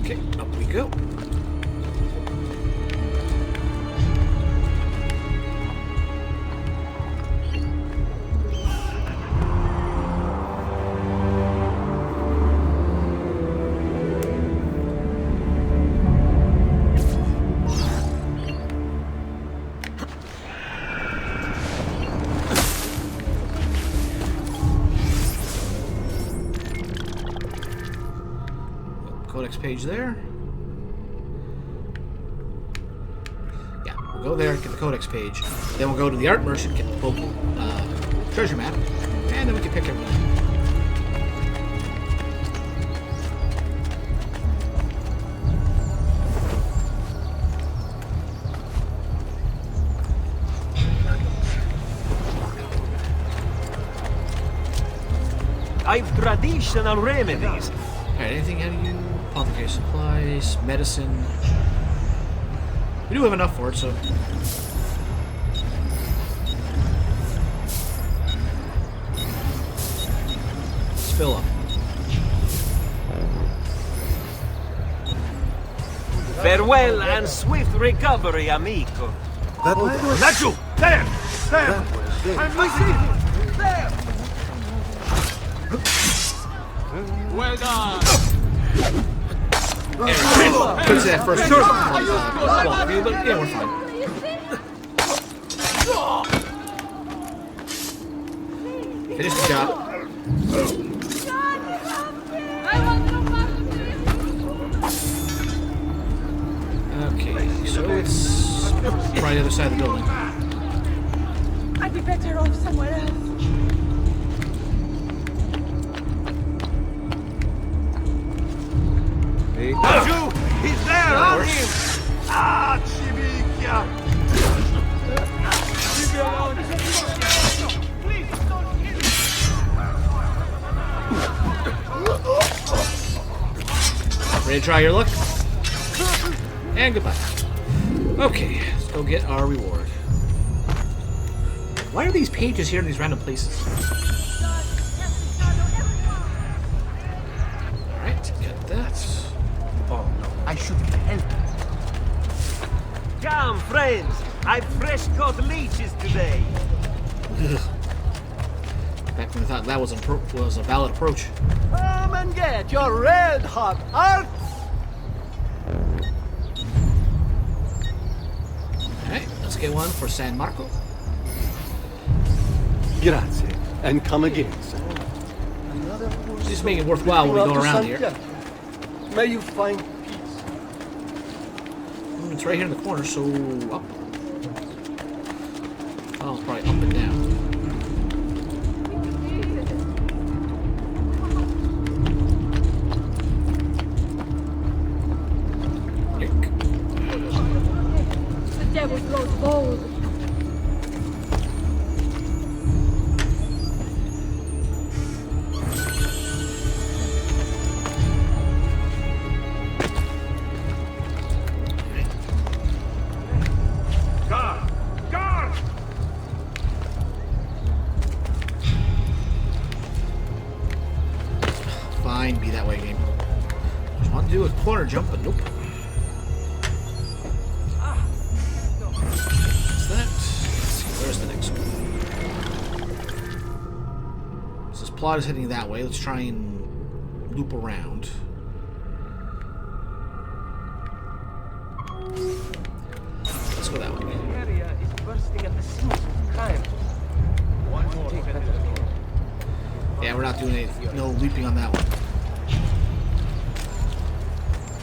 Okay, up we go. Codex page there. Yeah, we'll go there, get the codex page. Then we'll go to the art merchant, get the local treasure map, and then we can pick everything. I've traditional remedies. Alright, anything out of you? Apothecary supplies, medicine. We do have enough for it, so. Let's fill up. Farewell and swift recovery, amico. That was... Laggiù! There! There! I'm missing! There! Well done! Couldn't say that first turn. Well, but yeah, we're fine. Finish the job. Okay, so it's probably the other side of the building. I'd be better off somewhere else. Laggiù! He's there! On him! Ah, Civicchia! Ready to try your luck? And goodbye. Okay, let's go get our reward. Why are these pages here in these random places? Alright, get that. Oh no, I should help. Come, friends! I've fresh caught leeches today. Back when I thought that was a valid approach. Come and get your red hot heart. Alright, let's get one for San Marco. Grazie. And come again, sir. Just make it worthwhile when we go around here. May you find peace. It's right here in the corner, so up. Oh, it's probably up and down. The devil blows bold. Fine, be that way, game. Just want to do a corner jump, but nope. What's that? Let's see, where's the next one? So this plot is heading that way. Let's try and loop around. Let's go that way. The area is bursting at the seams with crime. One more take better care. Yeah, we're not doing any, no leaping on that one.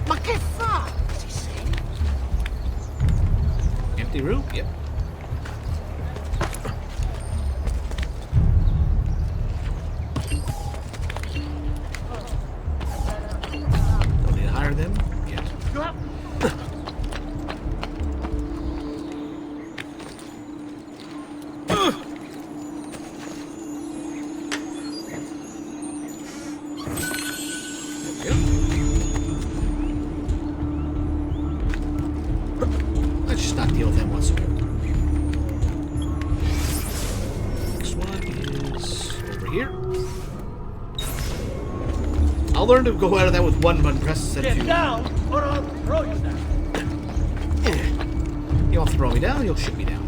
Ma che fa? Does he say? Empty room? Yep. Don't need to hire them yet. Let's just not deal with them whatsoever. Next one is over here. I'll learn to go out of that with one button press instead of Get two. down, or I'll throw you down. You won't throw me down, you'll shoot me down.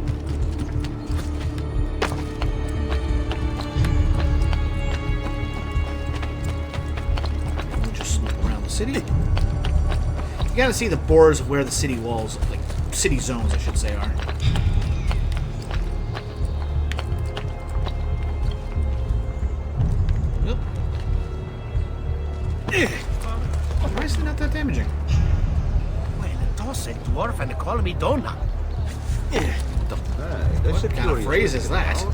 We'll just loop around the city. You gotta see the borders of where the city walls, like city zones, I should say, are. Yep. Why is it not that damaging? Well, toss a dwarf and call me Donna. What kind of phrase is that?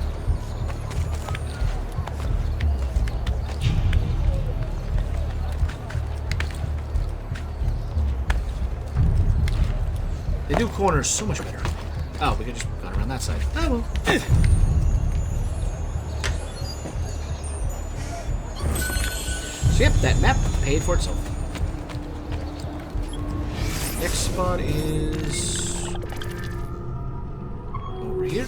They do corners so much better. Oh, we could just go around that side. Oh well. So yep, that map paid for itself. Next spot is over here.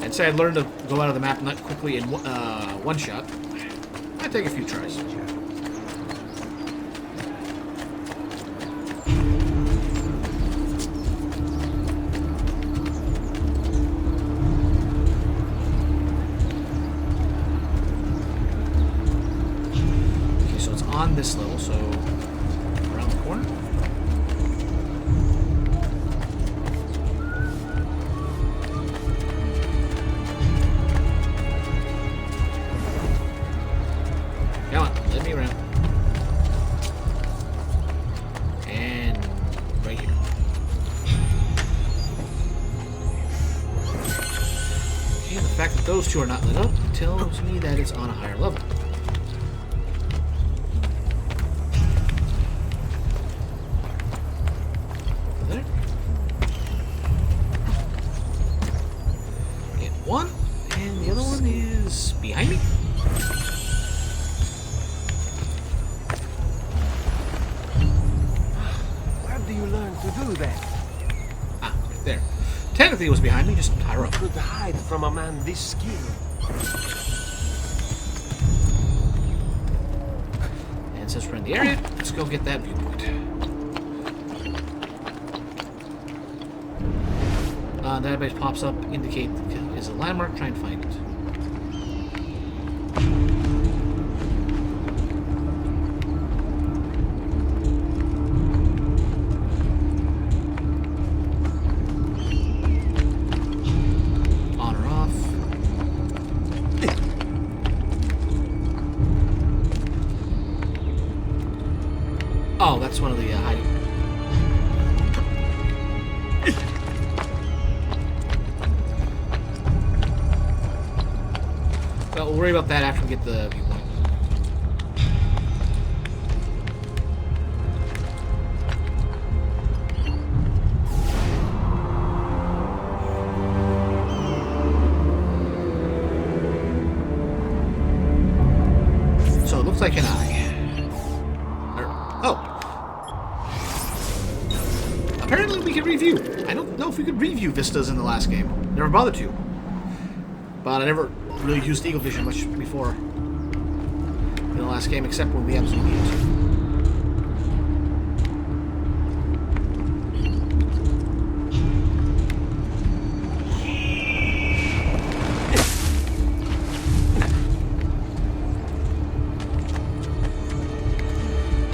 I'd say I'd learned to go out of the map not quickly in one shot. Might take a few tries. On this level, so around the corner. Come on, let me around. And right here. And the fact that those two are not lit up tells me that it's on a higher level. One, and the other one is behind me. Where do you learn to do that? Ah, right there. Technically it was behind me, just higher up. Could hide from a man this skilled. And since we're in the area, let's go get that viewpoint. Database pops up, indicate is a landmark. Try and find it. On or off. Oh, that's one of the hiding. Well, we'll worry about that after we get the viewpoint. So it looks like an eye. Oh. Apparently we can review. I don't know if we could review vistas in the last game. Never bothered to. But I never really used Eagle Vision much before in the last game, except when we absolutely needed to.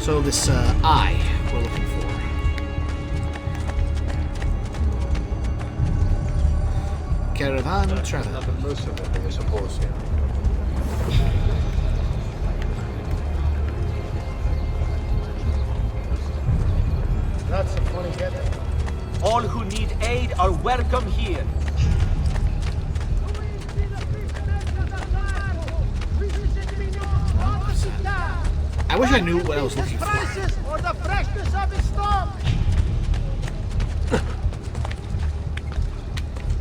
So this eye we're looking for. Caravan travel. Nothing merciful than you're supposed to. That's a funny getting. All who need aid are welcome here. I wish I knew what I was looking for. Prices or the freshness of his stock.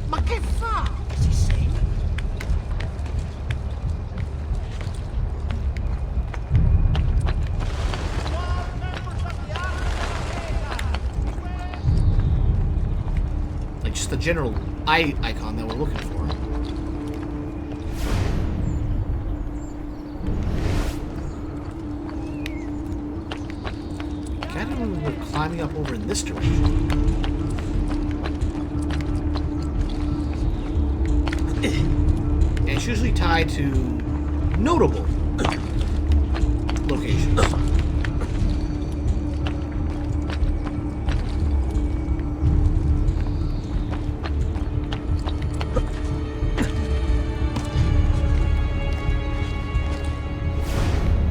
Ma che fa? Is he saying? Like just the general eye icon that we're looking for. We're climbing up over in this direction. And it's usually tied to notable locations.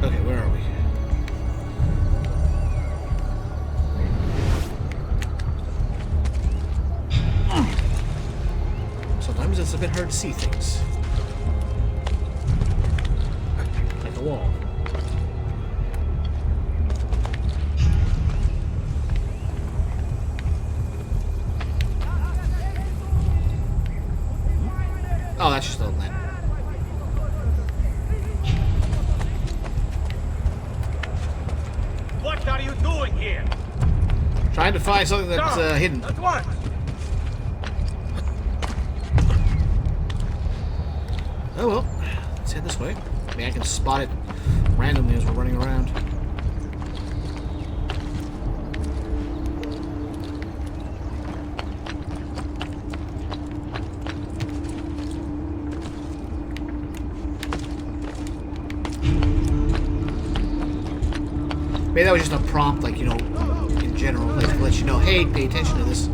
Okay, where are we? Sometimes it's a bit hard to see things. Like a wall. Oh, that's just a land. What are you doing here? Trying to find something that's hidden. At once. Oh well, let's head this way. Maybe I can spot it randomly as we're running around. Maybe that was just a prompt, like, you know, in general, like to let you know, hey, pay attention to this.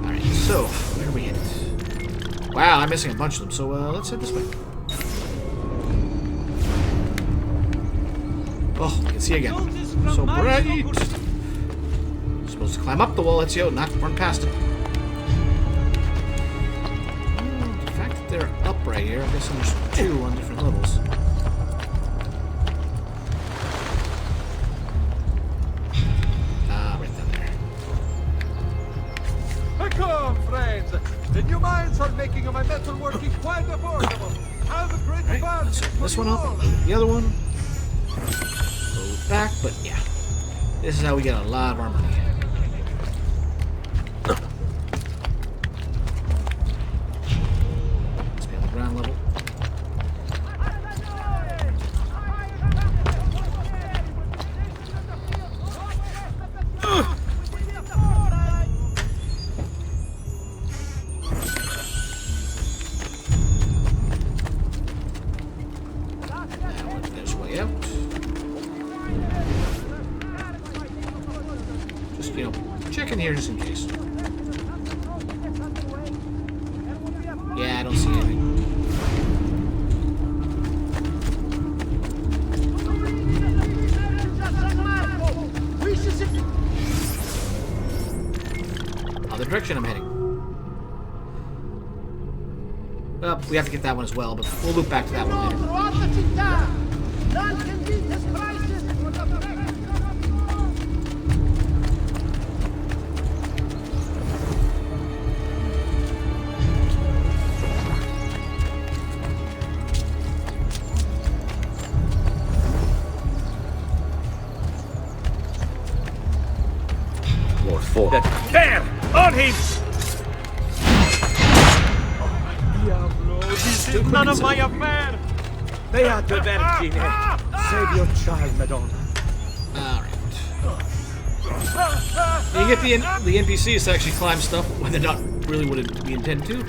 Alright, so, where are we headed? Wow, I'm missing a bunch of them, so let's head this way. Oh, I can see again. So bright! Supposed to climb up the wall, Ezio, not run past it. The fact that they're up right here, I guess there's two on different levels. Right down there. Come, friends! The new mines are making my metalworking quite affordable. Have a great fun! Let's open this one up, the other one. Go back, but yeah. This is how we get a lot of our money. Let's be on the ground level. just, you know, check in here just in case. Yeah, I don't see anything. Other direction I'm heading. Well, we have to get that one as well, but we'll loop back to that one later. Lord Ford. There! On him! Diablo, this is none of my affair! Beata Vergine! Save your child, Madonna. Alright. You get the NPCs to actually climb stuff when they're not really what we intend to.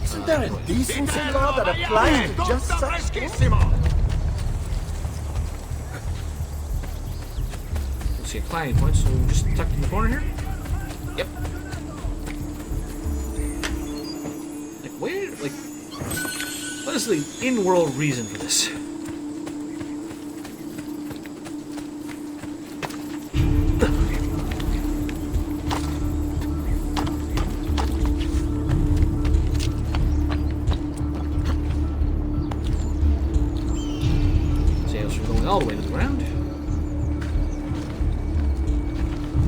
Isn't there a decency law that applies to just such things? Let's see a climbing point, so just tucked in the corner here. Yep. Like where? Like, what is the in-world reason for this? All the way to the ground.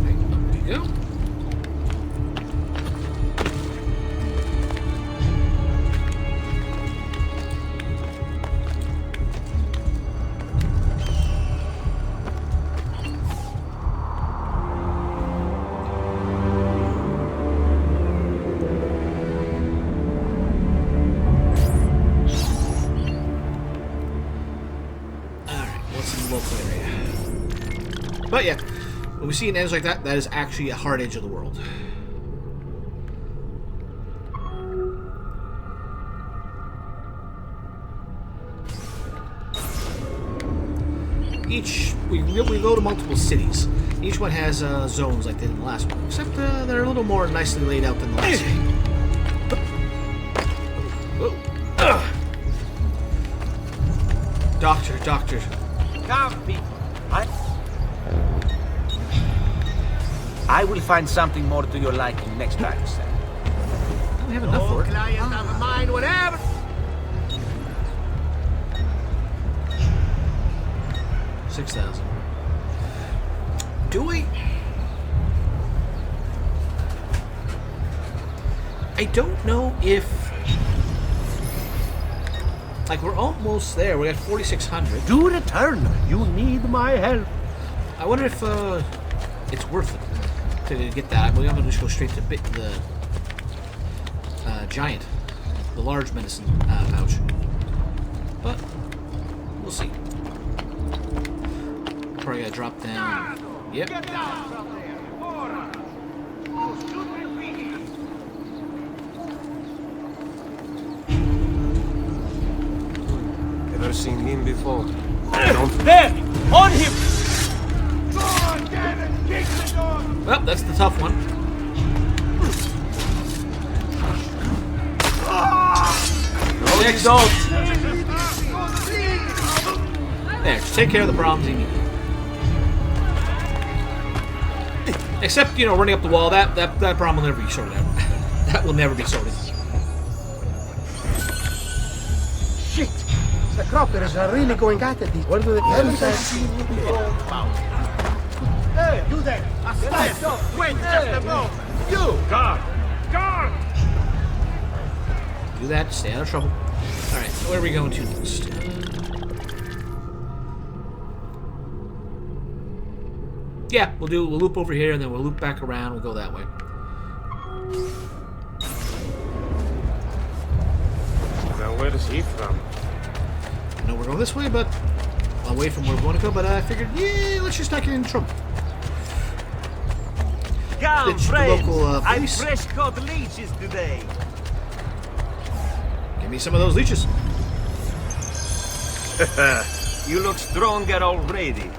Right, up we go. But yeah, when we see an edge like that, that is actually a hard edge of the world. We go to multiple cities. Each one has zones like they did in the last one, except they're a little more nicely laid out than the last one. Doctor. Come, people. I will find something more to your liking next time, sir. I don't have enough for it. Client of mine, whatever. 6,000. Do we? I don't know if... Like, we're almost there. We're at 4,600. Do return. You need my help. I wonder if it's worth it to get that. I believe I'm going to just go straight to the giant, the large medicine pouch. But we'll see. Probably got to drop down. Yep. Get down from there. Ora. You stupid beast. Never seen him before. There! On him! Go on, damn it! Kick the door! Well, that's the tough one. Next ult. There, just take care of the problems you need. Except, you know, running up the wall, that problem will never be sorted out. That will never be sorted. Shit! The croppers are really going at it. What do they see? Hey, you there! Stop! Wait just a moment! You! Guard! Do that, stay out of trouble. Alright, so where are we going to next? Yeah, we'll loop over here and then we'll loop back around, we'll go that way. Now where is he from? I know we're going this way, but away from where we want to go, but I figured, yeah, let's just not get in trouble. Welcome, ditch the friends. local I police. fresh caught leeches today. Give me some of those leeches. You look stronger already.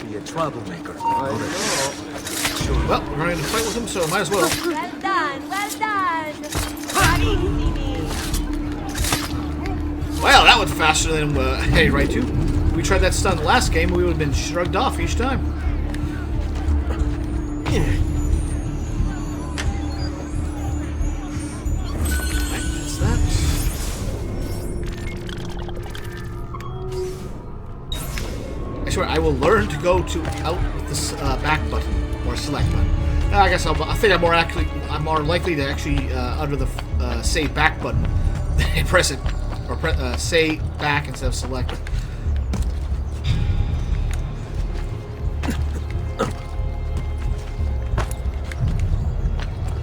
Be a troublemaker. Well, we're going to fight with him, so might as well. Well done, well done. Bravissimi. Well, that went faster than hey, right too. We tried that stunt last game, we would have been shrugged off each time. Right, that's that. I swear, I will learn to go to out with this back button or select button. I guess I think I'm more likely to actually under the say back button than press it or say back instead of select.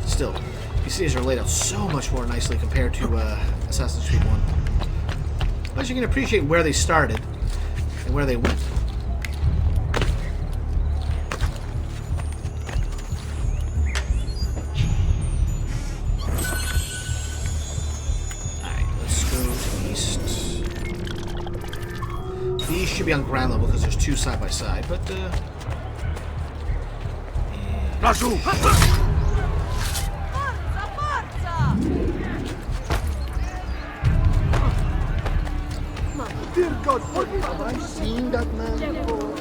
Still, PCs are laid out so much more nicely compared to Assassin's Creed 1. But you can appreciate where they started and where they went. Alright, let's go to the east. The east should be on ground level because there's two side by side, but Dear God, have I seen that man before?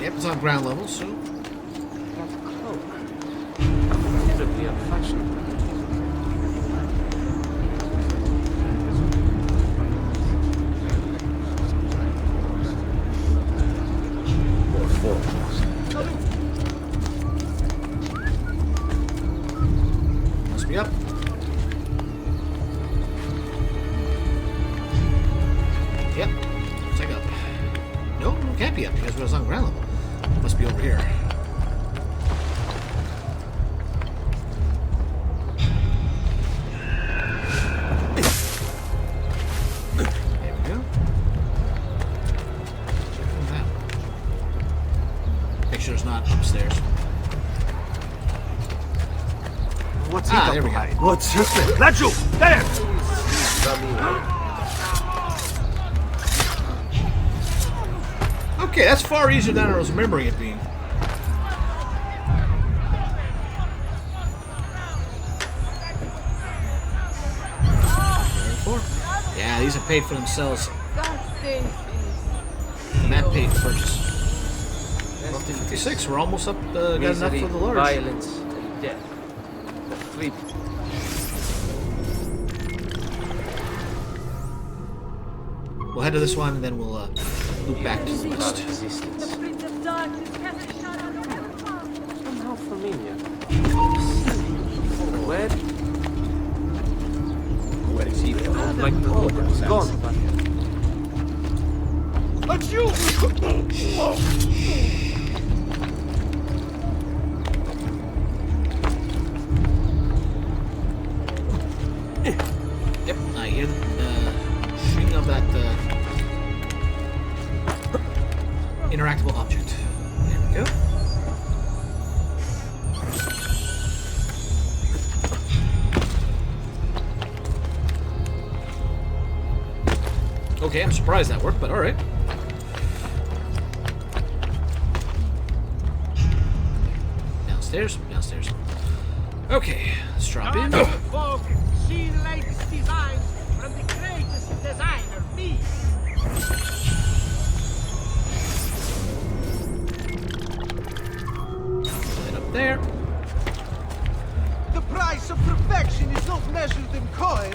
yep, it's on ground level, so Could be a fashion. More foremost. must be up. Yep, looks like up. No, it can't be up because it was on ground level. It must be over here. There we go. Check them out. Make sure it's not upstairs. What's Ah, he there we go. behind? What's this thing? Laju! There! Okay, that's far easier than I was remembering it being. Yeah, these have paid for themselves. The map paid to purchase. Up to 56, we're almost up, got enough Misery, for the large. violence, and death. The three. We'll head to this one and then we'll loop back to the west. Somehow familiar. Where? Where is he? Like the order's gone, but But you! Yep, I hear the string of that interactable object. There we go. Okay, I'm surprised that worked, but alright. Downstairs, downstairs. Okay, let's drop in. Folk, see the latest designs from the greatest designer, me. Head up there. The price of perfection is not measured in coin.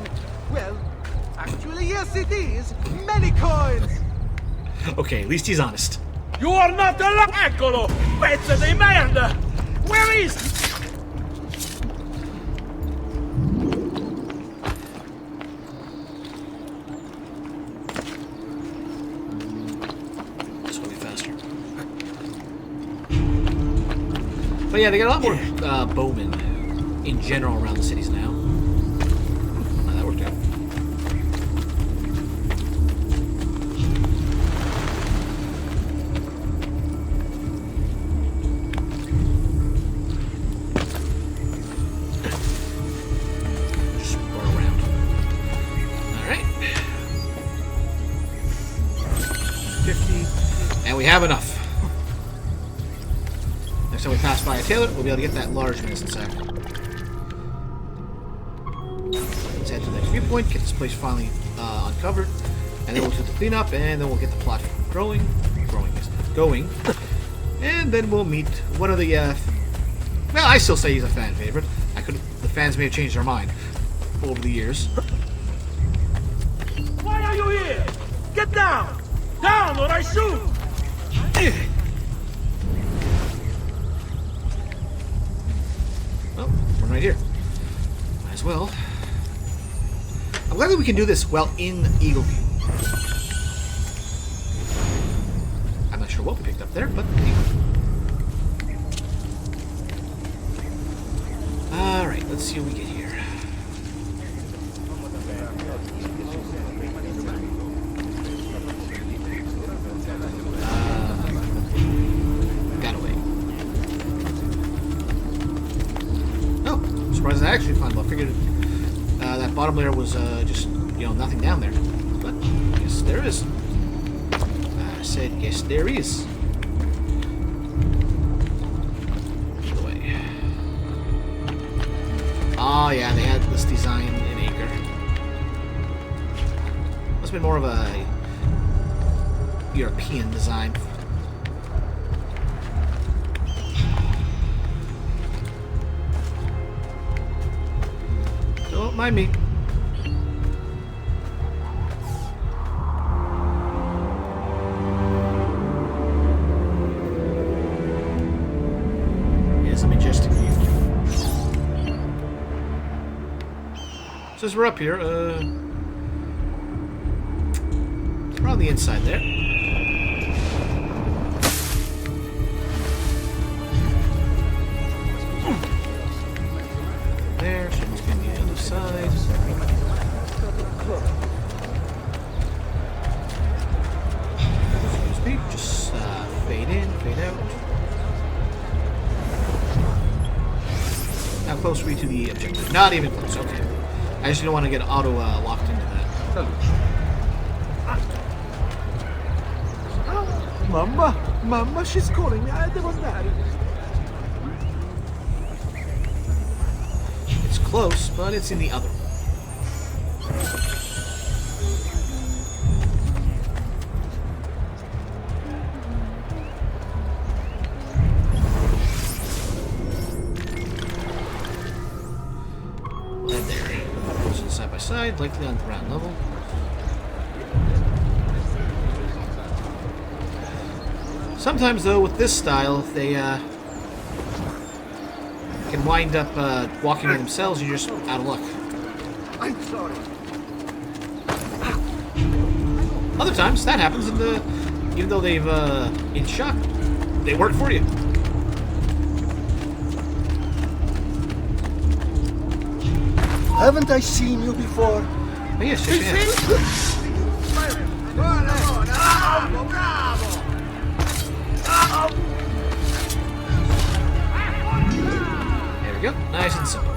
Well, actually, yes, it is. Many coins. Okay, at least he's honest. You are not alive! Eccolo! Pezzo di merda! Where is he? This will be faster. But yeah, they got a lot more bowmen in general around the cities now. have enough. Next time we pass by a tailor, we'll be able to get that large medicine sack. Let's head to the next viewpoint, get this place finally uncovered, and then we'll do the cleanup, and then we'll get the plot going, and then we'll meet one of the. Well, I still say he's a fan favorite. The fans may have changed their mind over the years. Why are you here? Get down! Down, or I shoot! Oh, we're right here. Might as well. I'm glad that we can do this well in Eagle View. I'm not sure what we picked up there, but alright, let's see what we get here. Got away. Oh, I'm surprised I actually found one. I figured that bottom layer was just, nothing down there. But yes, there is. I said, yes, there is. Oh yeah, they had this design in Acre. Must have been more of a European design. Don't mind me. It's a majestic view. Since we're up here, we're on the inside there. There, so it's going to be the other side. Excuse me, just fade in, fade out. How close are we to the objective? Not even close, okay. I just don't want to get auto locked into that. Mamma, she's calling me. Devo andare. It's close, but it's in the other. Side by side, likely on ground level. Sometimes, though, with this style, if they can wind up walking by themselves, you're just out of luck. I'm sorry. Other times, that happens, and even though they've in shock, they work for you. Haven't I seen you before? Oh, yes, yes, There we go. Nice and simple.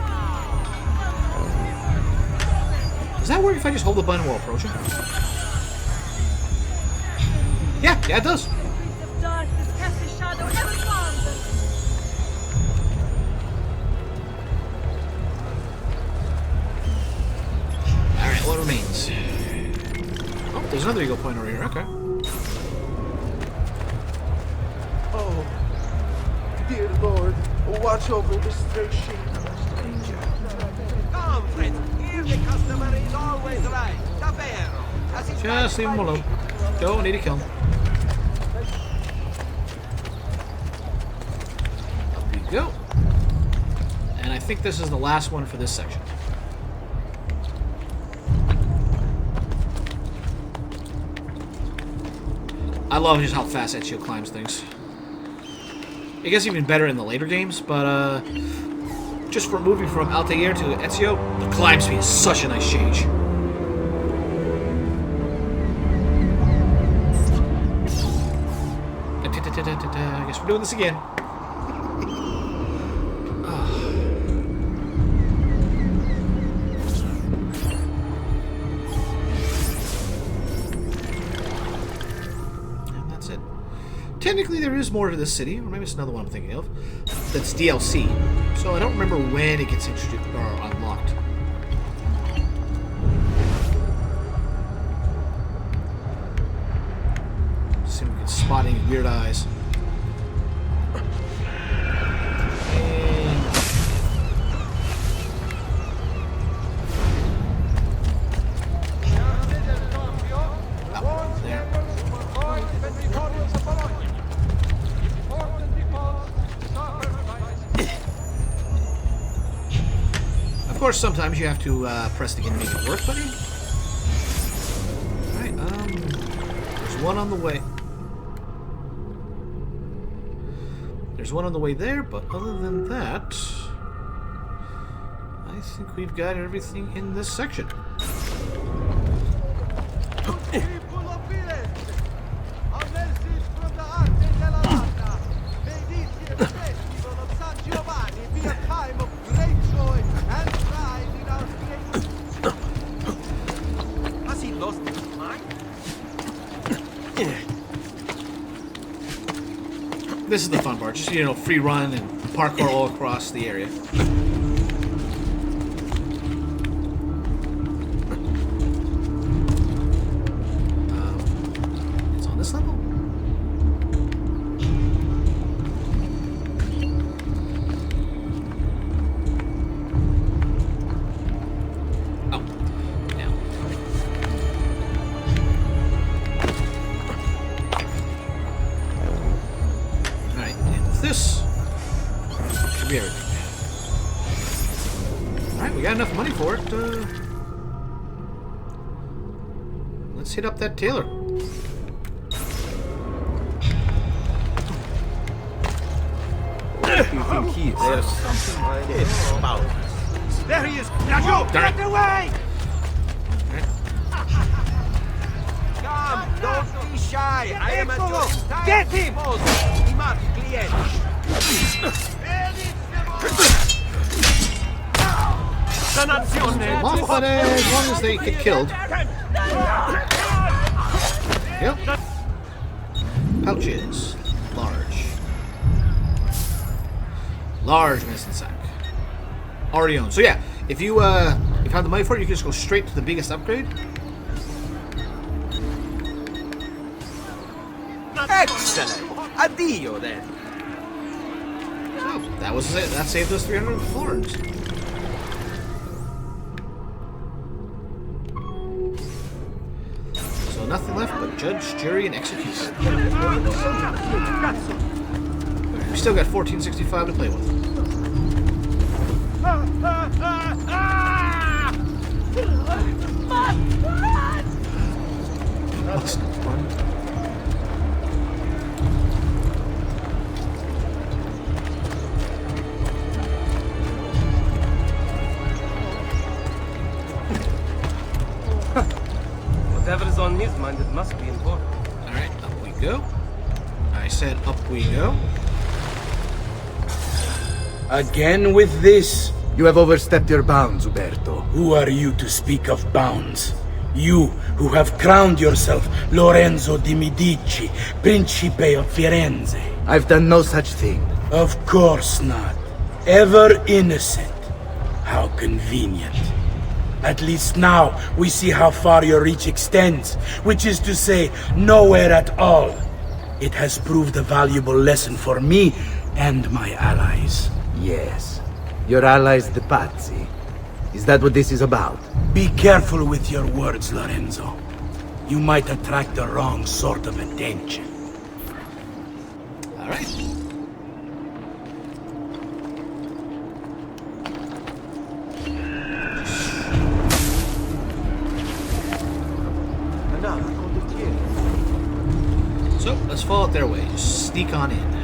Does that work if I just hold the button while approaching? Yeah, it does. What remains? Oh, there's another eagle point over here. Okay. Oh, dear Lord, watch over the stray sheep of a stranger. Come, friend. Here the customer is always right. Davvero. Just leave him alone. Don't need to kill him. Up we go. And I think this is the last one for this section. I love just how fast Ezio climbs things. It gets even better in the later games, but just for moving from Altair to Ezio, the climb speed is such a nice change. I guess we're doing this again. technically there is more to this city, or maybe it's another one I'm thinking of, that's DLC. So I don't remember when it gets introduced or unlocked. See if we can spot any weird eyes. Of course, sometimes you have to press the game to make it work, buddy. Alright, there's one on the way. There's one on the way there, but other than that, I think we've got everything in this section. This is the fun part, just, you know, free run and parkour all across the area. It's on this level? Oh, yeah. This should be everything. Alright, we got enough money for it. Let's hit up that tailor. What do you think he is? There's something like this about us. There he is! Now you! Get away! Come, don't be shy. I am at your entire Get him! Long buddy, as long as they get killed. Yep. Pouches. Large medicine sack. Already owned. So yeah, if you have the money for it, you can just go straight to the biggest upgrade. Excellent! Addio then! So, that was it. That saved us 300 florins. So nothing left but judge, jury, and execution. We still got 1465 to play with. That's not fun. Whatever is on his mind, it must be important. Alright, up we go. I said up we go. Again with this? You have overstepped your bounds, Uberto. Who are you to speak of bounds? You, who have crowned yourself Lorenzo di Medici, Principe of Firenze. I've done no such thing. Of course not. Ever innocent. How convenient. At least now we see how far your reach extends, which is to say, nowhere at all. It has proved a valuable lesson for me and my allies. Yes. Your allies, the Pazzi. Is that what this is about? Be careful with your words, Lorenzo. You might attract the wrong sort of attention. All right. So, let's follow it their way. Just sneak on in.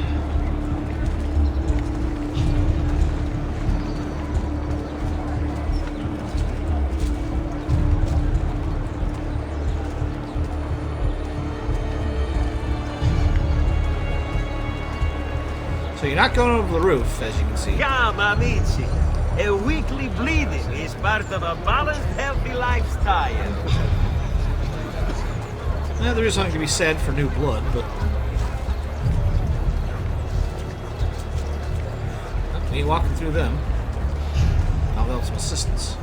So you're not going over the roof, as you can see. Come, amici. A weekly bleeding is part of a balanced, healthy lifestyle. There is something to be said for new blood, but We ain't walking through them. I'll help some assistance.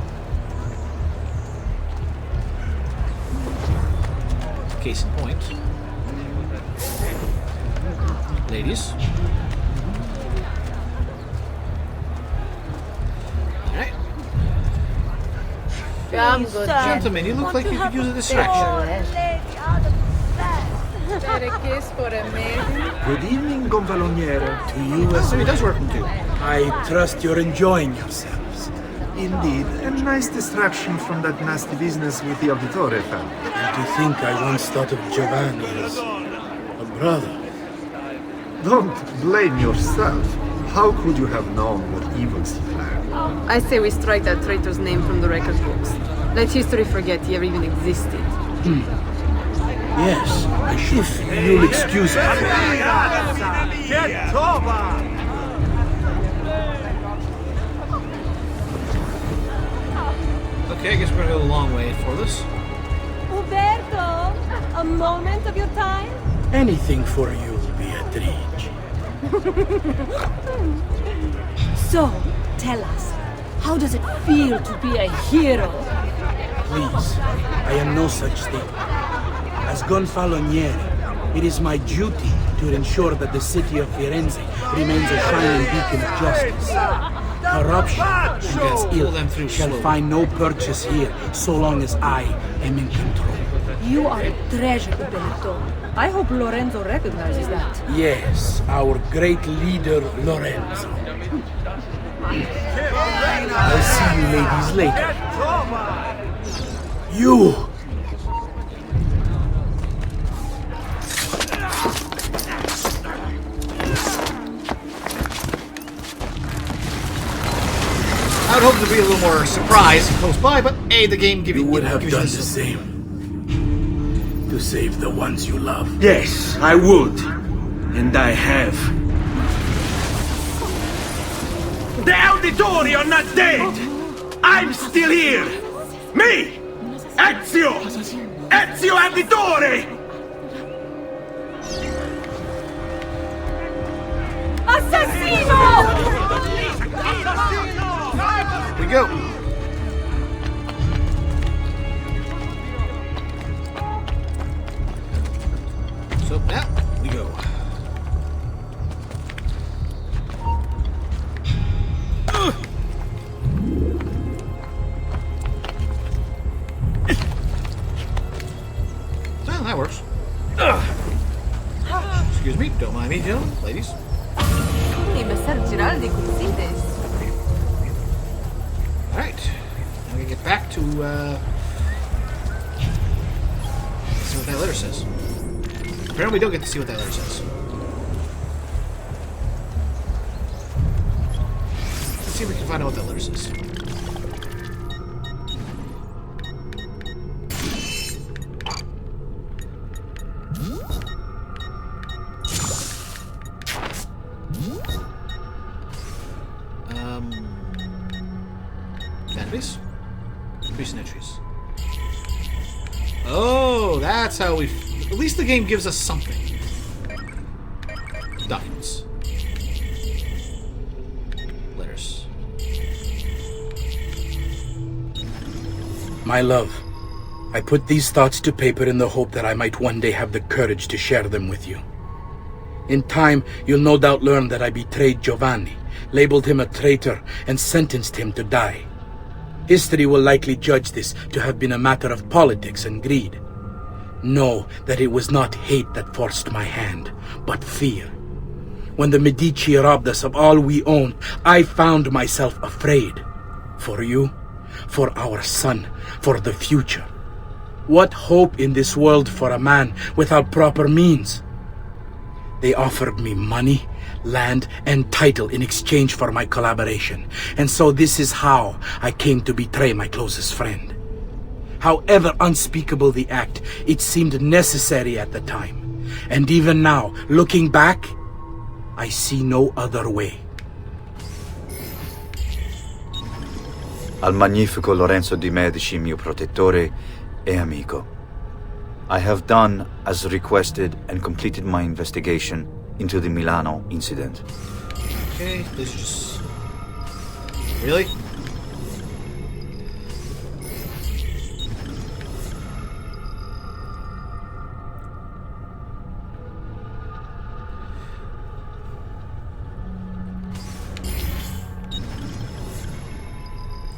Case in point. Ladies. Alright. Gentlemen, you look like you could use a distraction. Good evening, Gonfaloniere. To you as He does work too. I trust you're enjoying yourselves. Indeed, a nice distraction from that nasty business with the Auditore family. And to think I once thought of Giovanni as a brother. Don't blame yourself. How could you have known what evils he planned? I say we strike that traitor's name from the record books. Let history forget he ever even existed. Yes, I should. If you'll excuse me. Okay, I guess we're gonna go the long way for this. Uberto, a moment of your time? Anything for you, Beatrice. So, tell us, how does it feel to be a hero? Please, I am no such thing. As Gonfaloniere, it is my duty to ensure that the city of Firenze remains a shining beacon of justice. Corruption and its ill shall find no purchase here so long as I am in control. You are a treasure, Uberto. I hope Lorenzo recognizes that. Yes, our great leader, Lorenzo. I'll see you ladies later. You! I would hope to be a little more surprised and close by, but A, the game gives you... You would have done the same. To save the ones you love. Yes, I would. And I have. The Auditori are not dead! I'm still here! Me! Ezio! Ezio Auditore! Assassino! Here we go. So now we go. Well, that works. Excuse me, don't mind me, gentlemen, ladies. Alright, now we get back to, see what that letter says. Apparently we don't get to see what that letter says. Let's see if we can find out what that letter says. Database? Recent entries. Oh, that's how we... At least the game gives us something. Documents. Letters. My love, I put these thoughts to paper in the hope that I might one day have the courage to share them with you. In time, you'll no doubt learn that I betrayed Giovanni, labeled him a traitor, and sentenced him to die. History will likely judge this to have been a matter of politics and greed. Know that it was not hate that forced my hand, but fear. When the Medici robbed us of all we owned, I found myself afraid. For you, for our son, for the future. What hope in this world for a man without proper means? They offered me money, land, and title in exchange for my collaboration. And so this is how I came to betray my closest friend. However unspeakable the act, it seemed necessary at the time. And even now, looking back, I see no other way. Al magnifico Lorenzo di Medici, mio protettore e amico. I have done as requested and completed my investigation into the Milano incident. Okay, these are just Really?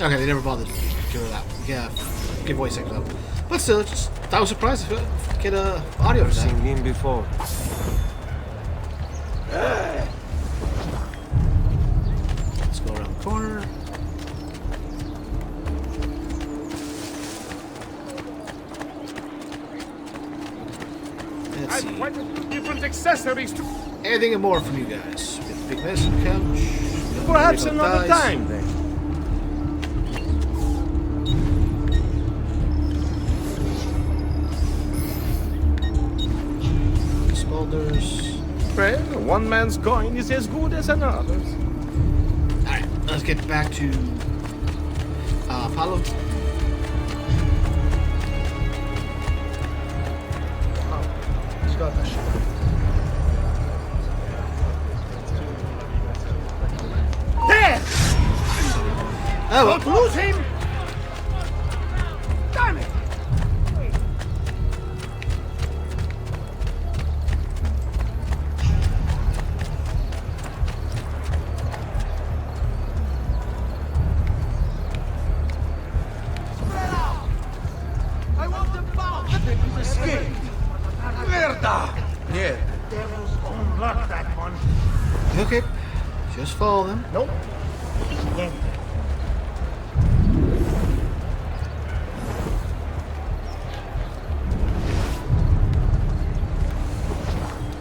Okay, they never bothered to give her that. Yeah, give voice actors up. But still, I was surprised to get audio for that. Seen him before. Let's go around the corner. Let's see. Quite different accessories to. Anything more from you guys? We got the big medicine couch. Perhaps another time then. Well, one man's coin is as good as another's. Alright, let's get back to Apollo. There! Oh, well. Don't lose him! Damn it! I want them bound. He's escaped. Merda! Yeah. Devils unlock that one. Okay, just follow them. Nope.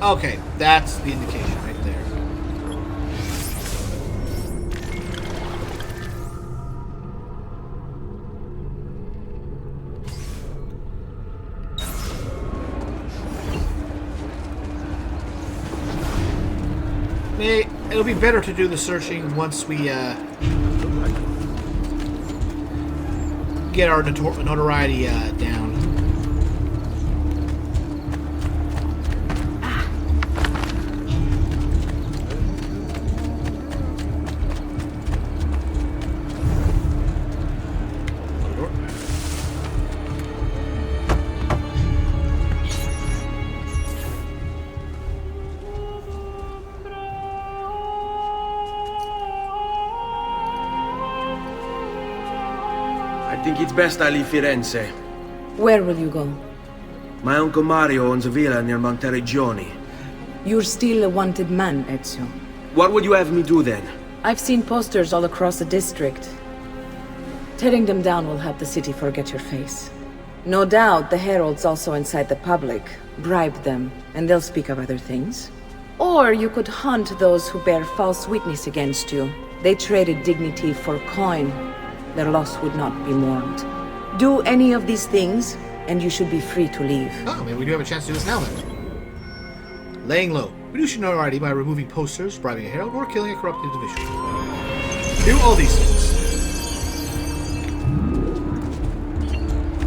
Okay, that's the indication right there. It'll be better to do the searching once we get our notoriety down. I think it's best I leave Firenze. Where will you go? My uncle Mario owns a villa near Monteregioni. You're still a wanted man, Ezio. What would you have me do then? I've seen posters all across the district. Tearing them down will help the city forget your face. No doubt the heralds also incite the public. Bribe them, and they'll speak of other things. Or you could hunt those who bear false witness against you. They traded dignity for coin. Their loss would not be mourned. Do any of these things, and you should be free to leave. Oh, maybe we do have a chance to do this now then. Laying low. Reduce your notoriety by removing posters, bribing a herald, or killing a corrupt individual. Do all these things.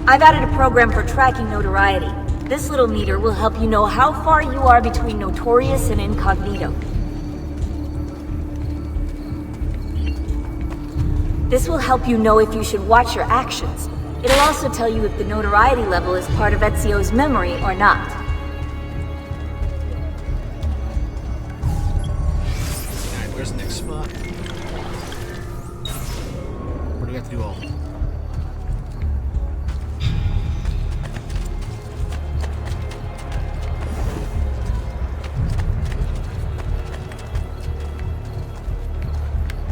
I've added a program for tracking notoriety. This little meter will help you know how far you are between notorious and incognito. This will help you know if you should watch your actions. It'll also tell you if the notoriety level is part of Ezio's memory or not. Alright, where's the next spot? What do we have to do all?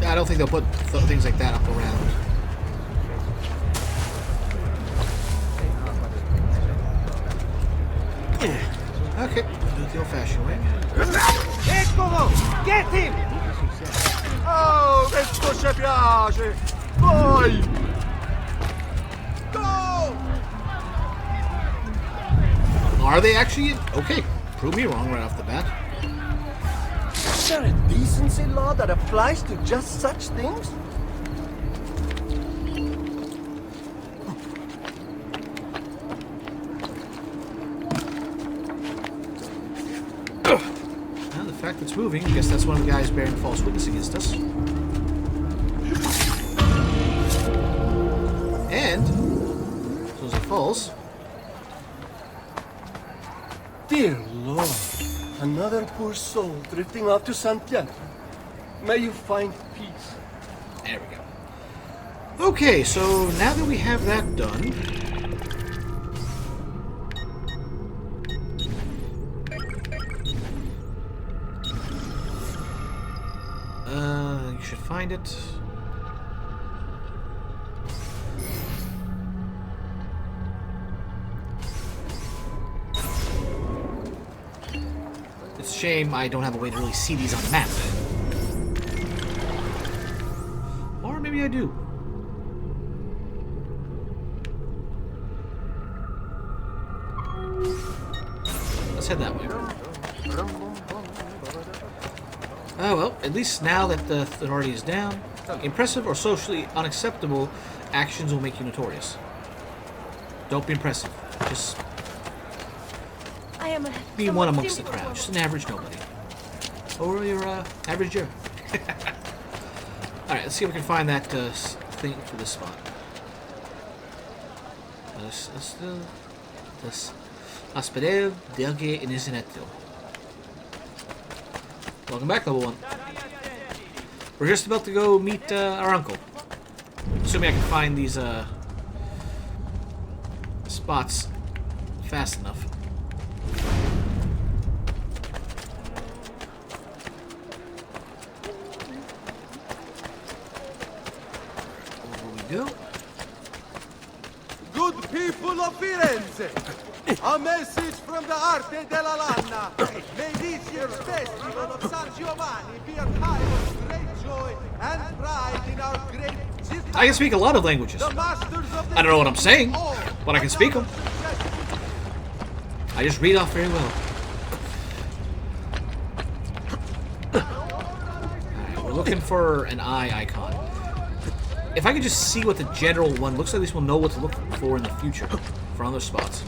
I don't think they'll put things like that up around. Okay, do it the old-fashioned way. Eccolo! Get him! Oh, questo ci piace! Vai! Go! Are they actually? Okay, prove me wrong right off the bat. Is there a decency law that applies to just such things? Well, the fact it's moving, I guess that's one of the guys bearing false witness against us. And those are false. Dear Lord, another poor soul drifting off to Santiago. May you find peace. There we go. Okay, so now that we have that done, you should find it. It's a shame I don't have a way to really see these on the map. Or maybe I do. Let's head that way. Oh well, at least now that the authority is down, impressive or socially unacceptable actions will make you notorious. Don't be impressive. Just be one amongst the crowd. Just an average nobody. Or your average Joe. Alright, let's see if we can find that thing for this spot. This Hospital Delge Inizineto. Welcome back, level 1. We're just about to go meet our uncle. Assuming I can find these spots fast enough. Over we go. Good people of Firenze, a message from the Arte della Lana. May this year's festival of San Giovanni be a time of great joy and pride in our great city. I can speak a lot of languages. I don't know what I'm saying, but I can speak them. I just read off very well. Alright, we're looking for an eye icon. If I could just see what the general one looks like, at least we'll know what to look for in the future for other spots.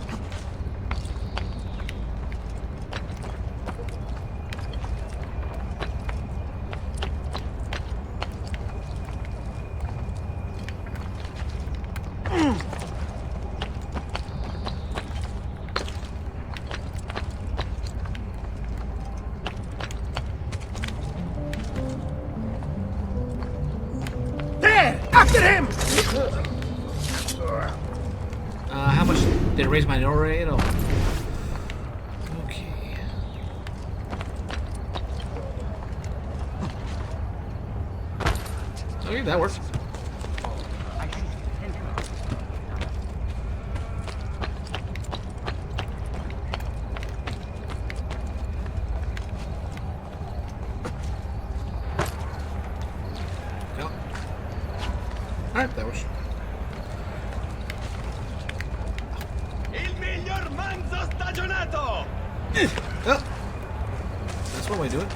After him! How much did it raise my array at all? Okay. Okay, that works. Alright, that works. Il miglior manzo stagionato! Oh. That's one way to do it.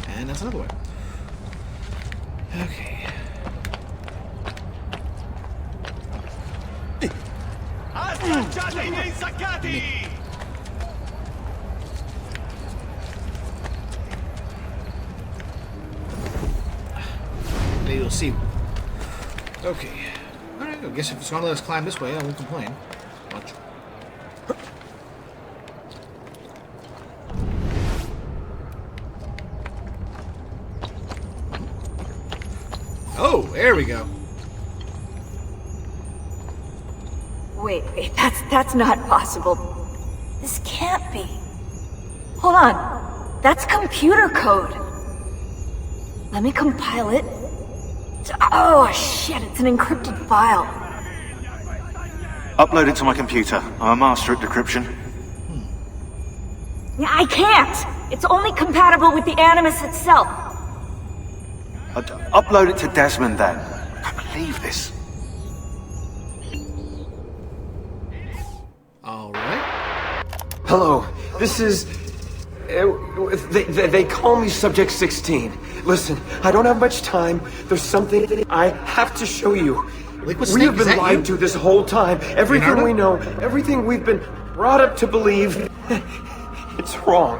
And that's another way. Okay. Assaggiate i miei saccati! Maybe we'll see. Okay. Alright, I guess if it's gonna let us climb this way, I won't complain much. Oh, there we go. Wait, that's not possible. This can't be. Hold on. That's computer code. Let me compile it. Oh shit, it's an encrypted file. Upload it to my computer. I'm a master at decryption. Yeah, I can't! It's only compatible with the Animus itself. Upload it to Desmond then. I can't believe this. Alright. Hello, this is... They call me Subject 16. Listen, I don't have much time. There's something I have to show you. Liquid We Snake, have is been that lied you? to this whole time. Everything Leonardo? we know, everything we've been brought up to believe, it's wrong.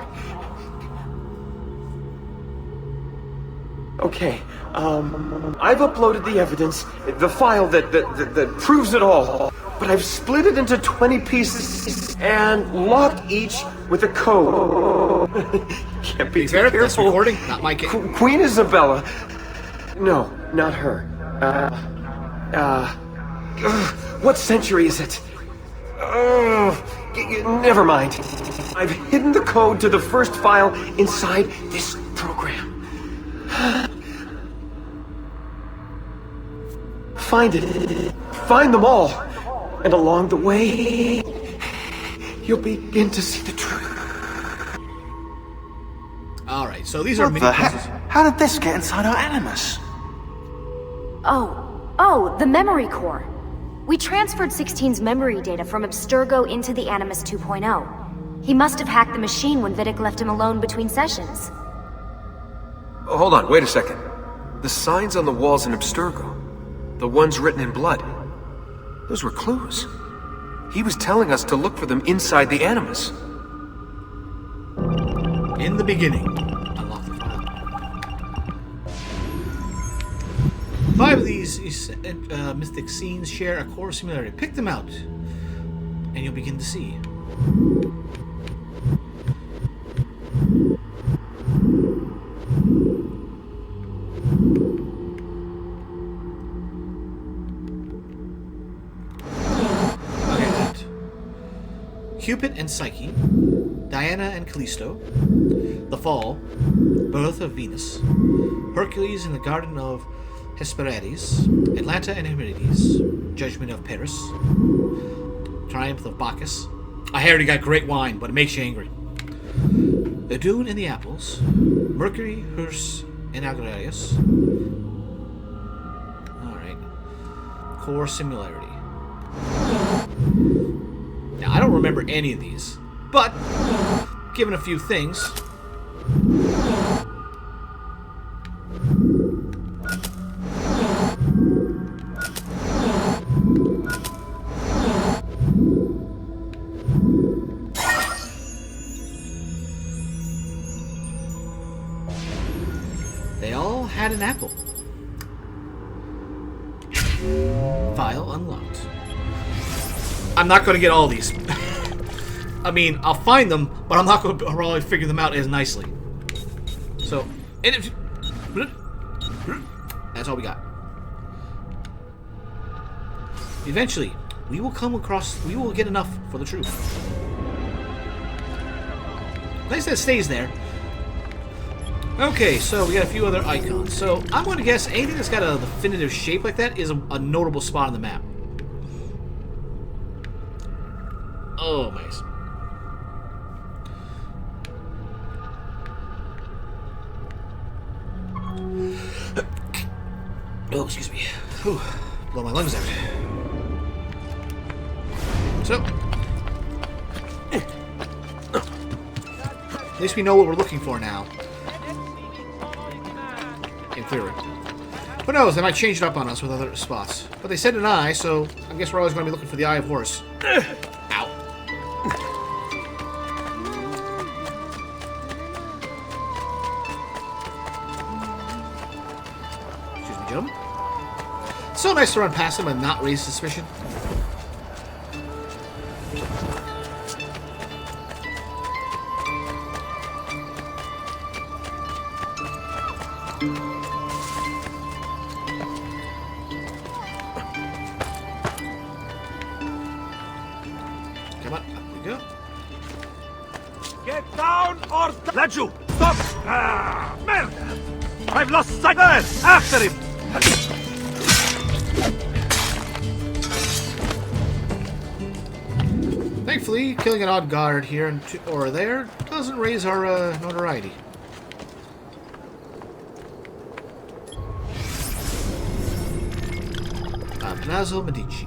Okay, I've uploaded the evidence, the file that proves it all, but I've split it into 20 pieces and locked each with a code. Can't be too careful. That's recording, not my game. Queen Isabella. No, not her. What century is it? Never mind. I've hidden the code to the first file inside this program. Find it. Find them all. And along the way, you'll begin to see the truth. Alright, so these are What the heck? How did this get inside our Animus? Oh, the memory core. We transferred 16's memory data from Abstergo into the Animus 2.0. He must have hacked the machine when Vidic left him alone between sessions. Oh, hold on, wait a second. The signs on the walls in Abstergo, the ones written in blood, those were clues. He was telling us to look for them inside the Animus. In the beginning. Unlock the file. 5 of these mystic scenes share a core similarity. Pick them out, and you'll begin to see. Cupid and Psyche, Diana and Callisto, The Fall, Birth of Venus, Hercules in the Garden of Hesperides, Atlanta and Hyperides, Judgment of Paris, Triumph of Bacchus. I already got great wine, but it makes you angry. The Dune and the Apples, Mercury, Herse, and Agrarius. Alright. Core similarity. Now, I don't remember any of these, but given a few things, they all had an apple. File unlocked. I'm not going to get all these. I mean, I'll find them, but I'm not going to probably figure them out as nicely. So, that's all we got. Eventually, we will get enough for the truth. Nice that it stays there. Okay, so we got a few other icons. So, I'm going to guess anything that's got a definitive shape like that is a notable spot on the map. Oh, nice. Oh, excuse me. Whew. Blow my lungs out. So, at least we know what we're looking for now. In theory. Who knows, they might change it up on us with other spots. But they said an eye, so I guess we're always going to be looking for the Eye of Horus. Ow. Excuse me, gentlemen. It's so nice to run past them and not raise suspicion. Come on, up we go. Get down or... Laju, stop! Ah, merda! I've lost sight there! After him! Thankfully, killing an odd guard here or there doesn't raise our notoriety. Palazzo Medici.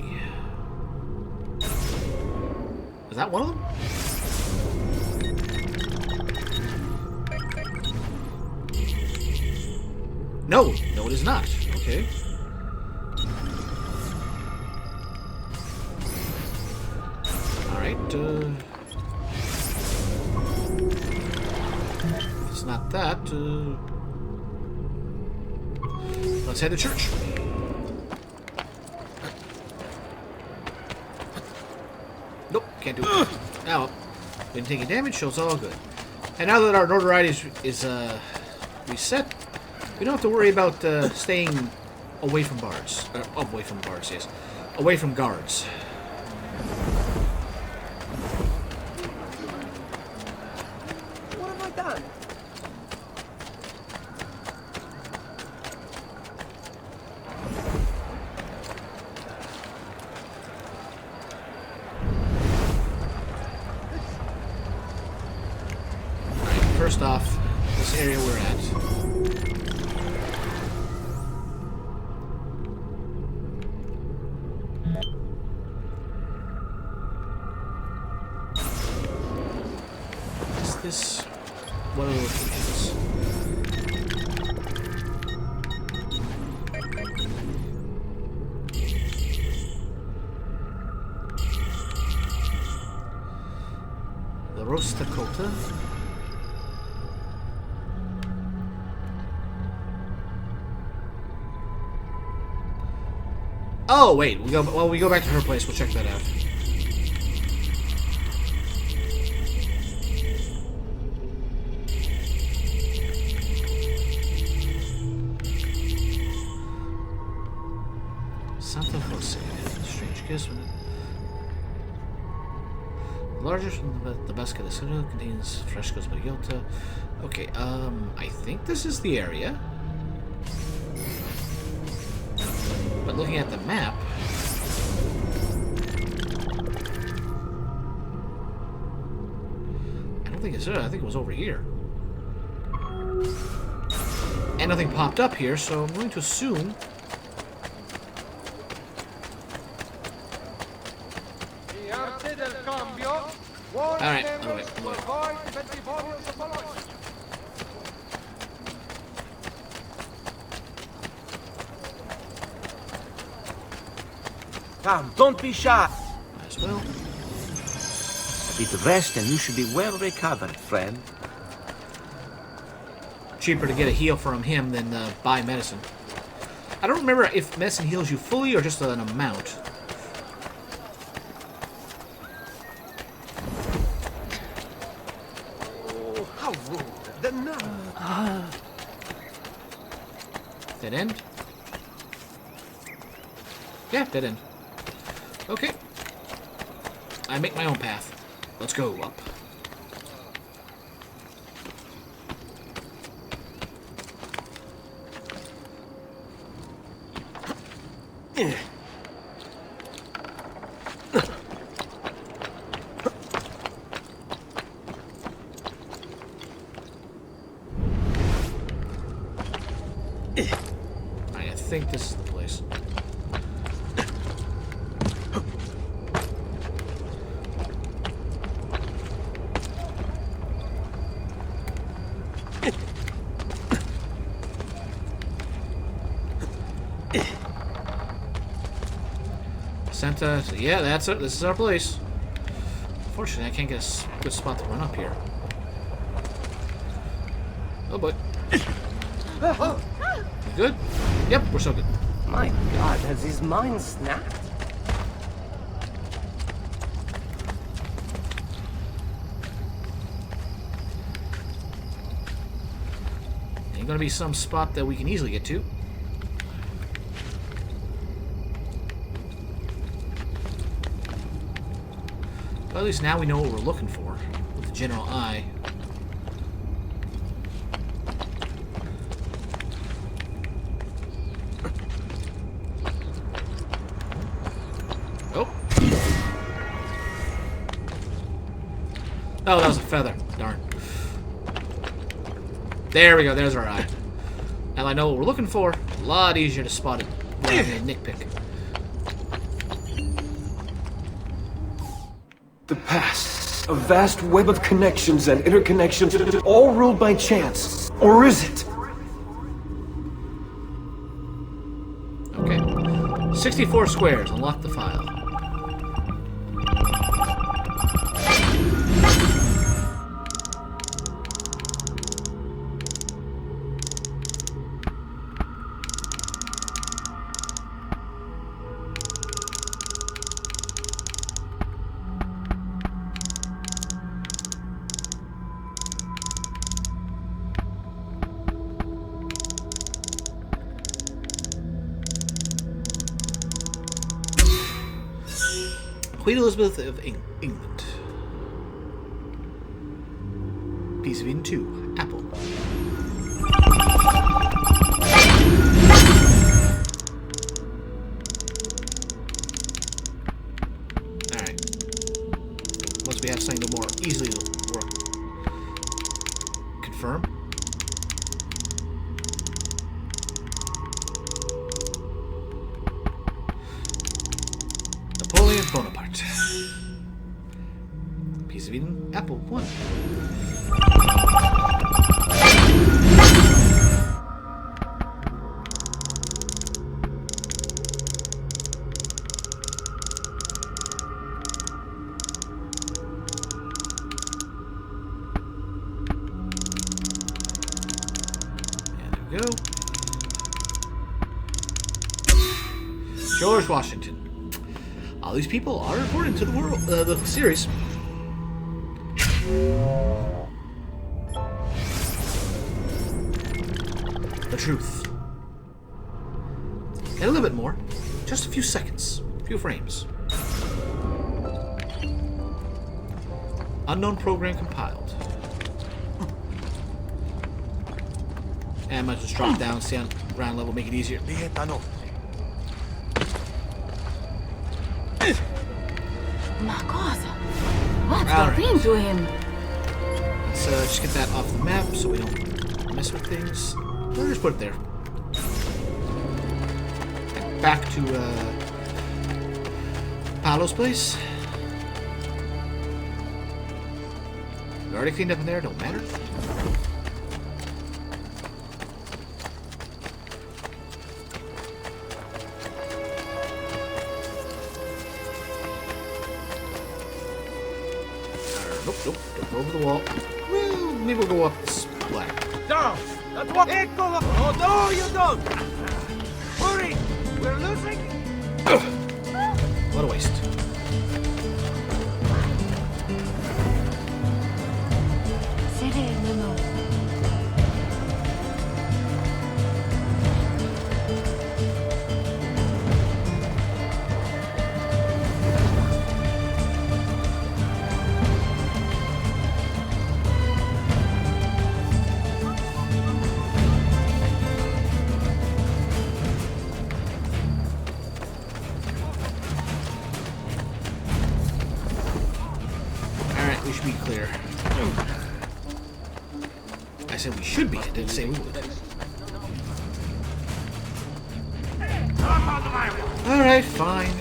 Is that one of them? No, no it is not. Okay. Alright, it's not that, Let's head to church. Nope, can't do it. Now, didn't take any damage, so it's all good. And now that our notoriety is reset, we don't have to worry about staying away from bars. Away from bars, yes. Away from guards. What have I done? First off, this area we're at. Is this one of those things? The Roast Dakota. Oh wait, we go back to her place. We'll check that out. Santa Jose, strange kiss. Larger from the basket of soda contains frescoes by Yota. Okay, I think this is the area. But looking at the map, I don't think it's I think it was over here. And nothing popped up here, so I'm going to assume. Alright, Come, don't be shy. Might as well. A bit of rest and you should be well recovered, friend. Cheaper to get a heal from him than buy medicine. I don't remember if medicine heals you fully or just an amount. Oh, how rude. The nun. Dead end? Yeah, dead end. Okay. I make my own path. Let's go up. I think this is the place. Santa, yeah, that's it. This is our place. Unfortunately, I can't get a good spot to run up here. Oh boy. You good? Yep, we're so good. My God, has his mind snapped? Ain't gonna be some spot that we can easily get to. But at least now we know what we're looking for with the general eye. Oh. Oh, that was a feather. Darn. There we go. There's our eye. Now I know what we're looking for. A lot easier to spot it rather than nitpick. The past. A vast web of connections and interconnections, all ruled by chance. Or is it? Okay. 64 squares. Unlock the file. Queen Elizabeth of England. Piece of Eden 2. Apple. Alright. Once we have something to more easily work. Confirm. Napoleon Bonaparte. Piece of Eden, Apple 1. And there we go. George Washington. All these people are important to the world, the series. The truth. And a little bit more. Just a few seconds. A few frames. Unknown program compiled. And I might just drop down, stay on ground level, make it easier. Ma cosa? What's happened to him? Let's just get that off the map so we don't mess with things. We'll just put it there. And back to Paolo's place. We already cleaned up in there, don't matter. Nope, don't go over the wall. Well, maybe we'll go up this black. Down! That's what. Eccolo! Oh, no, you don't! Hurry! We're losing! What a waste. Sereno. Alright, we should be clear. I said we should be, I didn't say we would. Alright, fine.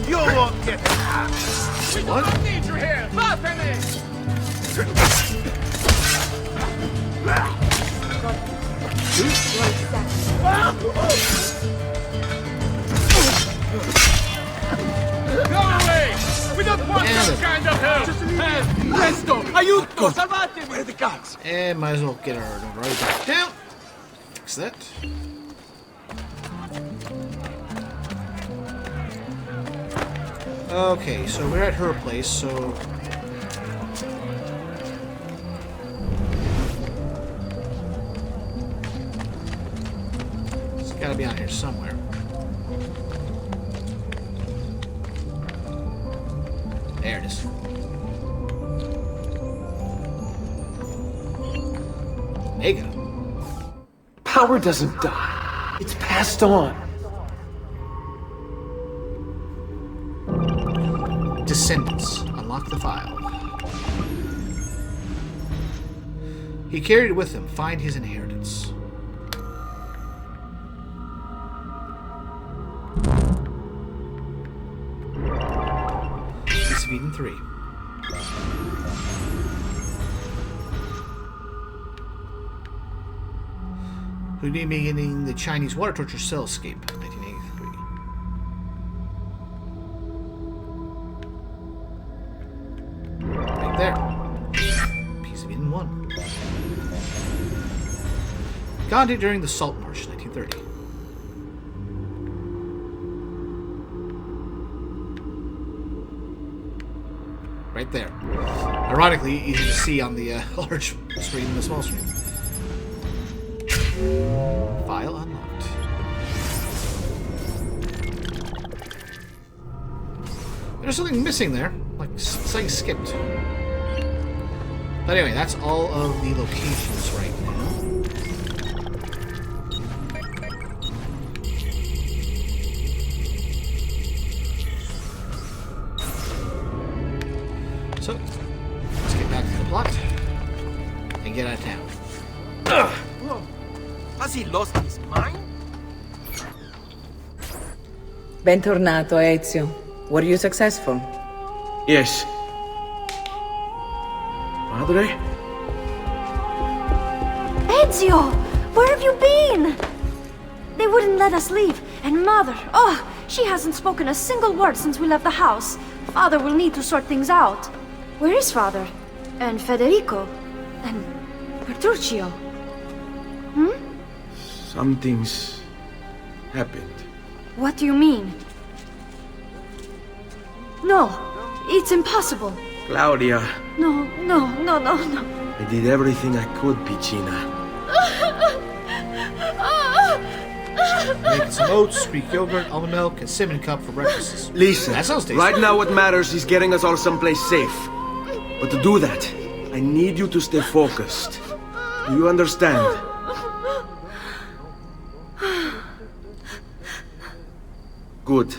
You won't get it! We What? don't need you here! Go away! We don't want that kind of help! Presto! Aiuto! Salvatemi! Where are the guns? And might as well get our notoriety back down. Fix that. Okay, so we're at her place, so... It's gotta be out here somewhere. There it is. Mega. Power doesn't die. It's passed on. Descendants. Unlock the file. He carried it with him. Find his inheritance. Piece of Eden 3. Houdini beginning the Chinese water torture cell escape, 1983. Right there. Piece of Eden 1. Gandhi during the Salt March, 1930. Right there. Ironically, easy to see on the large screen and the small screen. File unlocked. There's something missing there. Like, something skipped. But anyway, that's all of the locations right now. So, let's get back to the plot and get out of town. Whoa. Has he lost his mind? Bentornato, Ezio. Were you successful? Yes. Madre? Ezio! Where have you been? They wouldn't let us leave. And Mother, oh, she hasn't spoken a single word since we left the house. Father will need to sort things out. Where is Father? And Federico? And Petruchio? Something's happened. What do you mean? No, it's impossible. Claudia, No. I did everything I could, Piccina. Making some oats, Greek yogurt, almond milk, and cinnamon cup for breakfast. Listen, That sounds tasty. right now what matters is getting us all someplace safe. But to do that, I need you to stay focused. Do you understand? Good.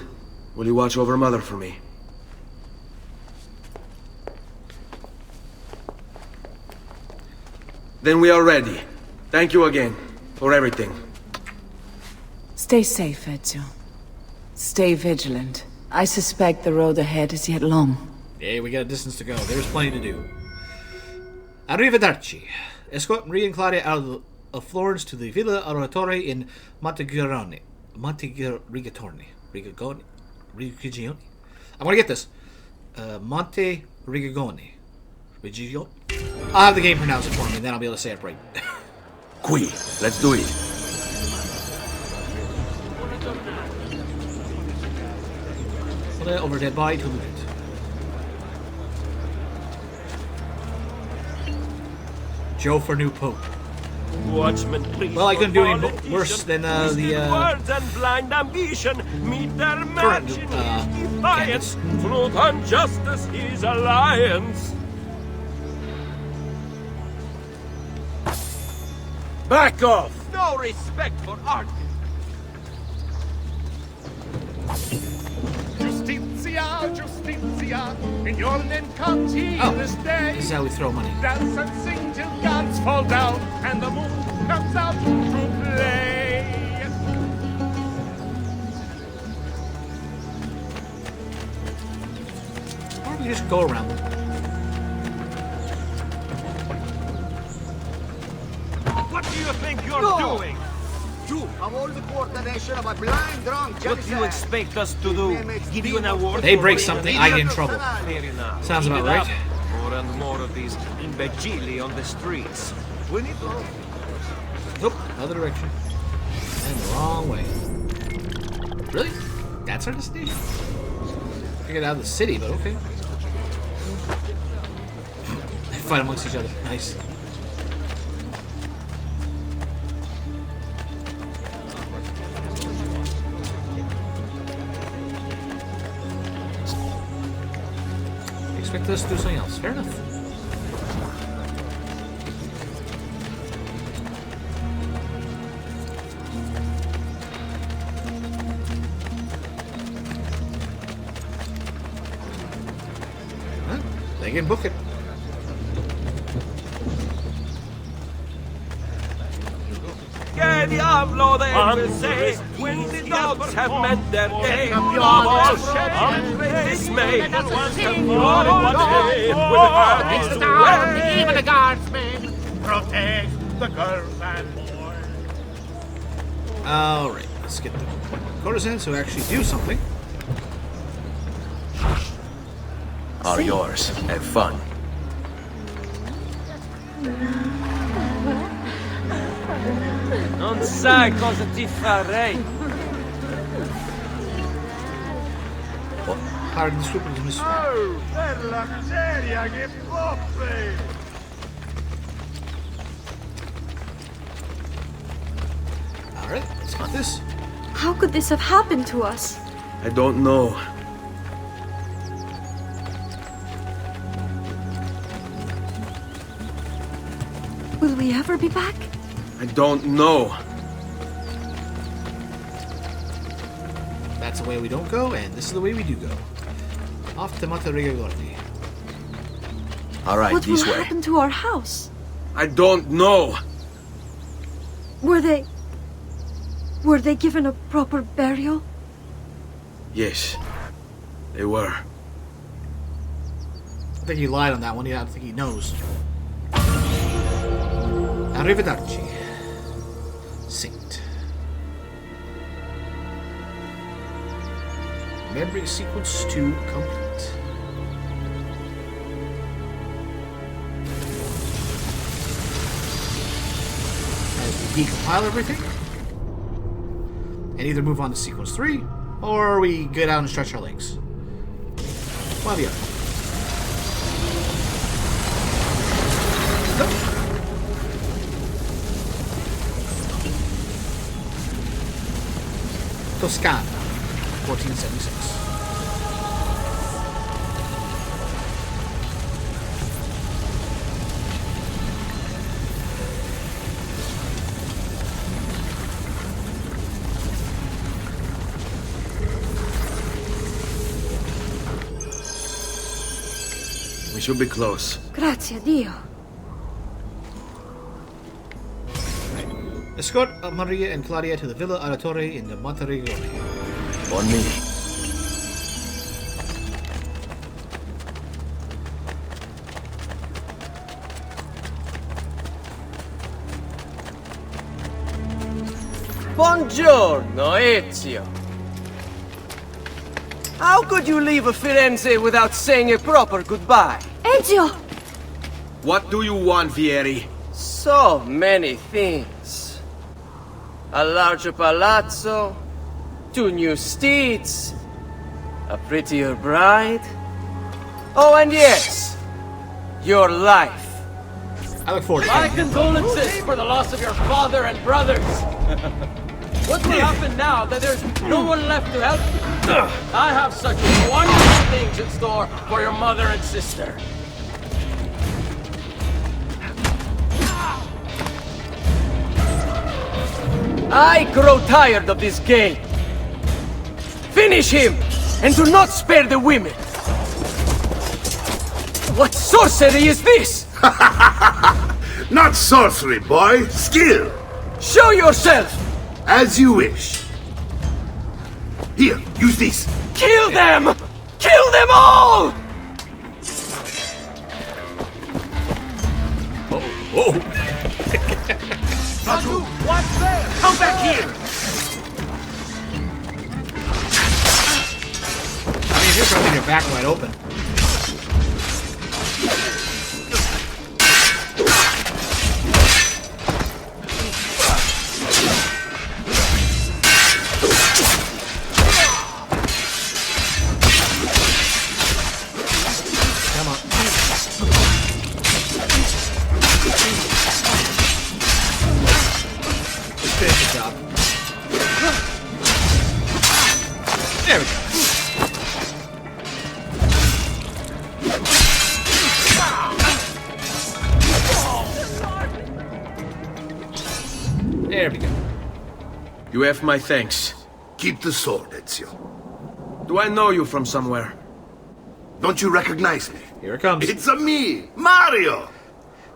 Will you watch over Mother for me? Then we are ready. Thank you again for everything. Stay safe, Ezio. Stay vigilant. I suspect the road ahead is yet long. Yeah, we got a distance to go. There's plenty to do. Arrivederci. Escort Maria and Claudia out of Florence to the Villa Oratore in Montegrigione. Rigigione? I'm gonna get this. Monte Rigigone. Rigigione? I'll have the game pronounce it for me, and then I'll be able to say it right. Qui, let's do it. Over dead body to loot it. Joe for new pope. Watchmen, please. Well, I couldn't do any worse than the words and blind ambition meet their current match in defiance. Truth and justice is alliance. Back off! No respect for art. Justitia, in your Ninkati this day. This is how we throw money. Dance and sing till gods fall down and the moon comes out to play. Why don't you just go around them? What do you think you're doing? You have all the coordination of a blind, drunk, What jealous do you ass. expect us to do? Give you an award? They for break being something, an I get idiot? in trouble. Fair enough. Sounds Keep about it right. up. More and more of these imbecili on the streets. We need to... Nope, other direction. And the wrong way. Really? That's our destination? I get out of the city, but okay. They fight amongst each other. Nice. Expect us to do something else. Fair enough. Huh? They can book it. Que diablo they say when the dogs have met their day. Dismay. Even the guardsmen protect the girls and boys. Alright, let's get the courtesans who actually do something. All yours. Have fun. Non sai cosa ti farei. Hard and scrupulous, Miss. Oh, per la miseria, che poppe! Alright, let's get this. How could this have happened to us? I don't know. Will we ever be back? I don't know. That's the way we don't go, and this is the way we do go. Off to Monterigordi. Alright, What this will way. happen to our house? I don't know. Were they given a proper burial? Yes, they were. I think he lied on that one. I don't think he knows. Arrivederci. Saint. Memory sequence 2 complete. As we decompile everything, and either move on to sequence 3, or we get out and stretch our legs. One or the other. Toscana, 1476. We should be close. Grazie a Dio. Escort Maria and Claudia to the Villa Auditore in the Monterigordi. On me. Buongiorno, Ezio. How could you leave Firenze without saying a proper goodbye? Ezio! What do you want, Vieri? So many things. A larger palazzo, 2 new steeds, a prettier bride. Oh, and yes, your life. I look forward to My it. condolences for the loss of your father and brothers. What will happen now that there's no one left to help you? I have such wonderful things in store for your mother and sister. I grow tired of this game. Finish him, and do not spare the women. What sorcery is this? Not sorcery, boy. Skill. Show yourself. As you wish. Here, use this. Kill them! Kill them all! Oh. Raju, what's there? Come back here! I mean, you're trying to get your back wide open. Come on. Just finish the job. There we go. There we go. You have my thanks. Keep the sword, Ezio. Do I know you from somewhere? Don't you recognize me? Here it comes. It's a me, Mario!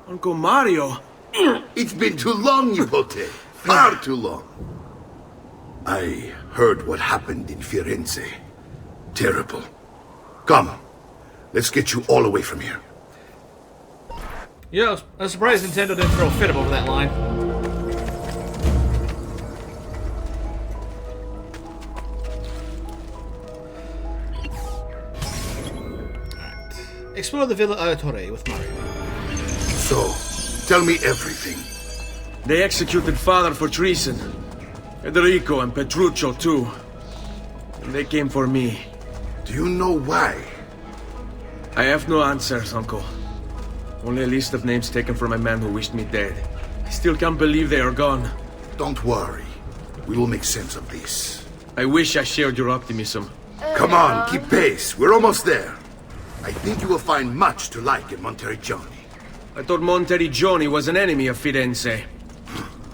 Uncle Mario? It's been too long, Nipote. Far too long. I heard what happened in Firenze. Terrible. Come. Let's get you all away from here. Yeah, I was surprised Nintendo didn't throw a fit over that line. Alright. Explore the Villa Auditore with Mario. So, tell me everything. They executed father for treason. Federico and Petruccio too. And they came for me. Do you know why? I have no answers, Uncle. Only a list of names taken from a man who wished me dead. I still can't believe they are gone. Don't worry. We will make sense of this. I wish I shared your optimism. Come on, keep pace. We're almost there. I think you will find much to like in Monteriggioni. I thought Monteriggioni was an enemy of Firenze.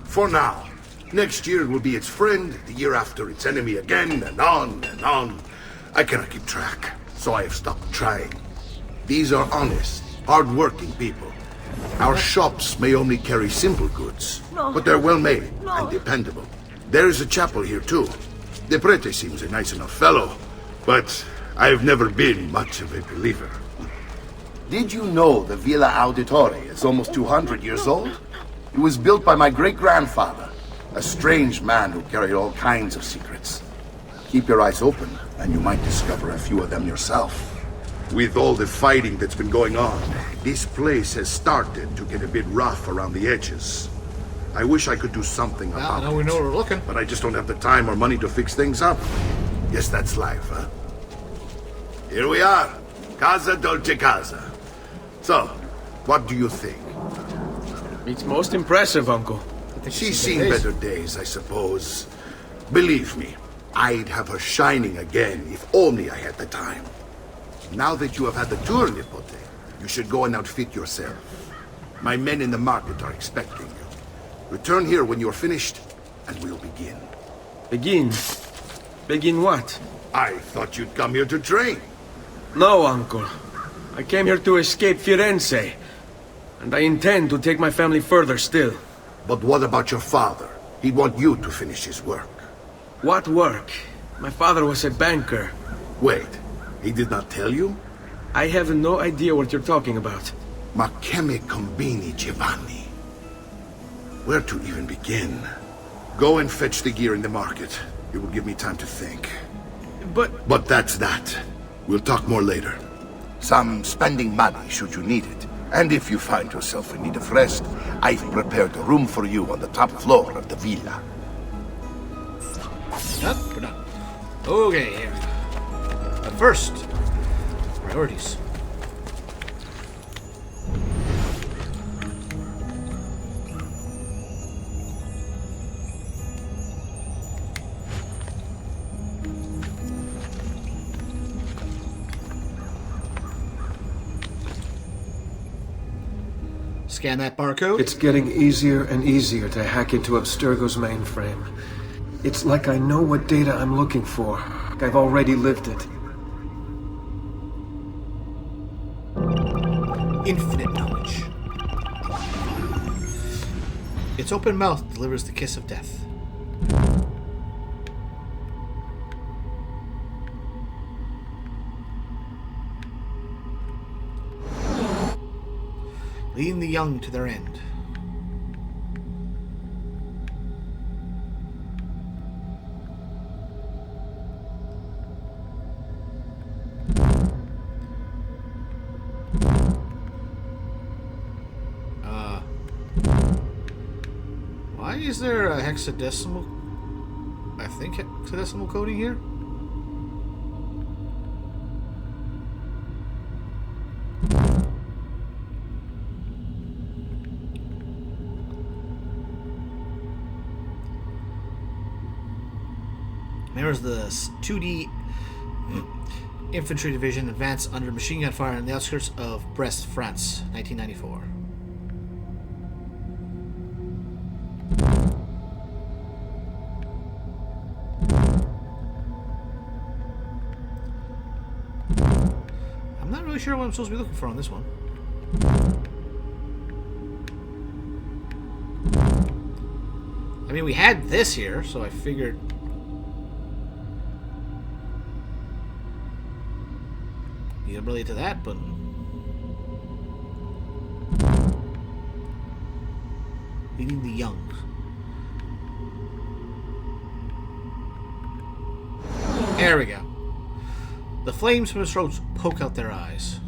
For now. Next year it will be its friend, the year after its enemy again, and on and on. I cannot keep track, so I have stopped trying. These are honest, hard-working people. Our shops may only carry simple goods, but they're well-made and dependable. There is a chapel here, too. The prete seems a nice enough fellow, but I've never been much of a believer. Did you know the Villa Auditore is almost 200 years old? It was built by my great-grandfather, a strange man who carried all kinds of secrets. Keep your eyes open, and you might discover a few of them yourself. With all the fighting that's been going on, this place has started to get a bit rough around the edges. I wish I could do something about it. Now we know where we're looking. But I just don't have the time or money to fix things up. Guess that's life, huh? Here we are. Casa Dolce Casa. So, what do you think? It's most impressive, Uncle. She's seen better days, I suppose. Believe me, I'd have her shining again if only I had the time. Now that you have had the tour, Nipote, you should go and outfit yourself. My men in the market are expecting you. Return here when you're finished, and we'll begin. Begin? Begin what? I thought you'd come here to train. No, Uncle. I came here to escape Firenze. And I intend to take my family further still. But what about your father? He'd want you to finish his work. What work? My father was a banker. Wait, he did not tell you? I have no idea what you're talking about. Ma che me combini, Giovanni? Where to even begin? Go and fetch the gear in the market. It will give me time to think. But that's that. We'll talk more later. Some spending money should you need it. And if you find yourself in need of rest, I've prepared a room for you on the top floor of the villa. Nope, we're done. Okay, here we go. But first, priorities. Scan that barcode. It's getting easier and easier to hack into Abstergo's mainframe. It's like I know what data I'm looking for. Like I've already lived it. Infinite knowledge. Its open mouth delivers the kiss of death. Leading the young to their end. Why is there a hexadecimal? I think hexadecimal coding here? There's the 2D Infantry Division advanced under machine gun fire on the outskirts of Brest, France, 1994. I'm not really sure what I'm supposed to be looking for on this one. I mean, we had this here, so I figured... You can relate to that, but... Leading the young. There we go. The flames from his throat poke out their eyes.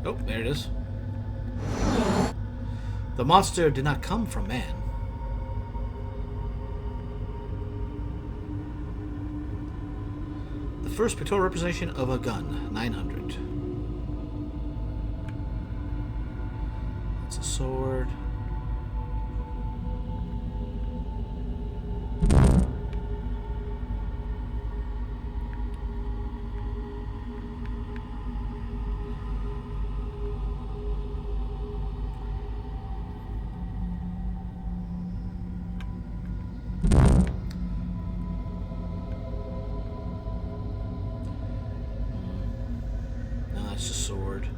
Oh, there it is. The monster did not come from man. The first pictorial representation of a gun, 900. It's a sword. it's a sword.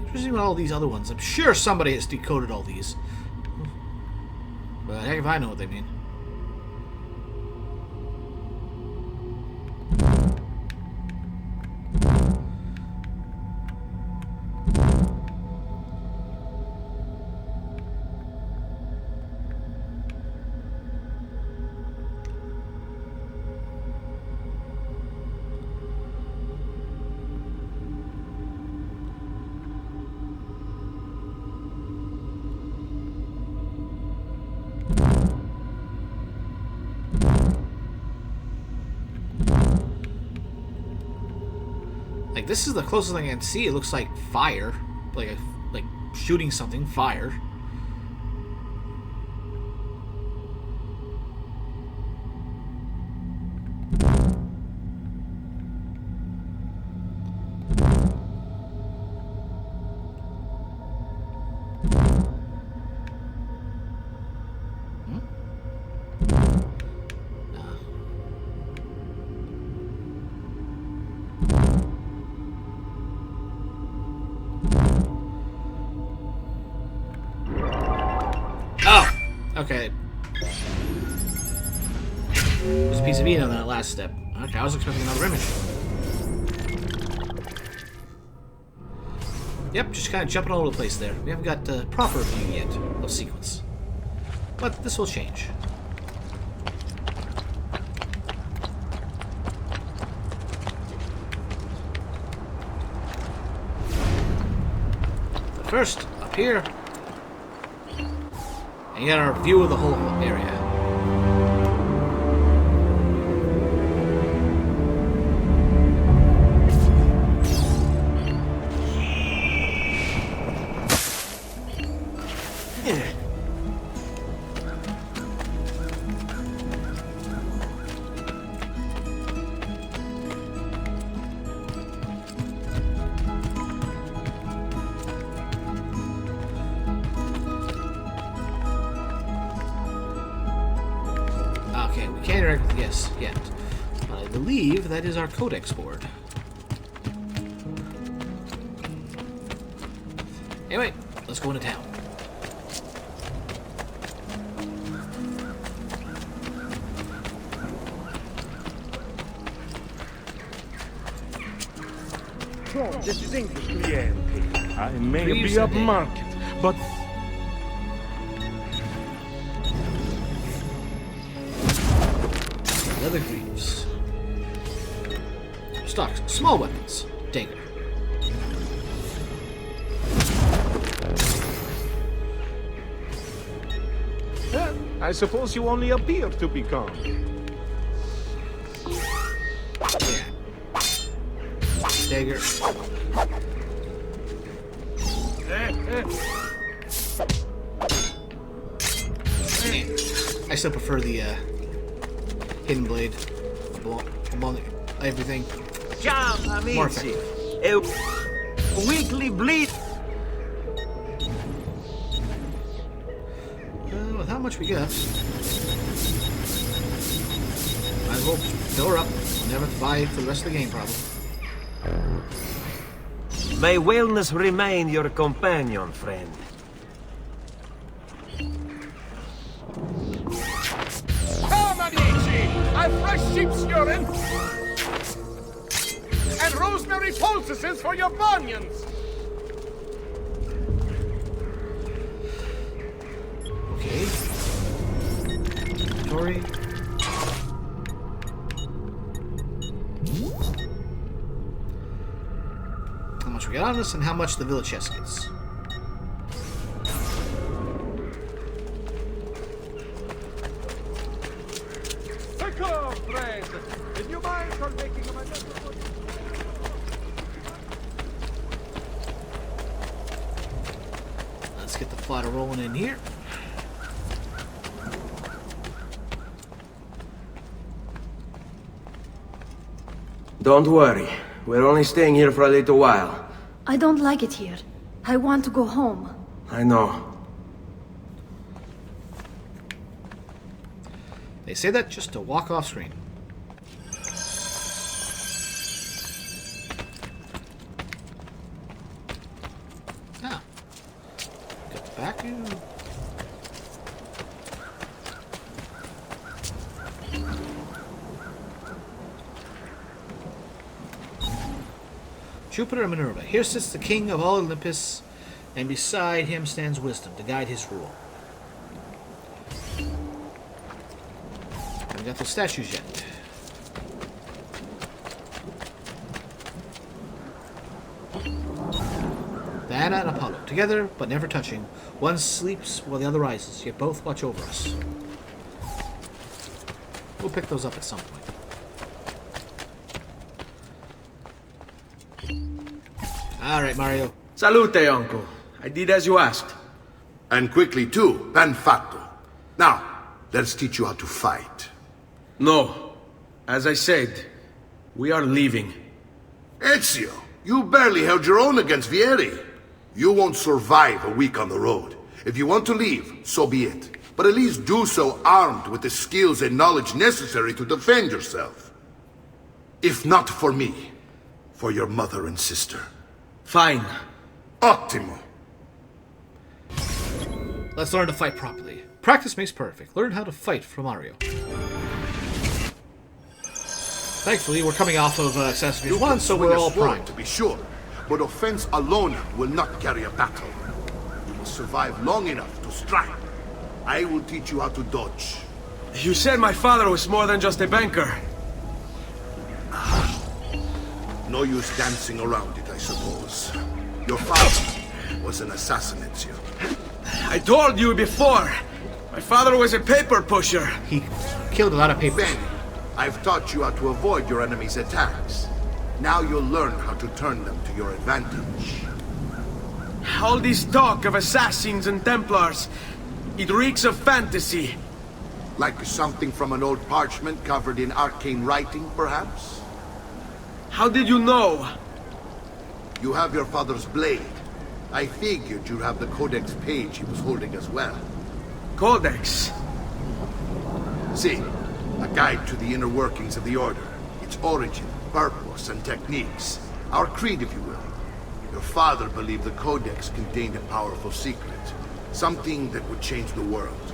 Interesting about all these other ones. I'm sure somebody has decoded all these. But heck if I know what they mean. Like, this is the closest thing I can see. It looks like fire. Like shooting something. Fire. Okay. There's a piece of meat on that last step. Okay, I was expecting another image. Yep, just kind of jumping all over the place there. We haven't got the proper view yet of sequence. But this will change. But first, up here, and get our view of the whole area. Can't interact with yes yet. But I believe that is our codex board. Anyway, let's go into town. So, this is English cliente. I may Please be upmarket, but Leather greaves. Stocks. Small weapons. Dagger. I suppose you only appear to be calm. Yeah. Dagger. I still prefer the hidden blade among everything. Ciao, More amici. effective. A weekly bleed. With how much we got, might as well fill her up. We'll never have to buy for the rest of the game, probably. May wellness remain your companion, friend. Come, amici! A fresh sheep's urine! And rosemary poultices for your bunions! Okay. Inventory. How much we got on this and how much the village chest gets. Come, friend! Did you mind for making a maneuver for you? Let's get the fodder rolling in here. Don't worry. We're only staying here for a little while. I don't like it here. I want to go home. I know. They say that just to walk off screen. Now, get back in. Jupiter and Minerva. Here sits the king of all Olympus, and beside him stands wisdom to guide his rule. Haven't got the statues yet. Diana and Apollo, together but never touching. One sleeps while the other rises, yet both watch over us. We'll pick those up at some point. Alright, Mario. Salute, uncle. I did as you asked. And quickly too, ben fatto. Now, let's teach you how to fight. No. As I said, we are leaving. Ezio, you barely held your own against Vieri. You won't survive a week on the road. If you want to leave, so be it. But at least do so armed with the skills and knowledge necessary to defend yourself. If not for me, for your mother and sister. Fine. Ottimo. Let's learn to fight properly. Practice makes perfect. Learn how to fight from Mario. Thankfully, we're coming off of Assassin's Creed 1, so we're all primed. To be sure, but offense alone will not carry a battle. You will survive long enough to strike. I will teach you how to dodge. You said my father was more than just a banker. No use dancing around it, I suppose. Your father was an assassin, Ezio. I told you before. My father was a paper pusher. He killed a lot of people. Bene, I've taught you how to avoid your enemy's attacks. Now you'll learn how to turn them to your advantage. All this talk of assassins and Templars, it reeks of fantasy. Like something from an old parchment covered in arcane writing, perhaps? How did you know? You have your father's blade. I figured you'd have the Codex page he was holding as well. Codex? See, a guide to the inner workings of the Order. Its origin, purpose, and techniques. Our creed, if you will. Your father believed the Codex contained a powerful secret. Something that would change the world.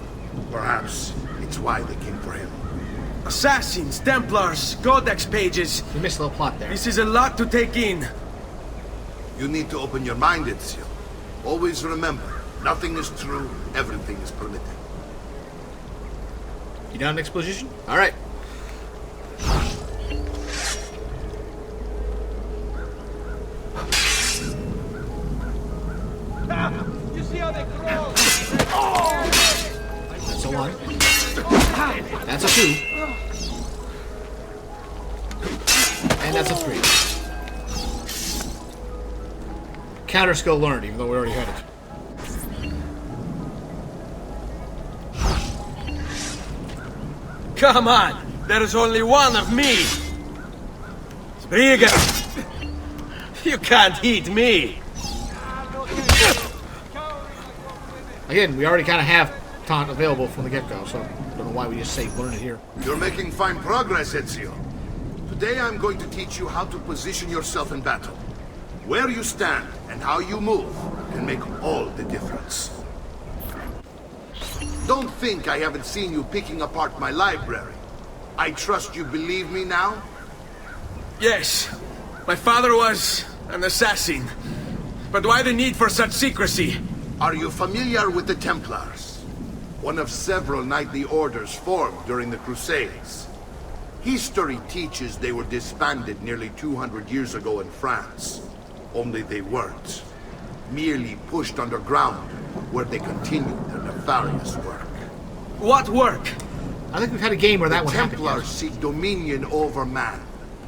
Perhaps it's why they came for him. Assassins, Templars, Codex pages. You missed a little plot there. This is a lot to take in. You need to open your mind, Ezio. Always remember, nothing is true, everything is permitted. You done exposition? Alright. You see how they crawl? That's a 1. That's a 2. And that's a 3. Counter skill learned, even though we already had it. Come on! There's only one of me! Sbriga! You can't eat me! Again, we already kind of have taunt available from the get-go, so I don't know why we just say learn it here. You're making fine progress, Ezio. Today I'm going to teach you how to position yourself in battle. Where you stand and how you move can make all the difference. Don't think I haven't seen you picking apart my library. I trust you believe me now? Yes. My father was an assassin. But why the need for such secrecy? Are you familiar with the Templars? One of several knightly orders formed during the Crusades. History teaches they were disbanded nearly 200 years ago in France. Only they weren't. Merely pushed underground, where they continued their nefarious work. What work? I think we've had a game where that one happened. The Templars seek dominion over man,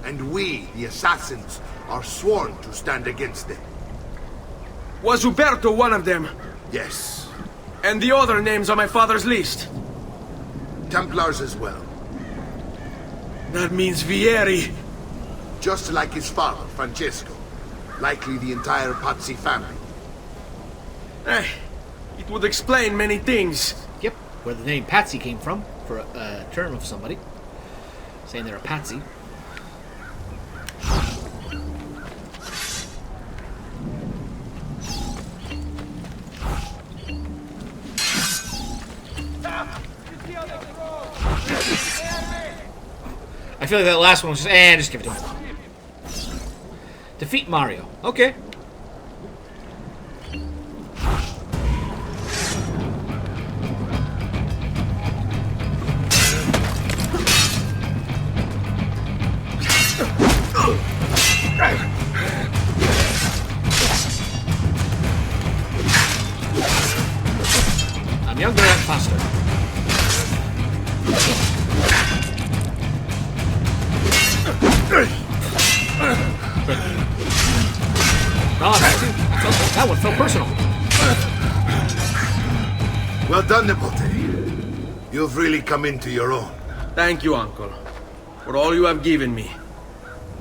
and we, the assassins, are sworn to stand against them. Was Uberto one of them? Yes. And the other names on my father's list? Templars as well. That means Vieri. just like his father, Francesco. Likely the entire Pazzi family. It would explain many things. Yep, where the name Patsy came from, for a term of somebody. Saying they're a patsy. I feel like that last one was just give it to him. Defeat Mario. Okay. I'm younger and faster. That one felt personal. Well done, Nipote. You've really come into your own. Thank you, Uncle, for all you have given me.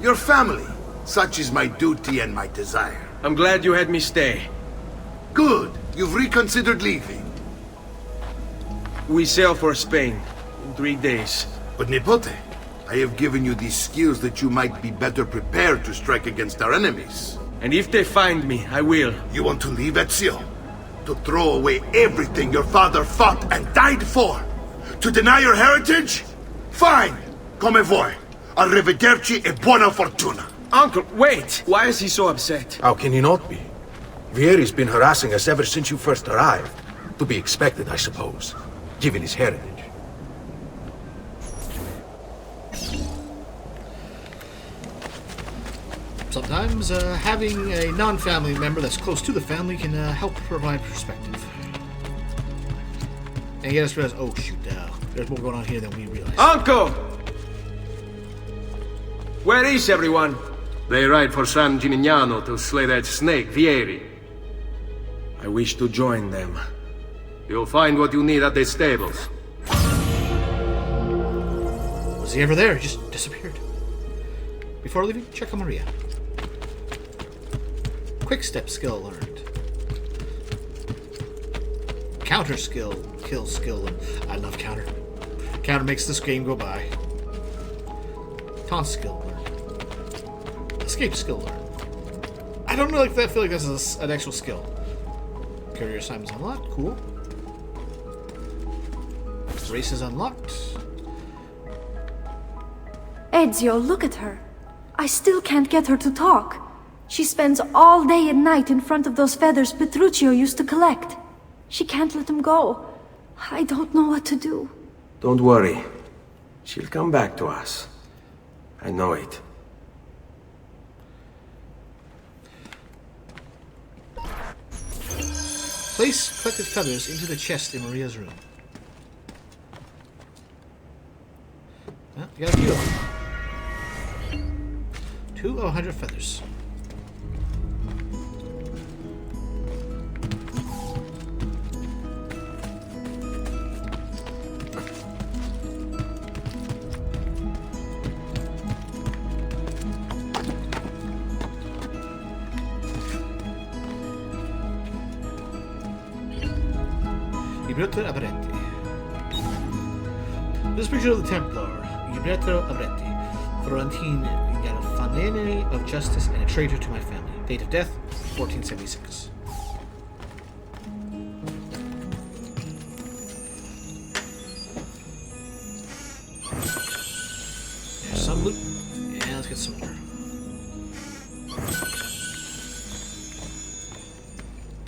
Your family. Such is my duty and my desire. I'm glad you had me stay. Good. You've reconsidered leaving. We sail for Spain in 3 days. But Nipote, I have given you these skills that you might be better prepared to strike against our enemies. And if they find me, I will. You want to leave Ezio? To throw away everything your father fought and died for? To deny your heritage? Fine! Come vuoi. Arrivederci e buona fortuna. Uncle, wait! Why is he so upset? How can he not be? Vieri's been harassing us ever since you first arrived. To be expected, I suppose, given his heritage. Sometimes having a non-family member that's close to the family can help provide perspective. And get us to realize, oh shoot, there's more going on here than we realize. Uncle! Where is everyone? They ride for San Gimignano to slay that snake, Vieri. I wish to join them. You'll find what you need at the stables. Was he ever there? He just disappeared. Before leaving, check on Maria. Quick step skill learned. Counter skill, kill skill. I love counter. Counter makes this game go by. Taunt skill learned. Escape skill learned. I don't know if I feel like this is an actual skill. Courier assignments unlocked. Cool. Race is unlocked. Ezio, look at her. I still can't get her to talk. She spends all day and night in front of those feathers Petruchio used to collect. She can't let them go. I don't know what to do. Don't worry. She'll come back to us. I know it. Place collected feathers into the chest in Maria's room. Well, you got a few of them. 2 of 100 feathers. Libretto Abretti. This picture of the Templar, Libretto Abretti, Florentine Garfanene of justice and a traitor to my family. Date of death, 1476. There's some loot. Yeah, let's get some more.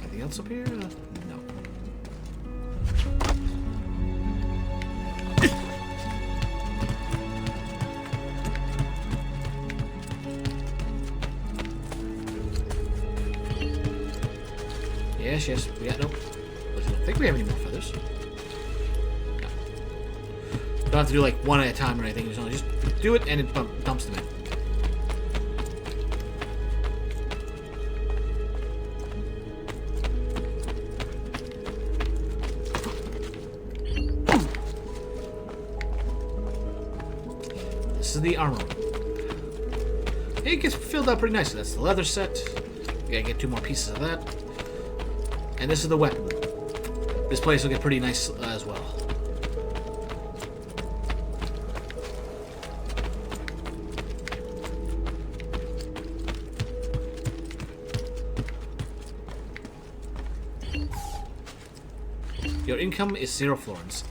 Anything else up here? No. Yes, we got no. I don't think we have any more feathers. No. Don't have to do like one at a time or anything. Just do it and it dumps them in. This is the armor. It gets filled out pretty nicely. That's the leather set. We gotta get 2 more pieces of that. And this is the weapon. This place will get pretty nice as well. Your income is 0 florins.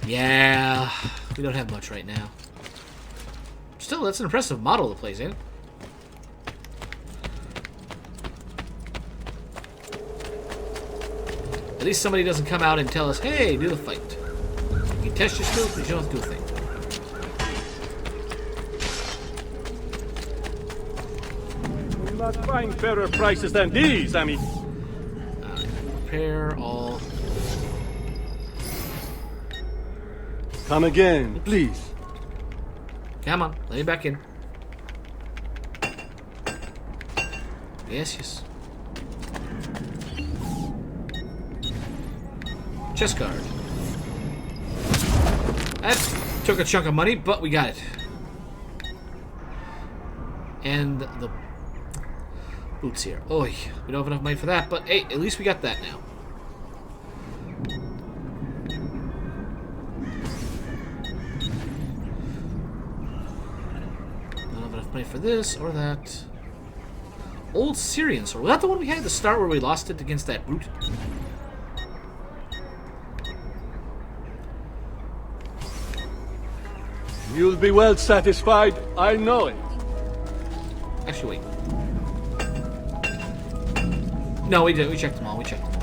Yeah, we don't have much right now. Still, that's an impressive model of the place, ain't it? At least somebody doesn't come out and tell us, hey, do the fight. You can test your skills, but you don't have to do a thing. We're not buying fairer prices than these, I mean. Repair all. Come again, please. Come on, let me back in. Yes, yes. Chest card. That took a chunk of money, but we got it. And the boots here. Oh, we don't have enough money for that, but hey, at least we got that now. Don't have enough money for this or that. Old Syrian sword. Was that the one we had at the start where we lost it against that brute? You'll be well satisfied, I know it. Actually, wait. No, we did. We checked them all. We checked them all.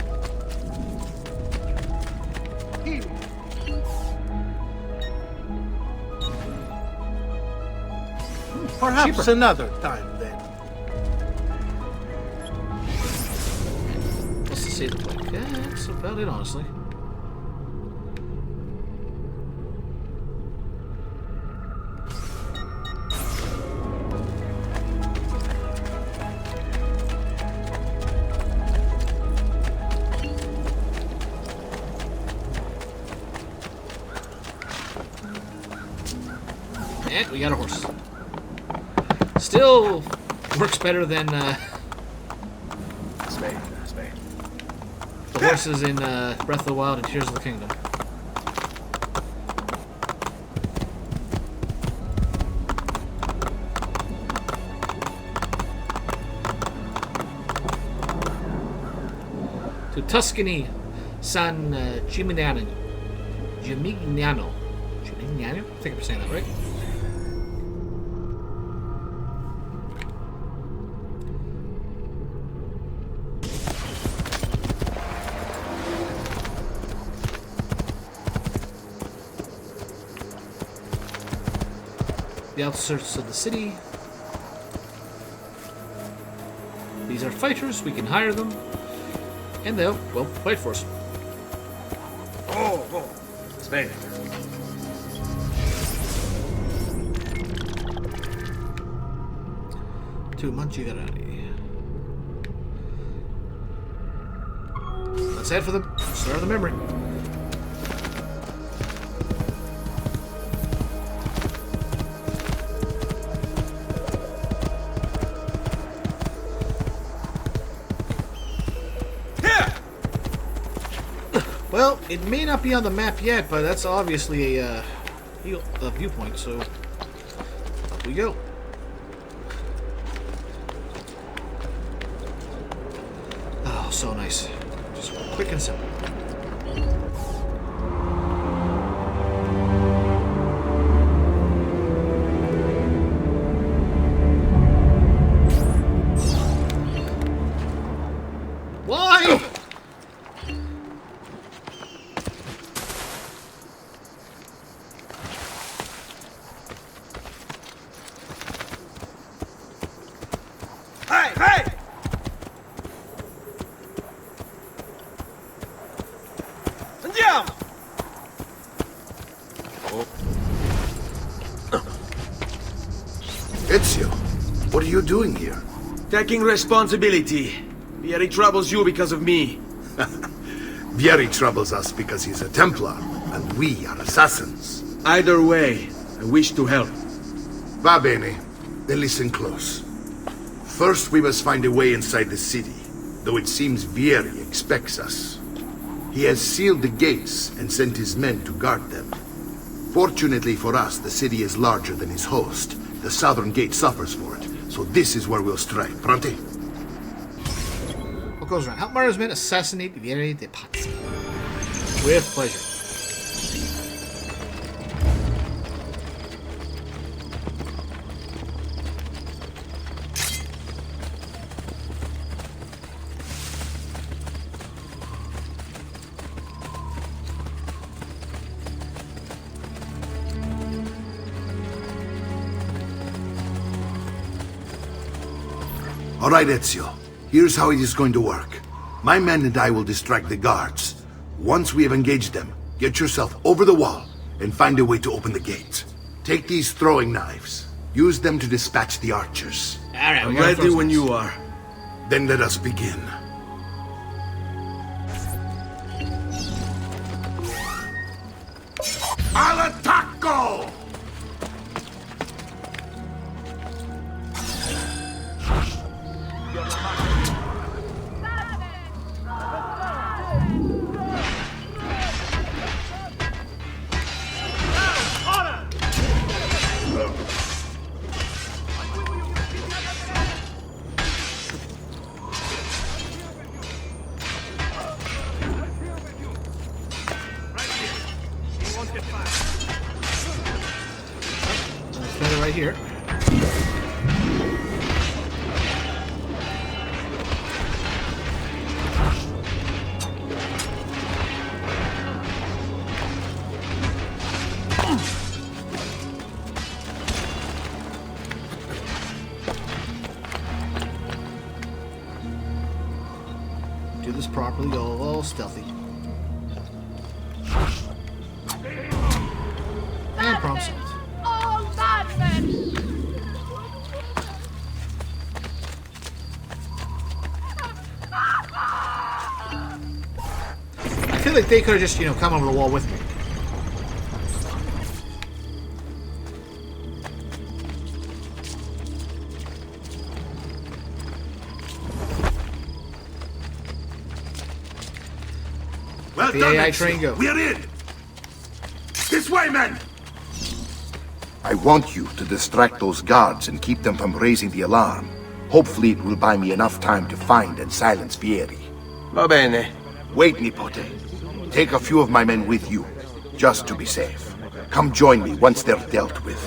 Perhaps Cheaper. another time then. Let's see the point. Yeah, that's about it, honestly. And we got a horse. Still works better than the horses in Breath of the Wild and Tears of the Kingdom. To Tuscany, San Gimignano. Gimignano? I think I'm saying that right. The outskirts of the city. These are fighters. We can hire them, and they'll, well, fight for us. Oh, Spain. To Mangiarati. Let's head for the start of the memory. Well, it may not be on the map yet, but that's obviously a viewpoint, so up we go. Oh, so nice. Just quick and simple. Why? Andiamo! Ezio, what are you doing here? Taking responsibility. Vieri troubles you because of me. Vieri troubles us because he's a Templar, and we are assassins. Either way, I wish to help. Va bene. Then listen close. First, we must find a way inside the city, though it seems Vieri expects us. He has sealed the gates and sent his men to guard them. Fortunately for us, the city is larger than his host. The southern gate suffers for it, so this is where we'll strike. Pronti? What goes around? Help Mario's men assassinate Vieri de Pazzi. With pleasure. All right, Ezio. Here's how it is going to work. My men and I will distract the guards. Once we have engaged them, get yourself over the wall and find a way to open the gate. Take these throwing knives. Use them to dispatch the archers. Alright, I'm ready when you are. Then let us begin. Al attacco! Right here. Do this properly, go a little stealthy. And problem solved. I feel like they could have just, come over the wall with me. Well The done, AI Ezio. train go. We're in! This way, men! I want you to distract those guards and keep them from raising the alarm. Hopefully it will buy me enough time to find and silence Vieri. Va bene. Wait, Nipote. Take a few of my men with you, just to be safe. Come join me once they're dealt with.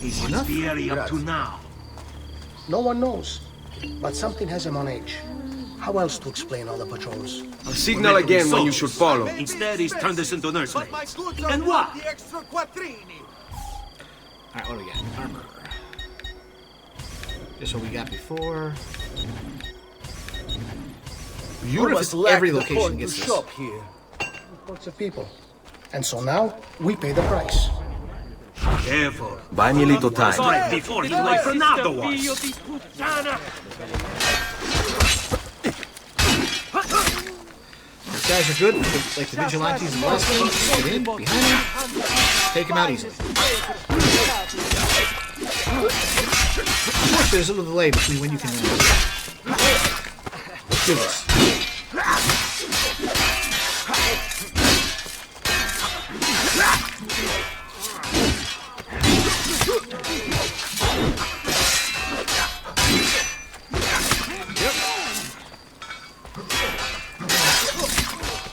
Easy enough. Vieri up to now? No one knows, but something has him on edge. How else to explain all the patrols? I'll signal again when you should follow. Instead, he's turned us into nursemaids. And what? The extra quattrini. Alright, what do we got? Armor. Just what we got before. You wonder if must it's lack every the location coin gets to this. shop here. Lots of people. And so now, we pay the price. Careful. Buy me a little time. Strike before he wakes another one. These guys are good, like the vigilantes in the last game. Just get in, behind them, take them out easily. Of course, there's a little delay between when you can let's do this.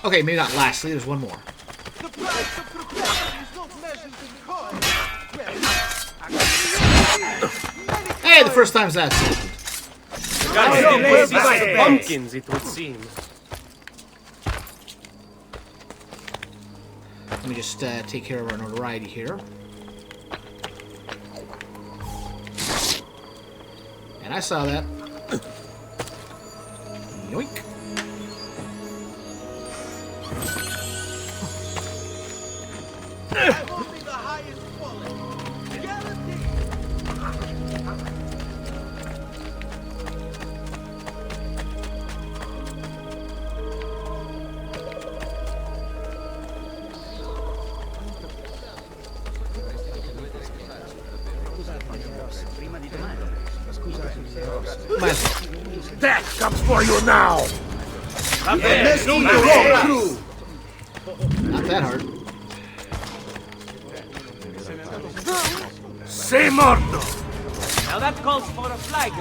Okay, maybe not lastly, there's one more. Hey, the first time's that's it. Pumpkins, it would seem. Let me just take care of our notoriety here. And I saw that. Yoink. Only the highest quality. Guaranteed. Death comes for you now! Not that hard. Sei morto! Now that calls for a flag.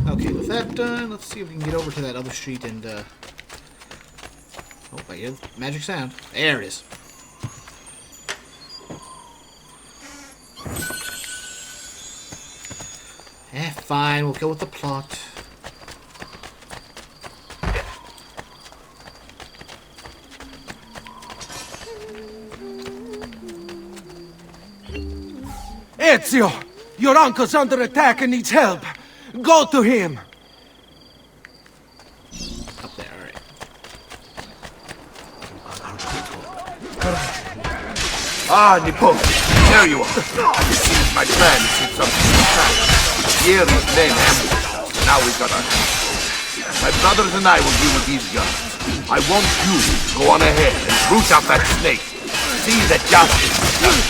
Okay, with that done, let's see if we can get over to that other street and, oh, I hear magic sound. There it is. Fine, we'll go with the plot. Ezio! Your uncle's under attack and needs help. Go to him! Up there, alright. Ah, Nipote, there you are. It seems my plan is in some trap. Here is men ambushed us. Now we got our hands. My brothers and I will deal with these guns. I want you to go on ahead and root out that snake. See that justice is done.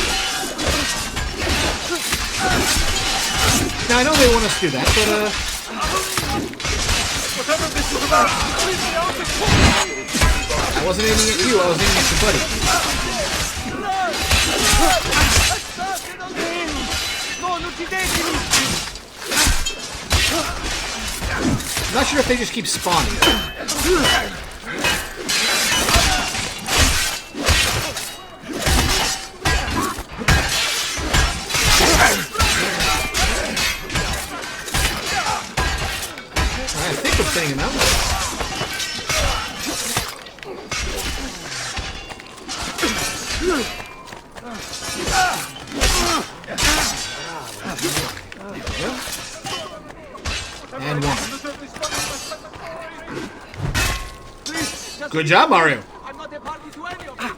Now, I know they want us to do that, but, Whatever this is about, I wasn't aiming at you, I was aiming at your buddy. I'm not sure if they just keep spawning. I think we're thinning him out. And one. Good job, Mario. I'm not a party to any of it.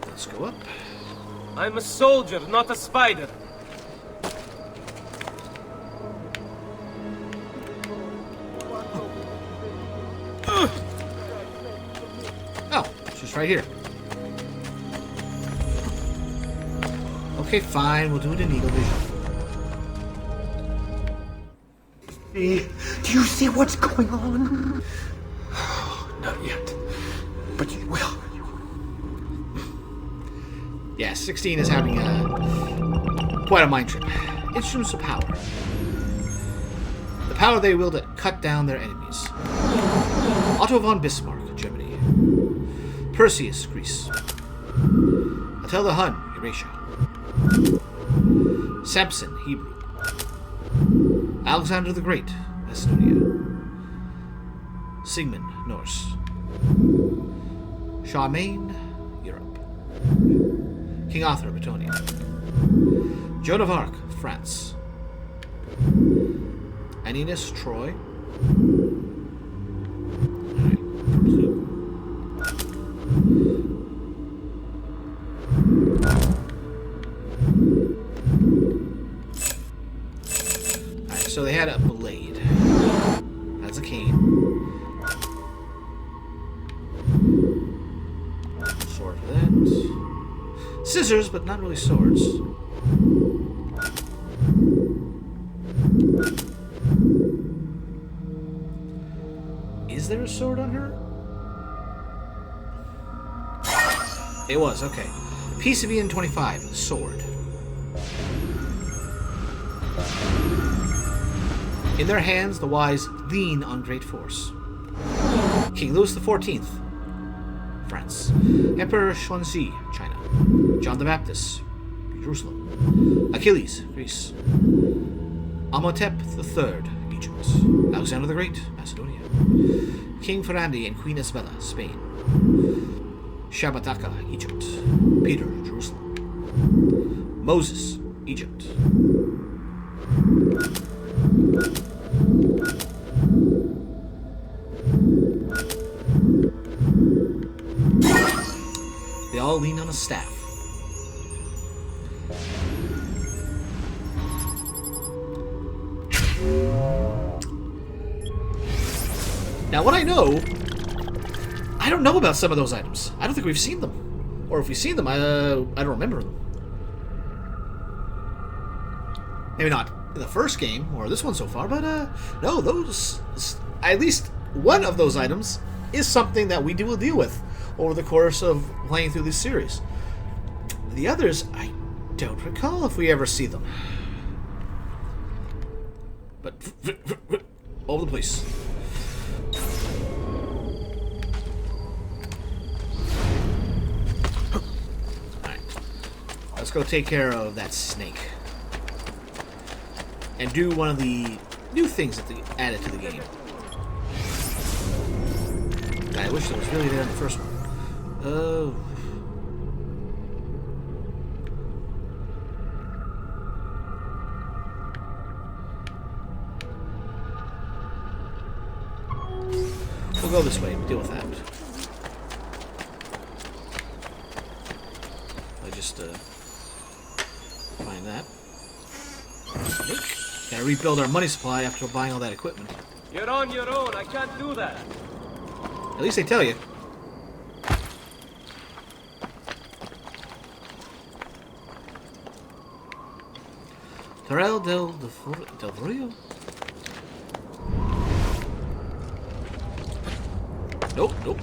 Let's go up. I'm a soldier, not a spider. Oh, she's right here. Okay, fine. We'll do it in Eagle Vision. Do you see what's going on? Not yet. But you will. Yeah, 16 is having quite a mind trip. Instruments of power. The power they will to cut down their enemies. Otto von Bismarck, Germany. Perseus, Greece. Attila the Hun, Eurasia. Samson, Hebrew. Alexander the Great, Macedonia. Sigmund, Norse. Charlemagne, Europe. King Arthur, Britannia. Joan of Arc, France. Aeneas, Troy. So they had a blade. That's a cane. Sword for that. Scissors, but not really swords. Is there a sword on her? It was, okay. PCV 25, sword. In their hands, the wise lean on great force. King Louis XIV, France. Emperor Xuanzhi, China. John the Baptist, Jerusalem. Achilles, Greece. Amenhotep III, Egypt. Alexander the Great, Macedonia. King Ferrandi and Queen Isabella, Spain. Shabbataka, Egypt. Peter, Jerusalem. Moses, Egypt. They all lean on a staff. Now, what I don't know about some of those items. I don't think we've seen them. Or if we've seen them, I don't remember them. Maybe not in the first game, or this one so far, but no, those... At least one of those items is something that we will deal with over the course of playing through this series. The others, I don't recall if we ever see them. But... all over the place. Alright. Let's go take care of that snake. And do one of the new things that they added to the game. I wish that was really there in the first one. Oh. We'll go this way and deal with that. I just find that. Gotta rebuild our money supply after buying all that equipment. You're on your own. I can't do that. At least they tell you. Torrell del Rio? Nope, nope.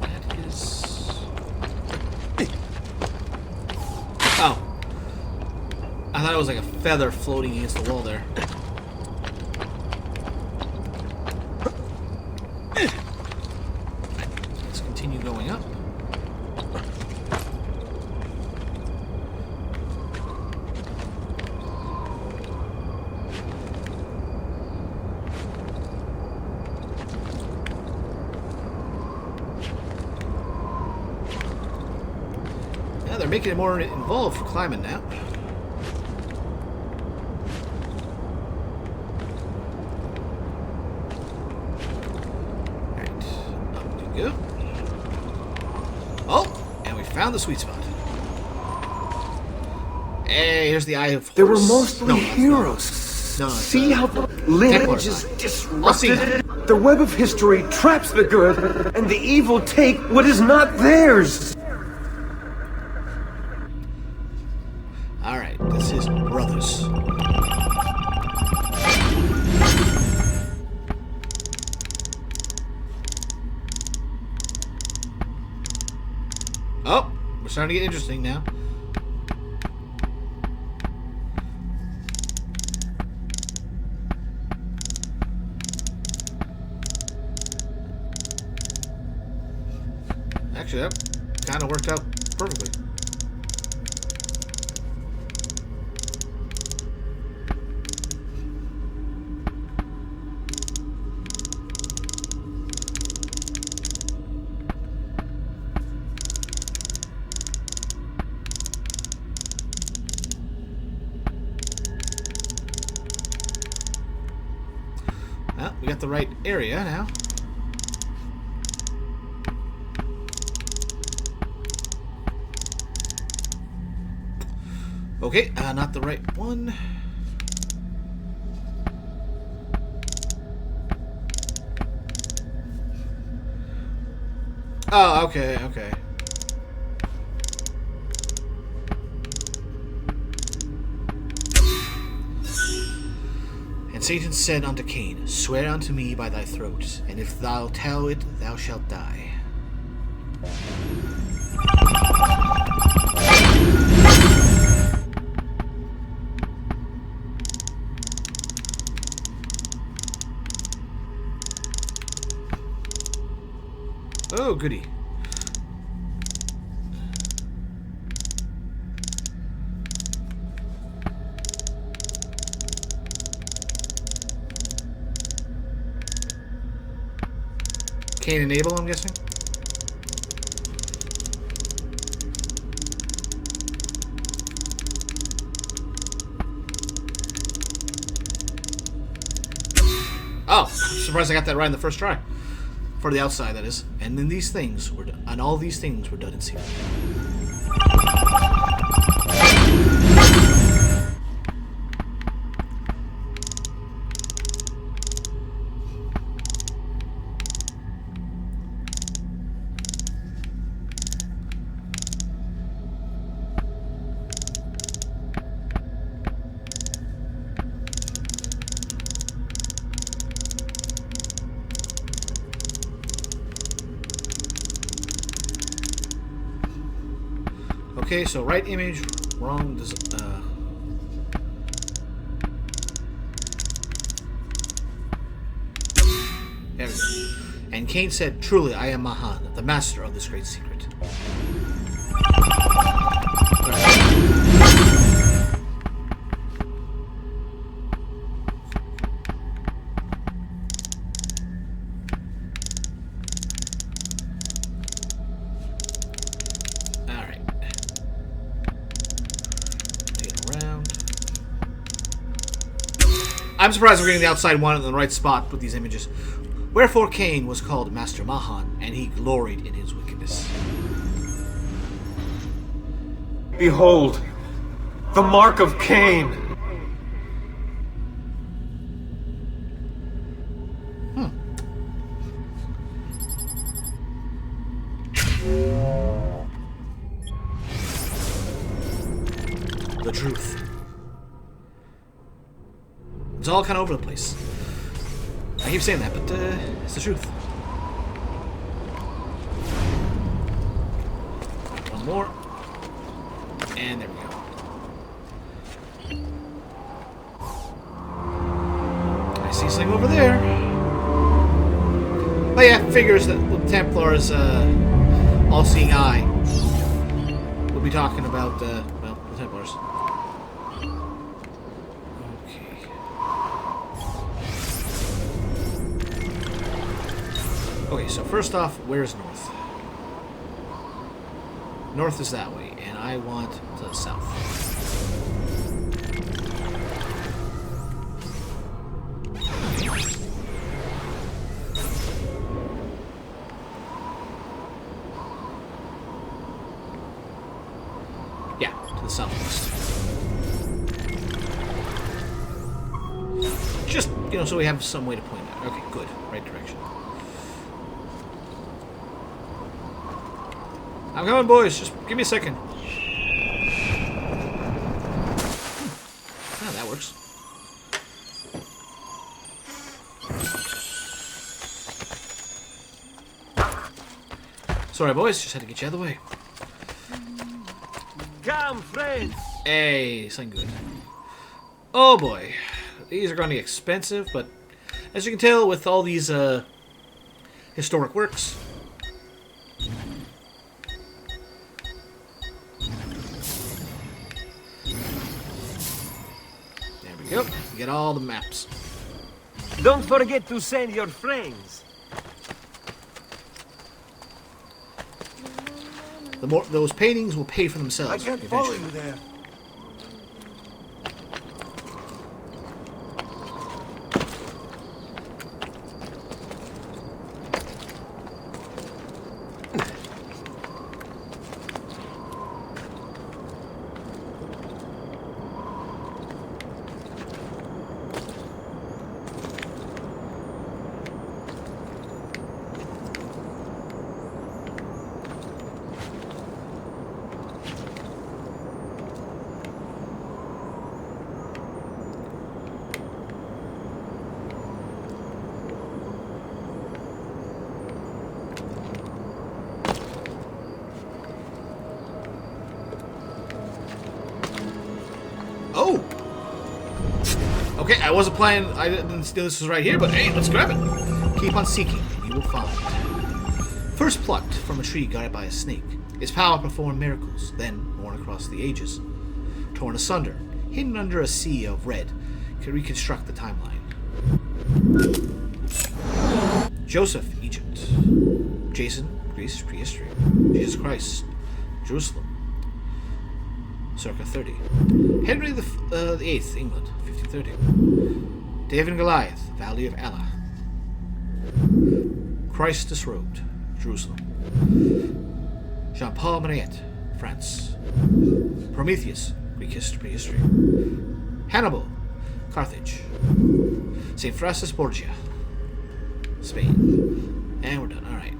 That is... Oh. I thought it was like a feather floating against the wall there. Let's continue going up. Yeah, they're making it more involved for climbing now. Found the sweet spot. Hey, here's the Eye of Horus. They were mostly heroes. No, see how the lineage is disrupted? The web of history traps the good, and the evil take what is not theirs. Alright, this is Brothers. Oh, we're starting to get interesting now. Actually, that kind of worked out perfectly. Well, we got the right area now. Okay, not the right one. Oh, okay, okay. And Satan said unto Cain, Swear unto me by thy throat, and if thou tell it, thou shalt die. Oh, goody. Cain and Abel, I'm guessing? Oh, I'm surprised I got that right in the first try. For the outside, that is. And then these things were done. And all these things were done in secret. Okay, so right image, wrong. There we go. And Cain said, "Truly, I am Mahan, the master of this great secret." I'm surprised we're getting the outside one in the right spot with these images. Wherefore Cain was called Master Mahan, and he gloried in his wickedness. Behold, the mark of Cain. The truth. It's all kind of over the place. I keep saying that, but it's the truth. One more. And there we go. I see something over there. But yeah, figures that the Templar's all-seeing eye will be talking about, well, the Templars. Okay, so first off, where's north? North is that way, and I want to the south. Yeah, to the southwest. Just, you know, so we have some way to point out. Okay, good. Right direction. I'm coming, boys. Just give me a second. Ah, that works. Sorry, boys. Just had to get you out of the way. Come, friends. Hey, something good. Oh boy, these are going to be expensive, but as you can tell, with all these historic works. Yep, get all the maps. Don't forget to send your friends. The more those paintings will pay for themselves. I can't follow you there. Oh! Okay, I wasn't planning. I didn't know this was right here, but hey, let's grab it. Keep on seeking, and you will find. First plucked from a tree guarded by a snake, its power performed miracles, then born across the ages. Torn asunder, hidden under a sea of red, can reconstruct the timeline. Joseph, Egypt. Jason, Greece, prehistory. Jesus Christ, Jerusalem. Circa 30. Henry the 8th, England, 1530. David and Goliath, Valley of Elah. Christ disrobed, Jerusalem. Jean-Paul Mariette, France. Prometheus, Greek prehistory. Hannibal, Carthage. St. Francis Borgia, Spain. And we're done. All right.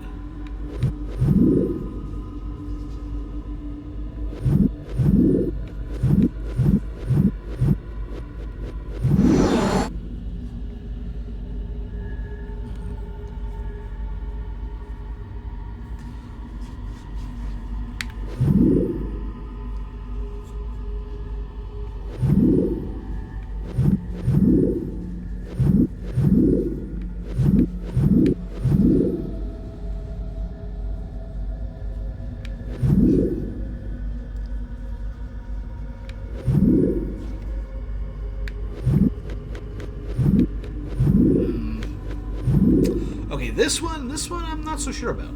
This one I'm not so sure about.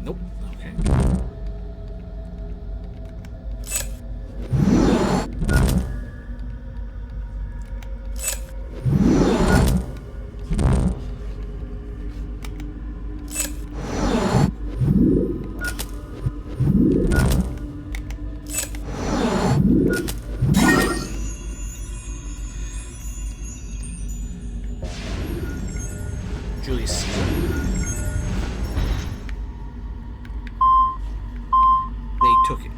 Nope. Okay. Julius Caesar. They took it.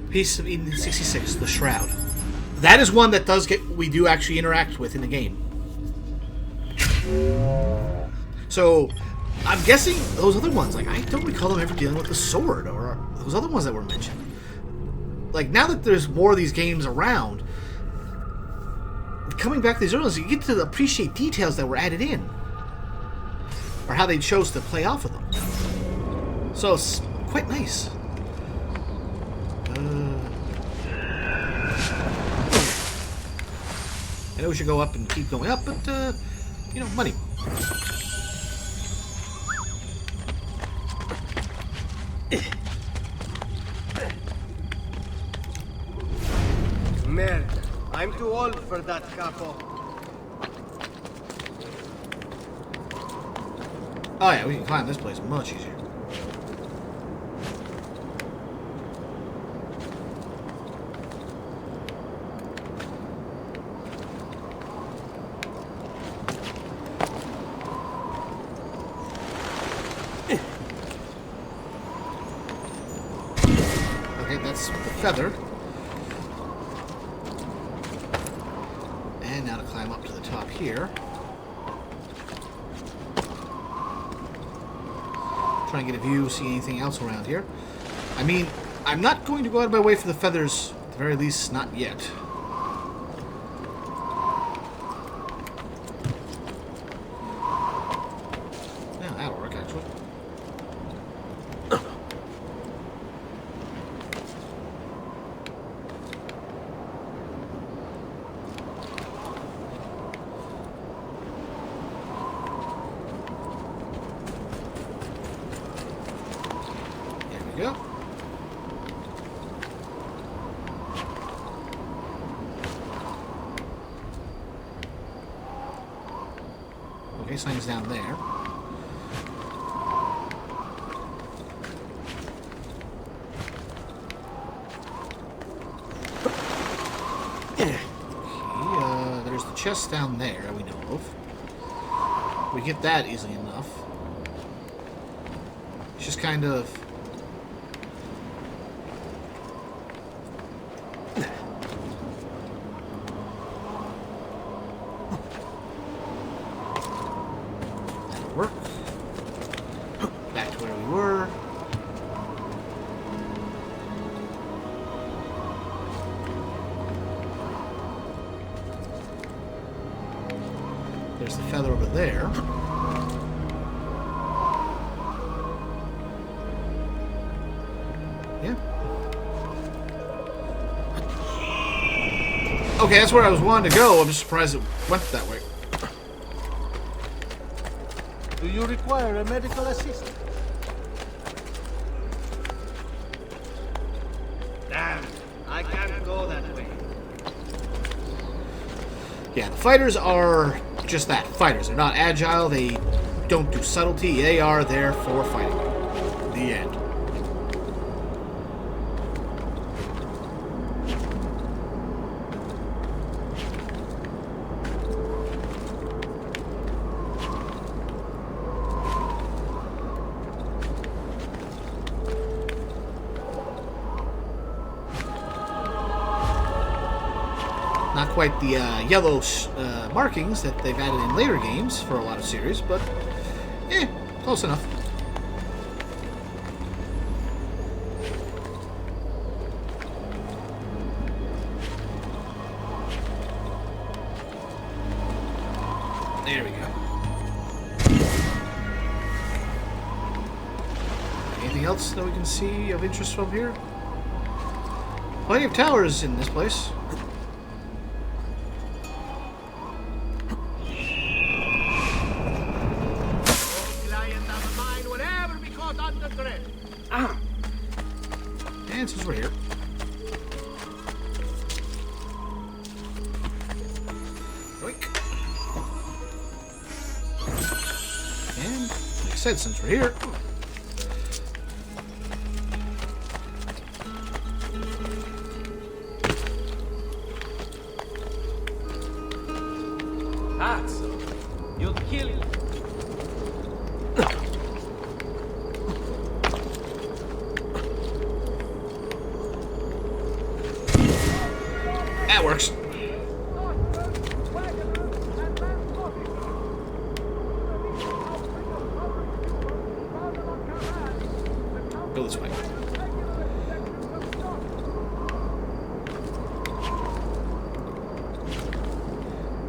Piece of 1866, the Shroud. That is one that we do actually interact with in the game. So, I'm guessing those other ones, like, I don't recall them ever dealing with the sword, or those other ones that were mentioned. Like, now that there's more of these games around, coming back to these early ones, you get to appreciate details that were added in. Or how they chose to play off of them. So, it's quite nice. I know we should go up and keep going up, but, you know, money. Merde, I'm too old for that, capo. Oh yeah, we can climb this place much easier. Okay, that's the feather. And now to climb up to the top here. Try and get a view, see anything else around here. I mean, I'm not going to go out of my way for the feathers, at the very least, not yet. Yeah, that'll work, actually. Go. Okay, signs down there. Okay, there's the chest down there we know of. We get that easily enough. It's just kind of... work. Back to where we were. There's the feather over there. Yeah. Okay, that's where I was wanting to go. I'm just surprised it went that way. Do you require a medical assistant? Damn, I can't go that way. Yeah, the fighters are just that, fighters. They're not agile, they don't do subtlety, they are there for fighting. The end. Not quite the yellow markings that they've added in later games for a lot of series, but close enough. There we go. Anything else that we can see of interest from here? Plenty of towers in this place. And since we're here. Yoink. And, like I said, since we're here. You'll kill you. That works. Go this way.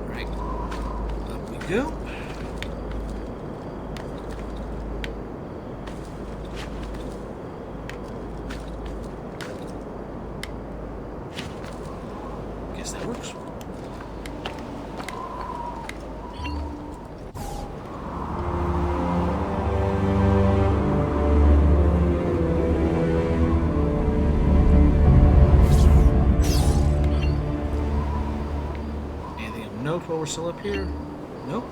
Right. Up we go. Guess that works. Anything of note while we're still up here? Nope.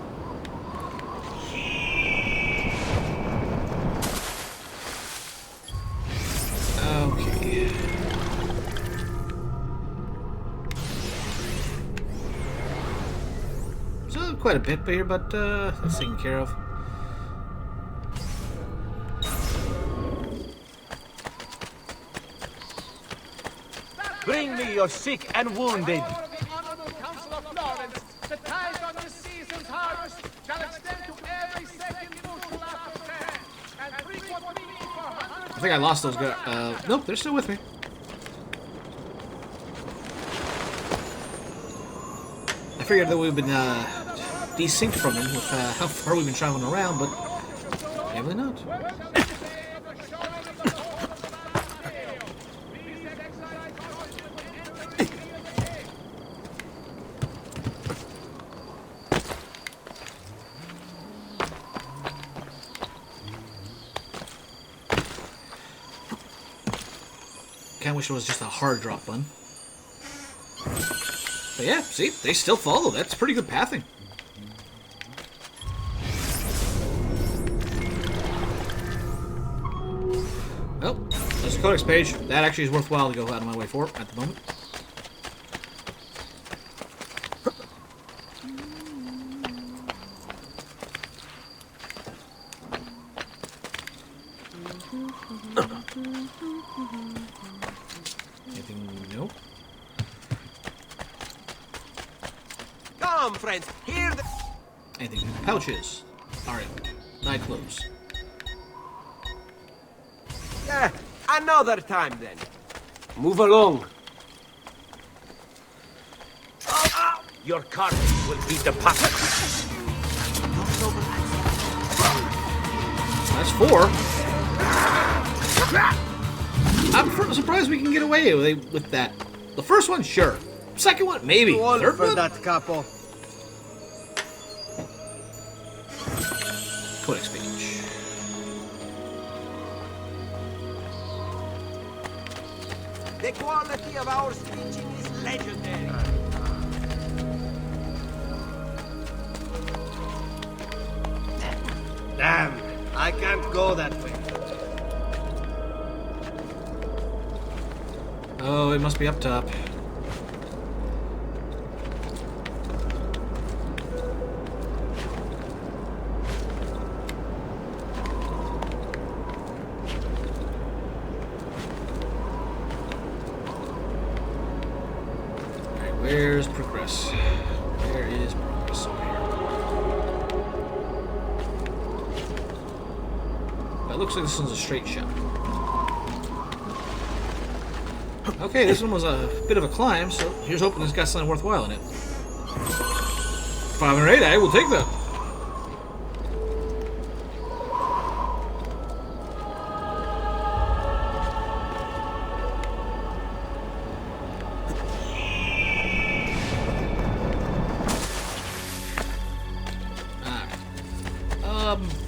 Okay. So quite a bit here, but that's taken care of. Bring me your sick and wounded. Council of Florence, the tithe on this season's harvest shall extend to every second bushel after fair, and frequent meeting for hundreds. I think I lost those guys. Nope, they're still with me. I figured that we've been desynced from them with how far we've been traveling around, but apparently not. Kinda wish it was just a hard drop button. But yeah, see, they still follow. That's pretty good pathing. Well, there's a codex page. That actually is worthwhile to go out of my way for at the moment. Anything? Nope. Come, friends, here the... Anything? Pouches. Alright. Night clothes. Yeah, another time then. Move along. Your carcass will beat the pocket. That's 4. I'm surprised we can get away with that. The first one, sure. Second one, maybe. One Third for one? that capo. Codex page. The quality of our stitching is legendary. Damn, I can't go that way. Oh, it must be up top. Where's progress? Where is progress over here? It looks like this one's a straight shot. Okay, this one was a bit of a climb, so here's hoping it's got something worthwhile in it. 508, I will take that.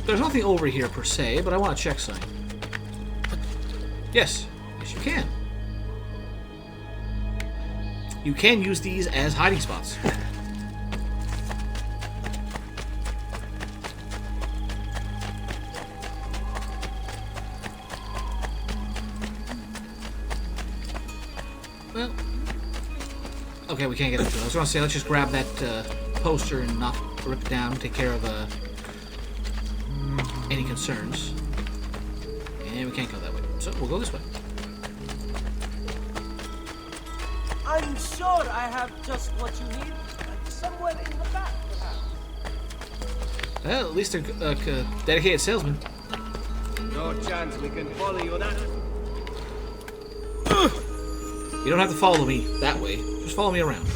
There's nothing over here per se, but I want to check something. Yes. Yes, you can. You can use these as hiding spots. Well, okay, we can't get up to it. I was going to say, let's just grab that poster and not rip it down, take care of any concerns. And we can't go that way. So we'll go this way. I'm sure I have just what you need. Somewhere in the back, perhaps. Well, at least a dedicated salesman. No chance we can follow you that. You don't have to follow me that way. Just follow me around.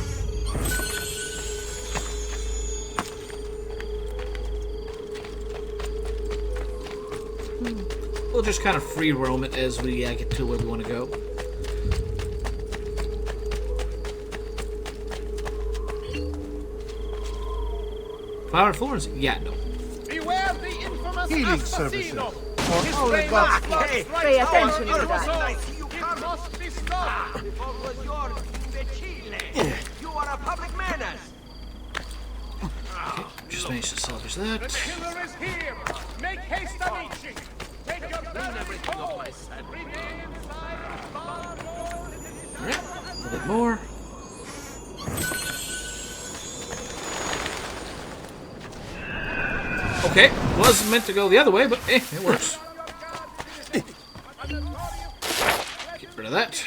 We'll just kind of free roam it as we get to where we want to go. $500 florins? Yeah, no. Beware the infamous Healing assassino. services. His All famous gods. blood Hey, strikes pay our attention to nervous that. zones. He must be stopped. You are a public menace. Okay, just managed to salvage that. The killer is here. Make haste, amici. Take your battery home. Remain inside the bar. Alright, a little bit more. Okay, was meant to go the other way, but it works. Get rid of that.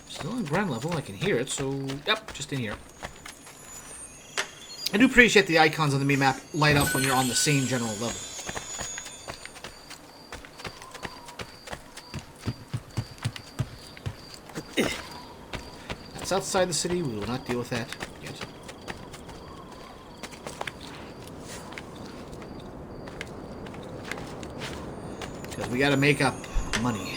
Still on ground level, I can hear it, so yep, just in here. I do appreciate the icons on the mini-map light up when you're on the same general level. That's outside the city. We will not deal with that yet. Because we gotta make up money.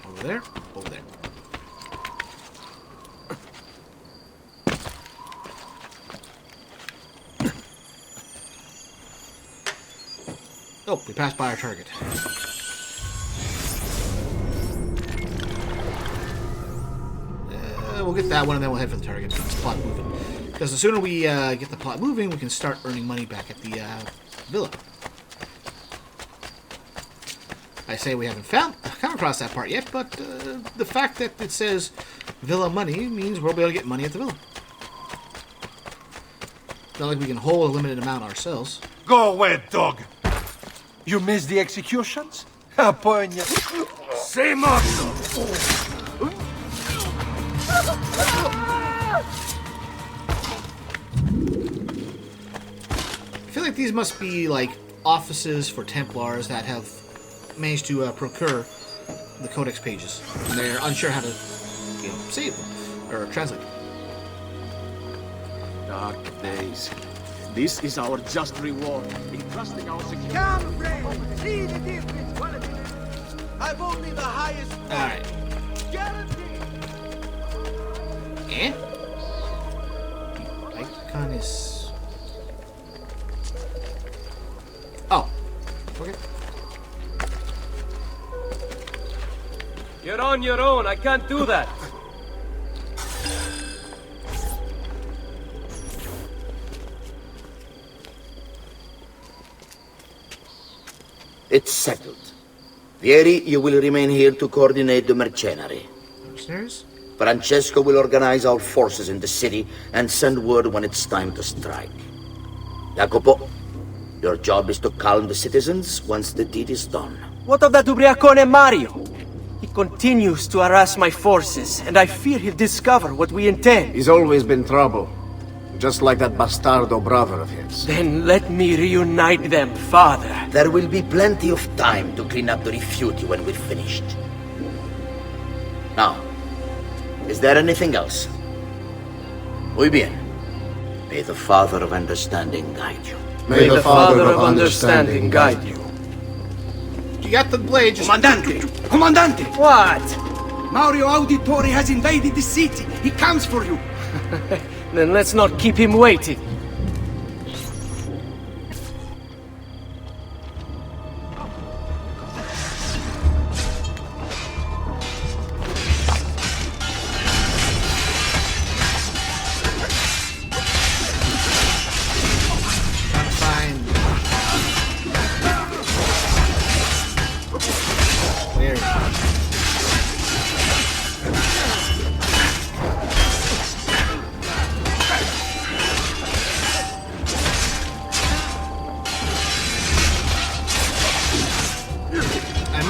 Over there. Over there. Oh, we passed by our target. We'll get that one and then we'll head for the target. Get this plot moving. Because the sooner we get the plot moving, we can start earning money back at the villa. I say we haven't come across that part yet, but the fact that it says villa money means we'll be able to get money at the villa. It's not like we can hold a limited amount ourselves. Go away, dog. You missed the executions? Apogna. Say morto. I feel like these must be like offices for Templars that have managed to procure the Codex pages, and they're unsure how to, save them or translate them. Dark days. This is our just reward in trusting our security. Come, friend. See the difference. I've only the highest. All right. Guaranteed. Eh? The icon is. Oh. Okay. You're on your own. I can't do that. It's settled. Vieri, you will remain here to coordinate the mercenary. Upstairs? Francesco will organize our forces in the city and send word when it's time to strike. Jacopo, your job is to calm the citizens once the deed is done. What of that Ubriacone Mario? He continues to harass my forces, and I fear he'll discover what we intend. He's always been trouble. Just like that bastardo brother of his. Then let me reunite them, father. There will be plenty of time to clean up the refuge when we're finished. Now, is there anything else? Muy bien. May the Father of Understanding guide you. May the Father of Understanding guide you. You got the blade, just... Comandante! Comandante! What? Mario Auditore has invaded the city. He comes for you. Then let's not keep him waiting.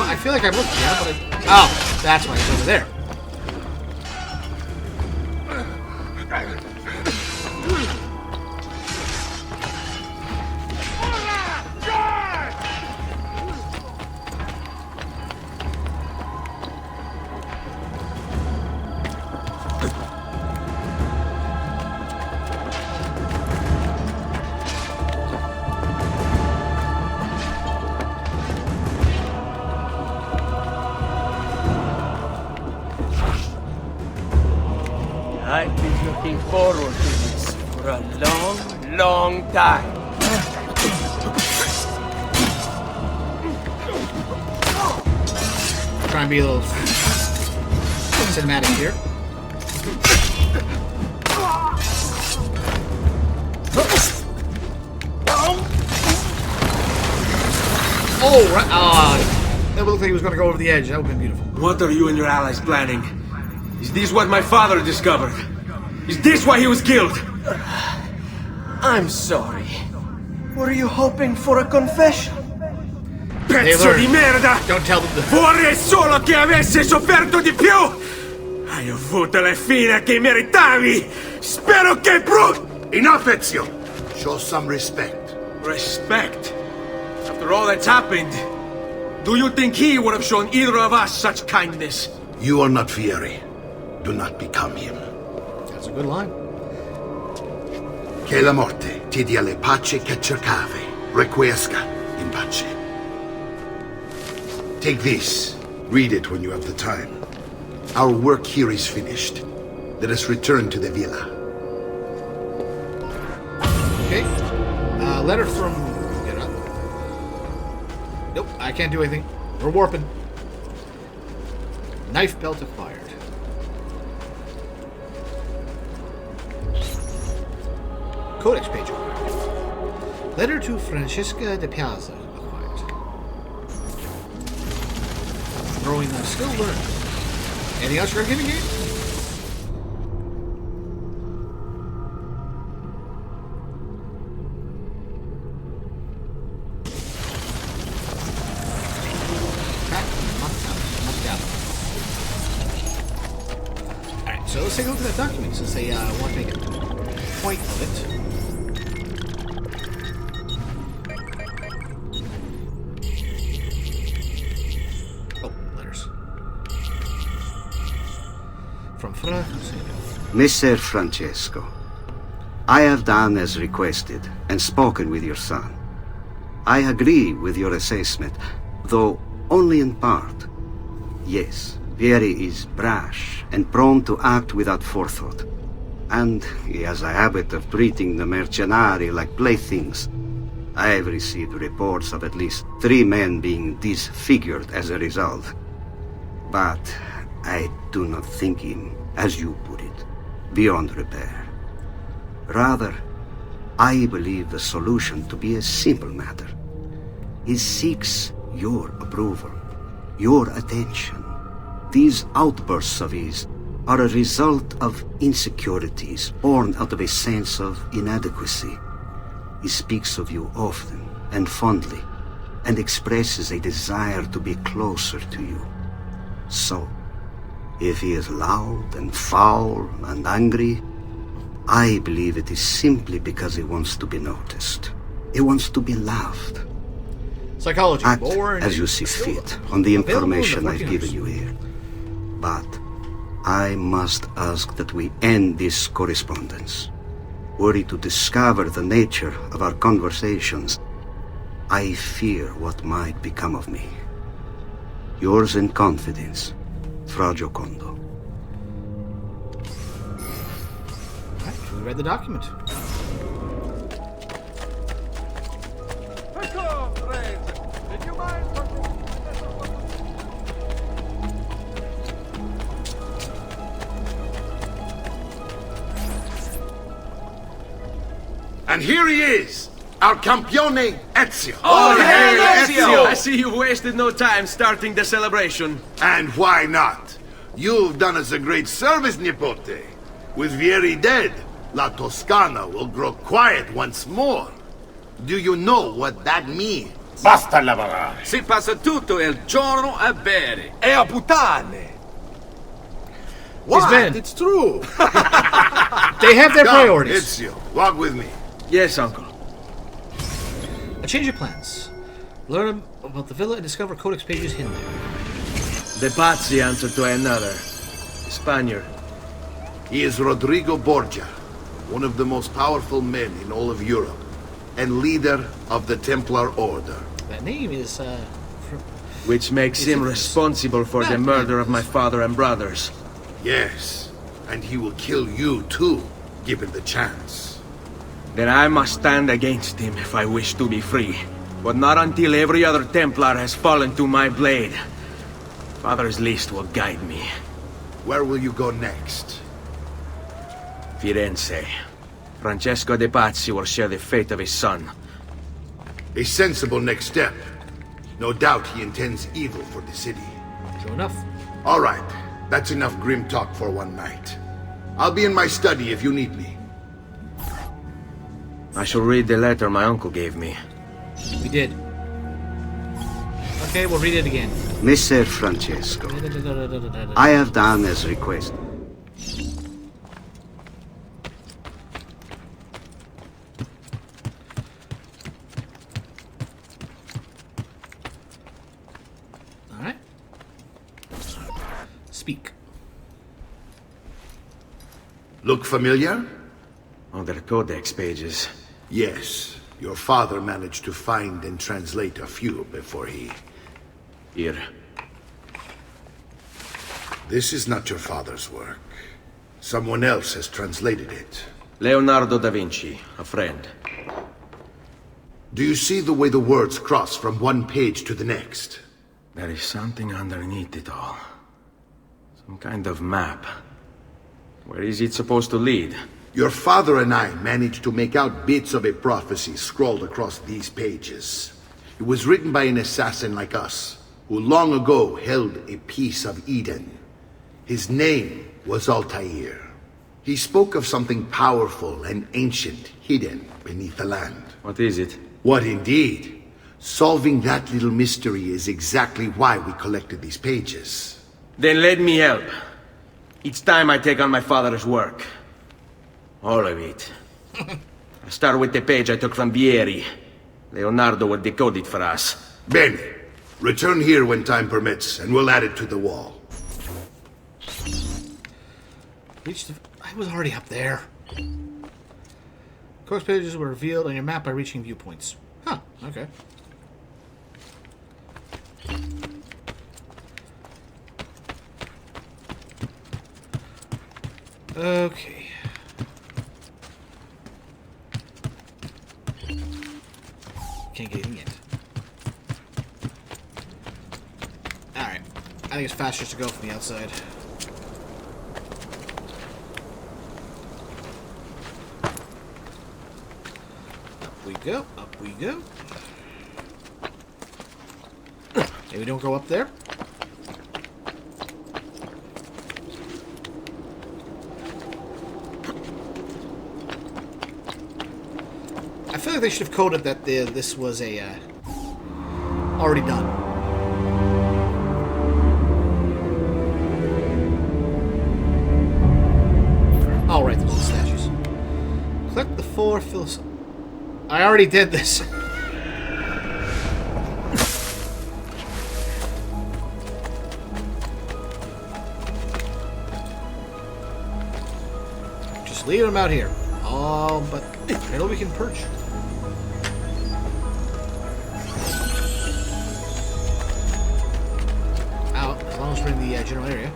I feel like I looked there, but I... Oh, that's why he's over there. I've been looking forward to this for a long, long time. Try and be a little cinematic here. Oh, right. That looked like he was going to go over the edge. That would have been beautiful. What are you and your allies planning? Is this what my father discovered? Is this why he was killed? I'm sorry. Were you hoping for a confession? Pezzo di merda! Don't tell them the... Vorrei solo che avessi sofferto di più! Hai avuto la fine che meritavi! Spero che Enough, Ezio! Show some respect. Respect? After all that's happened, do you think he would have shown either of us such kindness? You are not Vieri. Do not become him. That's a good line. Che la morte ti dia le pace che cercavi. Requiesca in pace. Take this. Read it when you have the time. Our work here is finished. Let us return to the villa. Okay. Letter from... Get up. Nope, I can't do anything. We're warping. Knife belt acquired. Codex page acquired. Letter to Francesca de Piazza acquired. Growing skill learned. Anything else you're giving game? Alright, so let's take a look at that document since they want to make a point of it. Messer Francesco, I have done as requested and spoken with your son. I agree with your assessment, though only in part. Yes, Vieri is brash and prone to act without forethought. And he has a habit of treating the mercenari like playthings. I have received reports of at least 3 men being disfigured as a result. But I do not think him, as you put it, beyond repair. Rather, I believe the solution to be a simple matter. He seeks your approval. your attention. These outbursts of his are a result of insecurities born out of a sense of inadequacy. He speaks of you often and fondly, and expresses a desire to be closer to you. So, if he is loud and foul and angry, I believe it is simply because he wants to be noticed. He wants to be loved. Psychology. Act Born as you see fit on the information I've given you here. But I must ask that we end this correspondence. Were he to discover the nature of our conversations, I fear what might become of me. Yours in confidence, Fra Giocondo. Alright, we read the document. And here he is, our campione Ezio. Oh, hey, Ezio! I see you wasted no time starting the celebration. And why not? You've done us a great service, Nipote. With Vieri dead, La Toscana will grow quiet once more. Do you know what that means? Basta lavorare. Si passa tutto il giorno a bere. E a puttane. He's What? been. It's true. They have their Come, priorities. Ezio, walk with me. Yes, uncle. A change of plans. Learn about the villa and discover codex pages hidden there. The Pazzi answer to another. Spaniard. He is Rodrigo Borgia, one of the most powerful men in all of Europe, and leader of the Templar Order. That name is, Which makes him responsible for the murder of my father and brothers. Yes, and he will kill you too, given the chance. Then I must stand against him if I wish to be free. But not until every other Templar has fallen to my blade. Father's list will guide me. Where will you go next? Firenze. Francesco de Pazzi will share the fate of his son. A sensible next step. No doubt he intends evil for the city. True enough. All right, that's enough grim talk for one night. I'll be in my study if you need me. I shall read the letter my uncle gave me. We did. Okay, we'll read it again. Messer Francesco, I have done as requested. Alright. Speak. Look familiar? On their codex pages. Yes. Your father managed to find and translate a few before he... Here. This is not your father's work. Someone else has translated it. Leonardo da Vinci, a friend. Do you see the way the words cross from one page to the next? There is something underneath it all. Some kind of map. Where is it supposed to lead? Your father and I managed to make out bits of a prophecy scrawled across these pages. It was written by an assassin like us, who long ago held a piece of Eden. His name was Altair. He spoke of something powerful and ancient hidden beneath the land. What is it? What indeed? Solving that little mystery is exactly why we collected these pages. Then let me help. It's time I take on my father's work. All of it. I'll start with the page I took from Vieri. Leonardo will decode it for us. Bene. Return here when time permits, and we'll add it to the wall. Reach the... I was already up there. Codex pages were revealed on your map by reaching viewpoints. Huh, okay. Okay. Can't get in yet. Alright. I think it's faster to go from the outside. Up we go. Up we go. Okay, we don't go up there. like they should have coded that this was a already done. All right, those little statues. Collect the 4 philosoph. I already did this. Just leave them out here. Oh, but maybe we can perch. Out, as long as we're in the general area.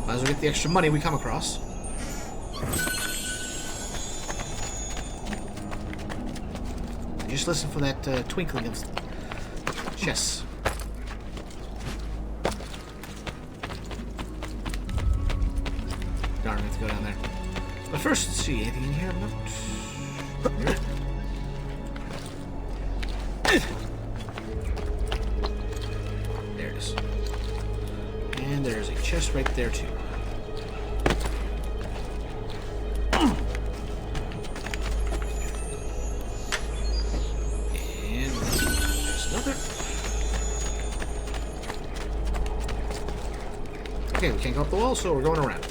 Might as well get the extra money we come across. Just listen for that twinkling of chests. Darn, we have to go down there. But first, let's see, anything in here? There it is. And there's a chest right there, too. And there's another. Okay, we can't go up the wall, so we're going around.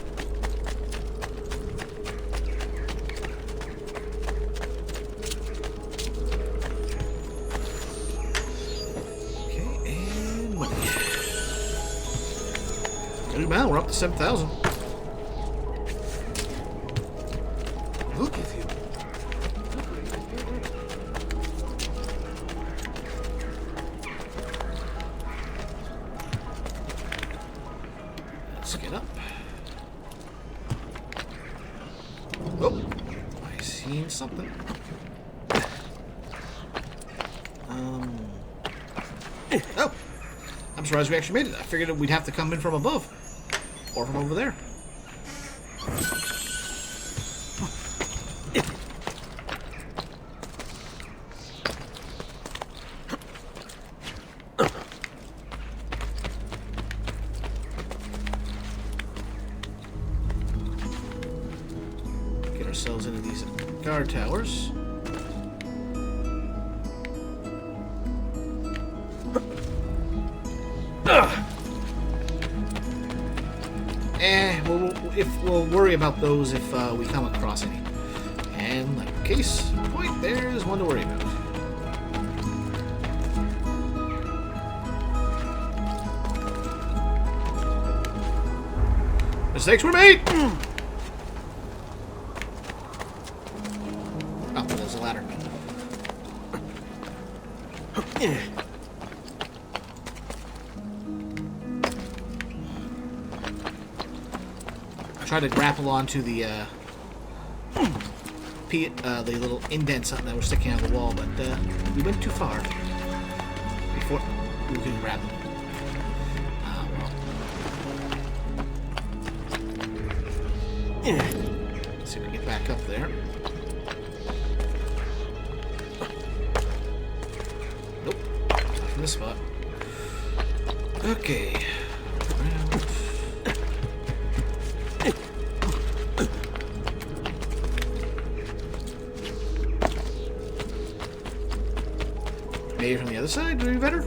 Man, we're up to 7,000. Look at you. Let's get up. Oh, I seen something. Oh, I'm surprised we actually made it. I figured we'd have to come in from above. Or from over there. Get ourselves into these guard towers. We'll worry about those if we come across any. And like case in point, there's one to worry about. Mistakes were made! Oh, there's a ladder. Try to grapple onto the little indents that were sticking out of the wall, but we went too far before we could grab them. Ah, well. Let's see if we can get back up there. Nope, not from this spot. Okay. Maybe from the other side would be better.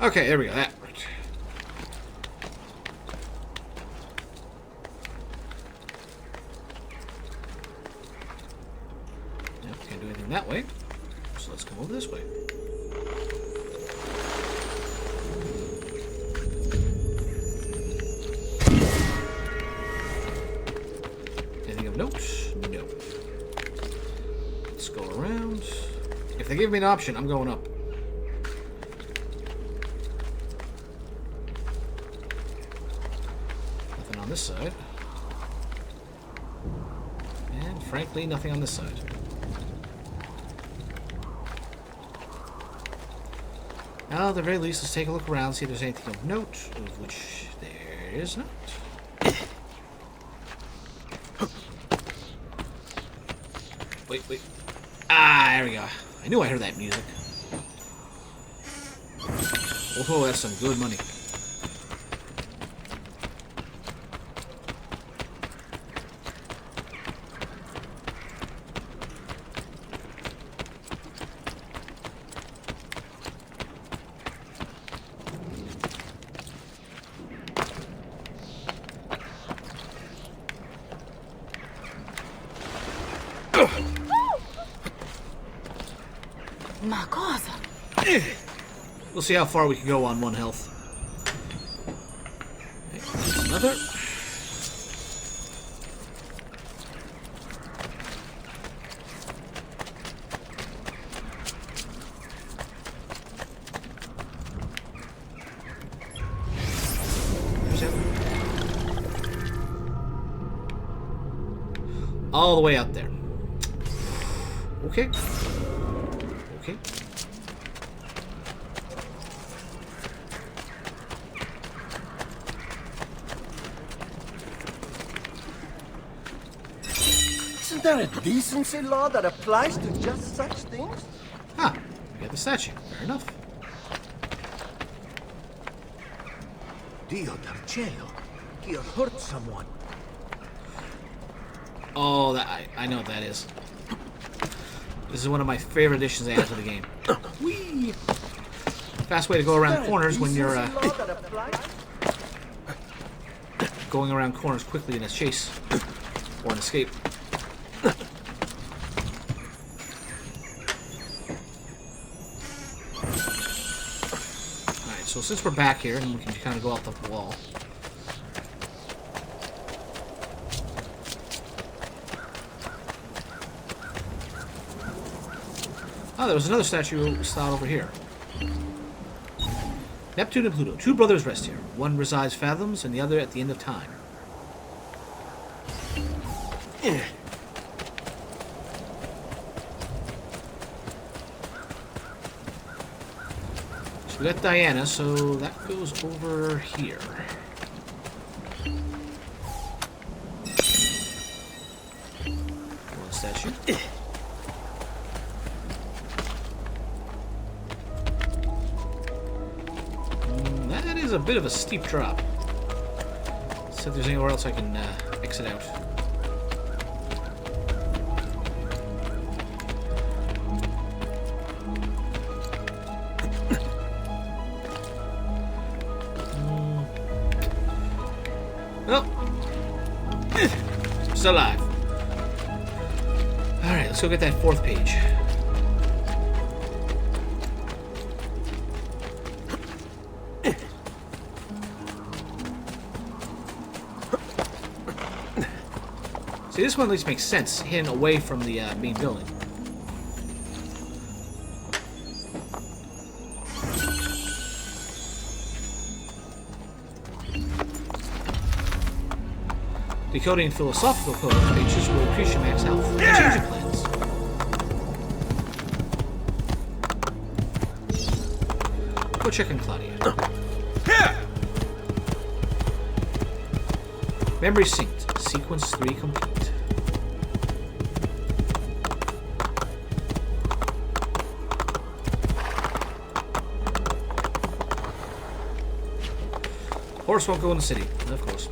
Okay, there we go. That worked. Yep, can't do anything that way. So let's come over this way. Anything of note? No. Let's go around. If they give me an option, I'm going up. This side, and frankly nothing on this side. Well, at the very least, let's take a look around, see if there's anything of note, of which there is not. Wait. Ah, there we go. I knew I heard that music. Oh, that's some good money. Ma cosa? We'll see how far we can go on 1 health. There's another. There's it. All the way out there. Okay. Okay. Isn't there a decency law that applies to just such things? Ah, we got the statue. Fair enough. Dio del cielo. He hurt someone. Oh, I know what that is. This is one of my favorite additions they add to the game. Whee! Fast way to go around corners when you're going around corners quickly in a chase or an escape. Alright, so since we're back here and we can kind of go out the wall. Oh, there was another statue style over here. Neptune and Pluto, 2 brothers rest here. One resides fathoms, and the other at the end of time. So we got Diana, so that goes over here. One statue. That is a bit of a steep drop. See if there's anywhere else I can exit out. Well, still alive. Alright, let's go get that 4th page. See, this one at least makes sense, hidden away from the main building. Decoding philosophical code pages will increase your max health. Change your plans. Go check on Claudia. Memory synced. Sequence 3 complete. Horse won't go in the city, of course.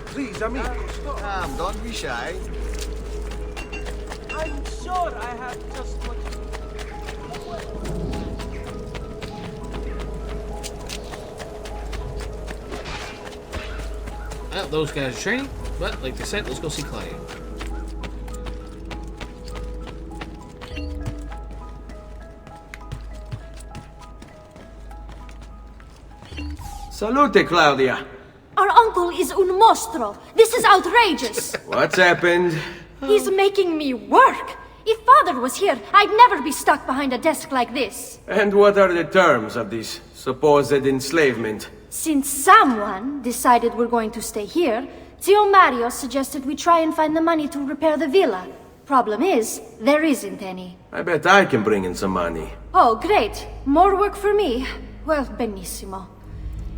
Please, amigos, come, don't be shy. I'm sure I have just what Well, those guys are training, but like they said, let's go see Claudia. Salute, Claudia. Our uncle is un mostro. This is outrageous. What's happened? He's making me work. If Father was here, I'd never be stuck behind a desk like this. And what are the terms of this supposed enslavement? Since someone decided we're going to stay here, Zio Mario suggested we try and find the money to repair the villa. Problem is, there isn't any. I bet I can bring in some money. Oh, great. More work for me. Well, benissimo.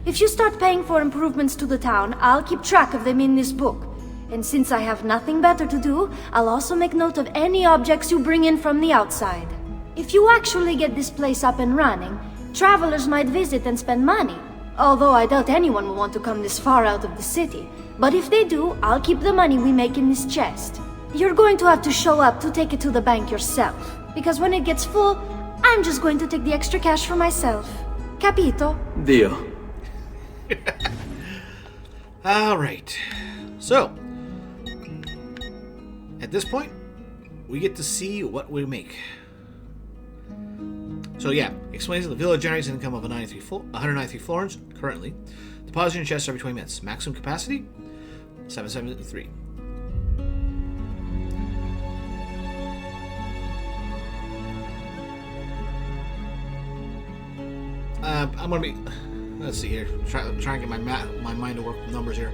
If you start paying for improvements to the town, I'll keep track of them in this book. And since I have nothing better to do, I'll also make note of any objects you bring in from the outside. If you actually get this place up and running, travelers might visit and spend money. Although I doubt anyone will want to come this far out of the city. But if they do, I'll keep the money we make in this chest. You're going to have to show up to take it to the bank yourself. Because when it gets full, I'm just going to take the extra cash for myself. Capito? Deal. Alright. So, at this point, we get to see what we make. So yeah, explains that the villa generates an income of 193 florins currently. Deposit in your chest every 20 minutes. Maximum capacity, 773. I'm gonna be. Let's see here. I'm trying to get my mind to work with numbers here.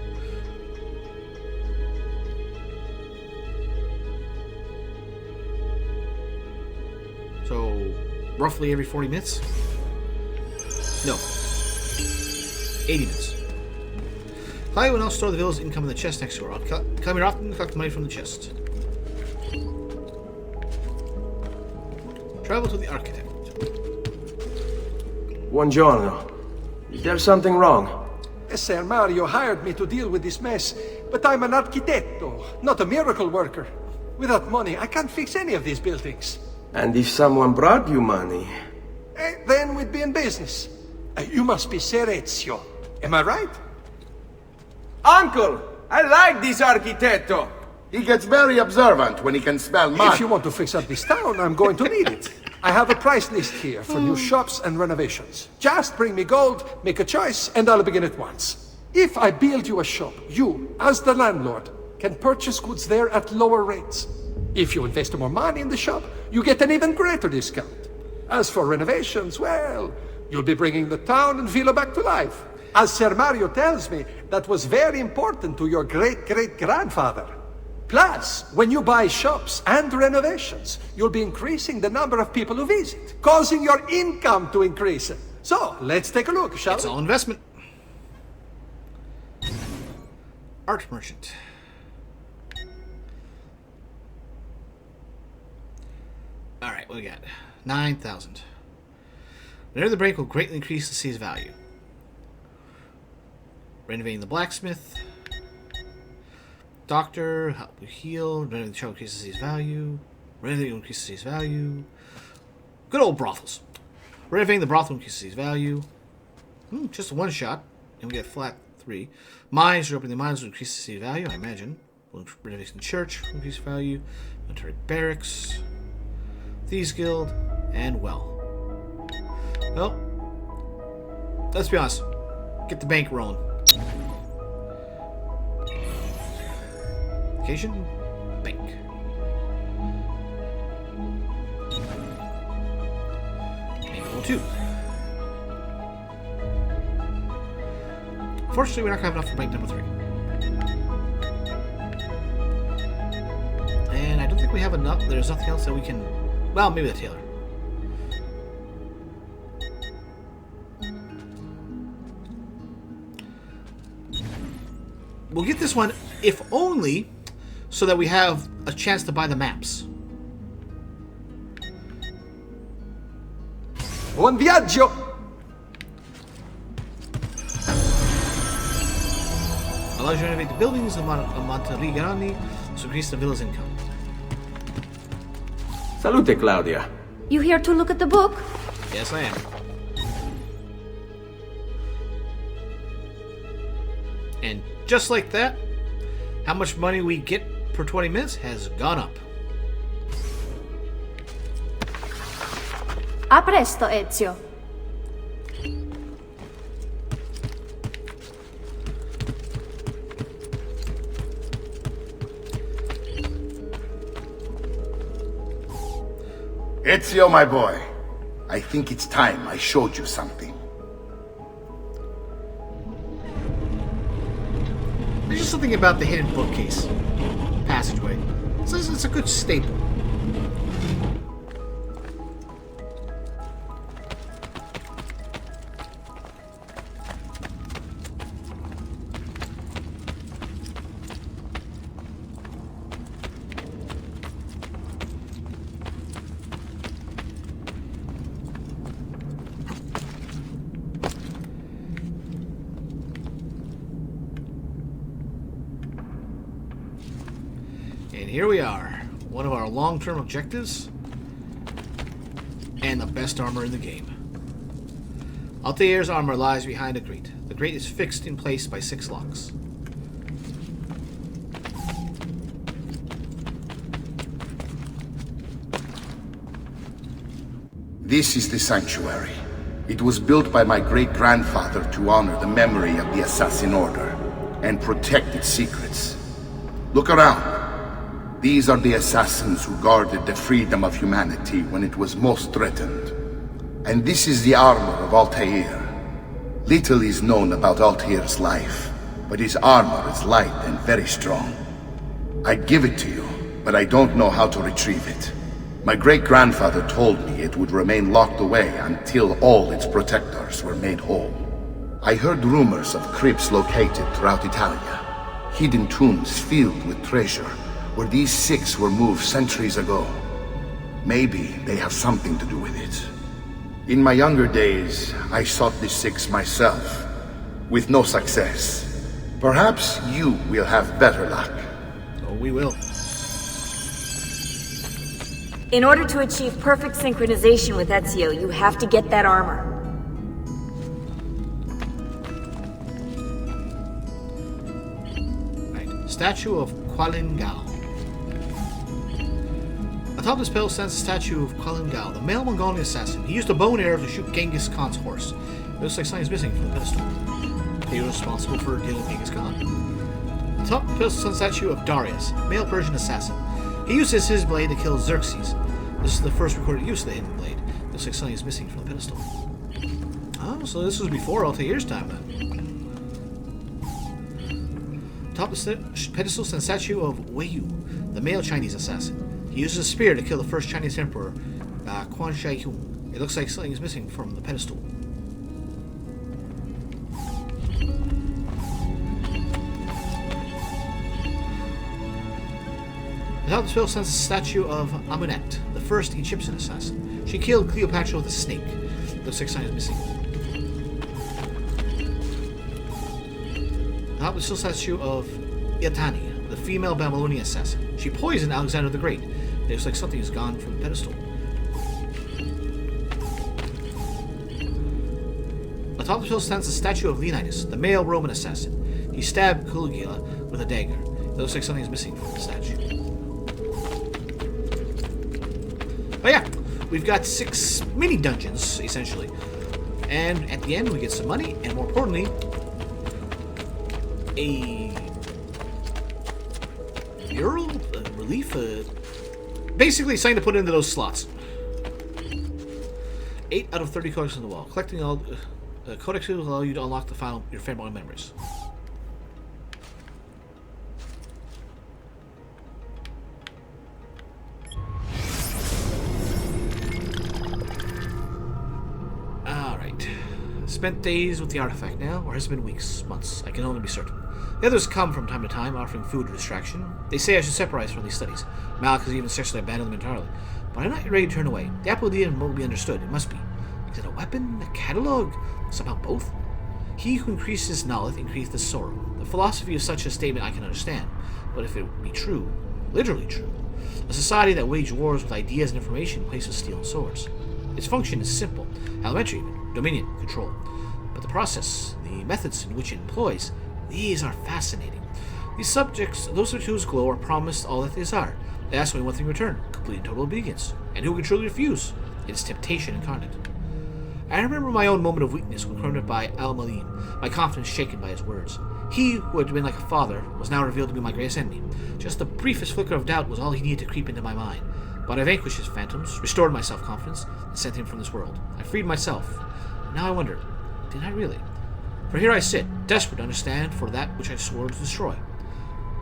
So, roughly every 40 minutes? No. 80 minutes. Claudia will now store the villa's income in the chest next to her. I'll come here often and collect money from the chest. Travel to the architect. Buongiorno. Is there something wrong? Ser Mario hired me to deal with this mess, but I'm an architetto, not a miracle worker. Without money, I can't fix any of these buildings. And if someone brought you money? Then we'd be in business. You must be Ser Ezio. Am I right? Uncle, I like this architetto. He gets very observant when he can smell money. If you want to fix up this town, I'm going to need it. I have a price list here for new shops and renovations. Just bring me gold, make a choice, and I'll begin at once. If I build you a shop, you, as the landlord, can purchase goods there at lower rates. If you invest more money in the shop, you get an even greater discount. As for renovations, well, you'll be bringing the town and villa back to life. As Ser Mario tells me, that was very important to your great-great-grandfather. Plus, when you buy shops and renovations, you'll be increasing the number of people who visit, causing your income to increase. So, let's take a look, shall we? It's all investment. Art merchant. Alright, what do we got? 9,000. Whenever the break will greatly increase the city's value. Renovating the blacksmith. Doctor, help you heal. Renovating the shop increases the city's value. Renovating increases the city's value. Good old brothels. Renovating the brothel increases the city's value. Just one shot. And we get flat 3. Mines, reopening the mines will increase the city's value, I imagine. Renovating the church will increase value. Military barracks. Thieves Guild, and well, let's be honest. Get the bank rolling. Location, bank. Bank level 2. Fortunately, we're not gonna have enough for bank number 3. And I don't think we have enough. There's nothing else that we can. Well, maybe the tailor. We'll get this one, if only so that we have a chance to buy the maps. Buon viaggio! Allows you to renovate the buildings of Monterigrani to increase the villa's income. Salute, Claudia. You here to look at the book? Yes, I am. And just like that, how much money we get per 20 minutes has gone up. A presto, Ezio. Ezio, my boy, I think it's time I showed you something. There's just something about the hidden bookcase passageway. It's a good staple. And here we are, one of our long-term objectives, and the best armor in the game. Altair's armor lies behind a grate. The grate is fixed in place by 6 locks. This is the sanctuary. It was built by my great-grandfather to honor the memory of the Assassin Order and protect its secrets. Look around. These are the assassins who guarded the freedom of humanity when it was most threatened. And this is the armor of Altair. Little is known about Altair's life, but his armor is light and very strong. I'd give it to you, but I don't know how to retrieve it. My great-grandfather told me it would remain locked away until all its protectors were made whole. I heard rumors of crypts located throughout Italia, hidden tombs filled with treasure, where these 6 were moved centuries ago. Maybe they have something to do with it. In my younger days, I sought the 6 myself, with no success. Perhaps you will have better luck. Oh, we will. In order to achieve perfect synchronization with Ezio, you have to get that armor. Right. Statue of Qualin Gao. Atop this pedestal stands the statue of Qualin Gao, the male Mongolian assassin. He used a bow and arrow to shoot Genghis Khan's horse. It looks like something is missing from the pedestal. He was responsible for killing Genghis Khan. Atop the pedestal stands the statue of Darius, male Persian assassin. He uses his blade to kill Xerxes. This is the first recorded use of the hidden blade. It looks like something is missing from the pedestal. Oh, so this was before Altair's time then. Atop the pedestal stands the statue of Wei Yu, the male Chinese assassin. He uses a spear to kill the first Chinese emperor, Quan Shi Huang. It looks like something is missing from the pedestal. Atop this pedestal stands the statue of Amunet, the first Egyptian assassin. She killed Cleopatra with a snake. It looks like something is missing. Atop the statue of Iatani, the female Babylonian assassin. She poisoned Alexander the Great. It looks like something has gone from the pedestal. Atop the pedestal stands the statue of Leonidas, the male Roman assassin. He stabbed Caligula with a dagger. It looks like something is missing from the statue. But yeah, we've got 6 mini dungeons, essentially. And at the end, we get some money, and more importantly, a mural? A relief? Basically, something to put into those slots. 8 out of 30 codex on the wall. Collecting all codex will allow you to unlock the final your family memories. Alright. Spent days with the artifact now, or has it been weeks, months? I can only be certain. The others come from time to time, offering food or distraction. They say I should separate from these studies. Malik has even sexually abandoned them entirely. But I'm not ready to turn away. The Apple will be understood. It must be. Is it a weapon? A catalog? Somehow both? He who increases knowledge increases sorrow. The philosophy of such a statement I can understand. But if it be true, literally true, a society that wages wars with ideas and information places steel and swords. Its function is simple, elementary even, dominion, control. But the process, the methods in which it employs, these are fascinating. These subjects, those whose glow are promised all that they desire. They ask only one thing in return, complete and total obedience. And who can truly refuse? It is temptation incarnate. I remember my own moment of weakness when confronted by Al-Malin, my confidence shaken by his words. He who had been like a father was now revealed to be my greatest enemy. Just the briefest flicker of doubt was all he needed to creep into my mind. But I vanquished his phantoms, restored my self-confidence, and sent him from this world. I freed myself. Now I wonder, did I really? For here I sit, desperate to understand for that which I swore to destroy.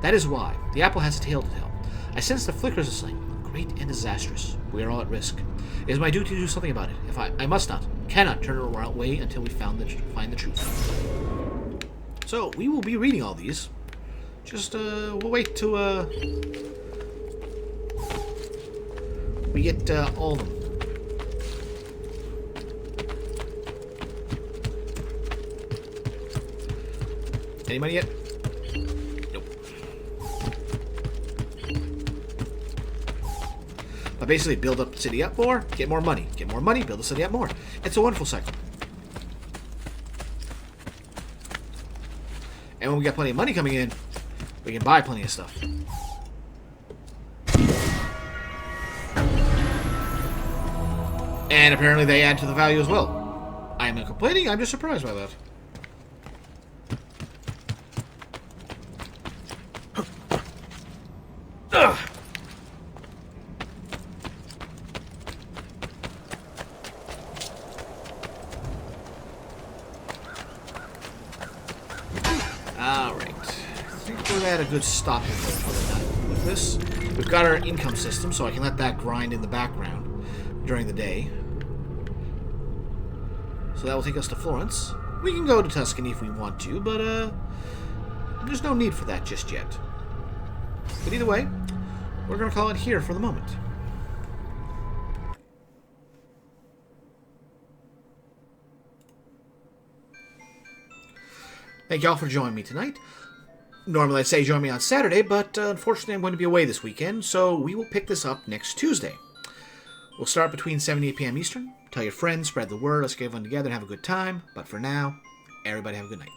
That is why the apple has a tale to tell. I sense the flickers of something great and disastrous. We are all at risk. It is my duty to do something about it. If I must not, cannot turn away until we find the truth. So, we will be reading all these. Just, we'll wait till, we get, all of them. Any money yet? Nope. But basically, build up the city up more, get more money. Get more money, build the city up more. It's a wonderful cycle. And when we got plenty of money coming in, we can buy plenty of stuff. And apparently they add to the value as well. I'm not complaining, I'm just surprised by that. A good stopping point for the with this. We've got our income system, so I can let that grind in the background during the day. So that will take us to Florence. We can go to Tuscany if we want to, but there's no need for that just yet. But either way, we're going to call it here for the moment. Thank y'all for joining me tonight. Normally I'd say join me on Saturday, but unfortunately I'm going to be away this weekend, so we will pick this up next Tuesday. We'll start between 7 and 8 p.m. Eastern. Tell your friends, spread the word, let's get everyone together and have a good time. But for now, everybody have a good night.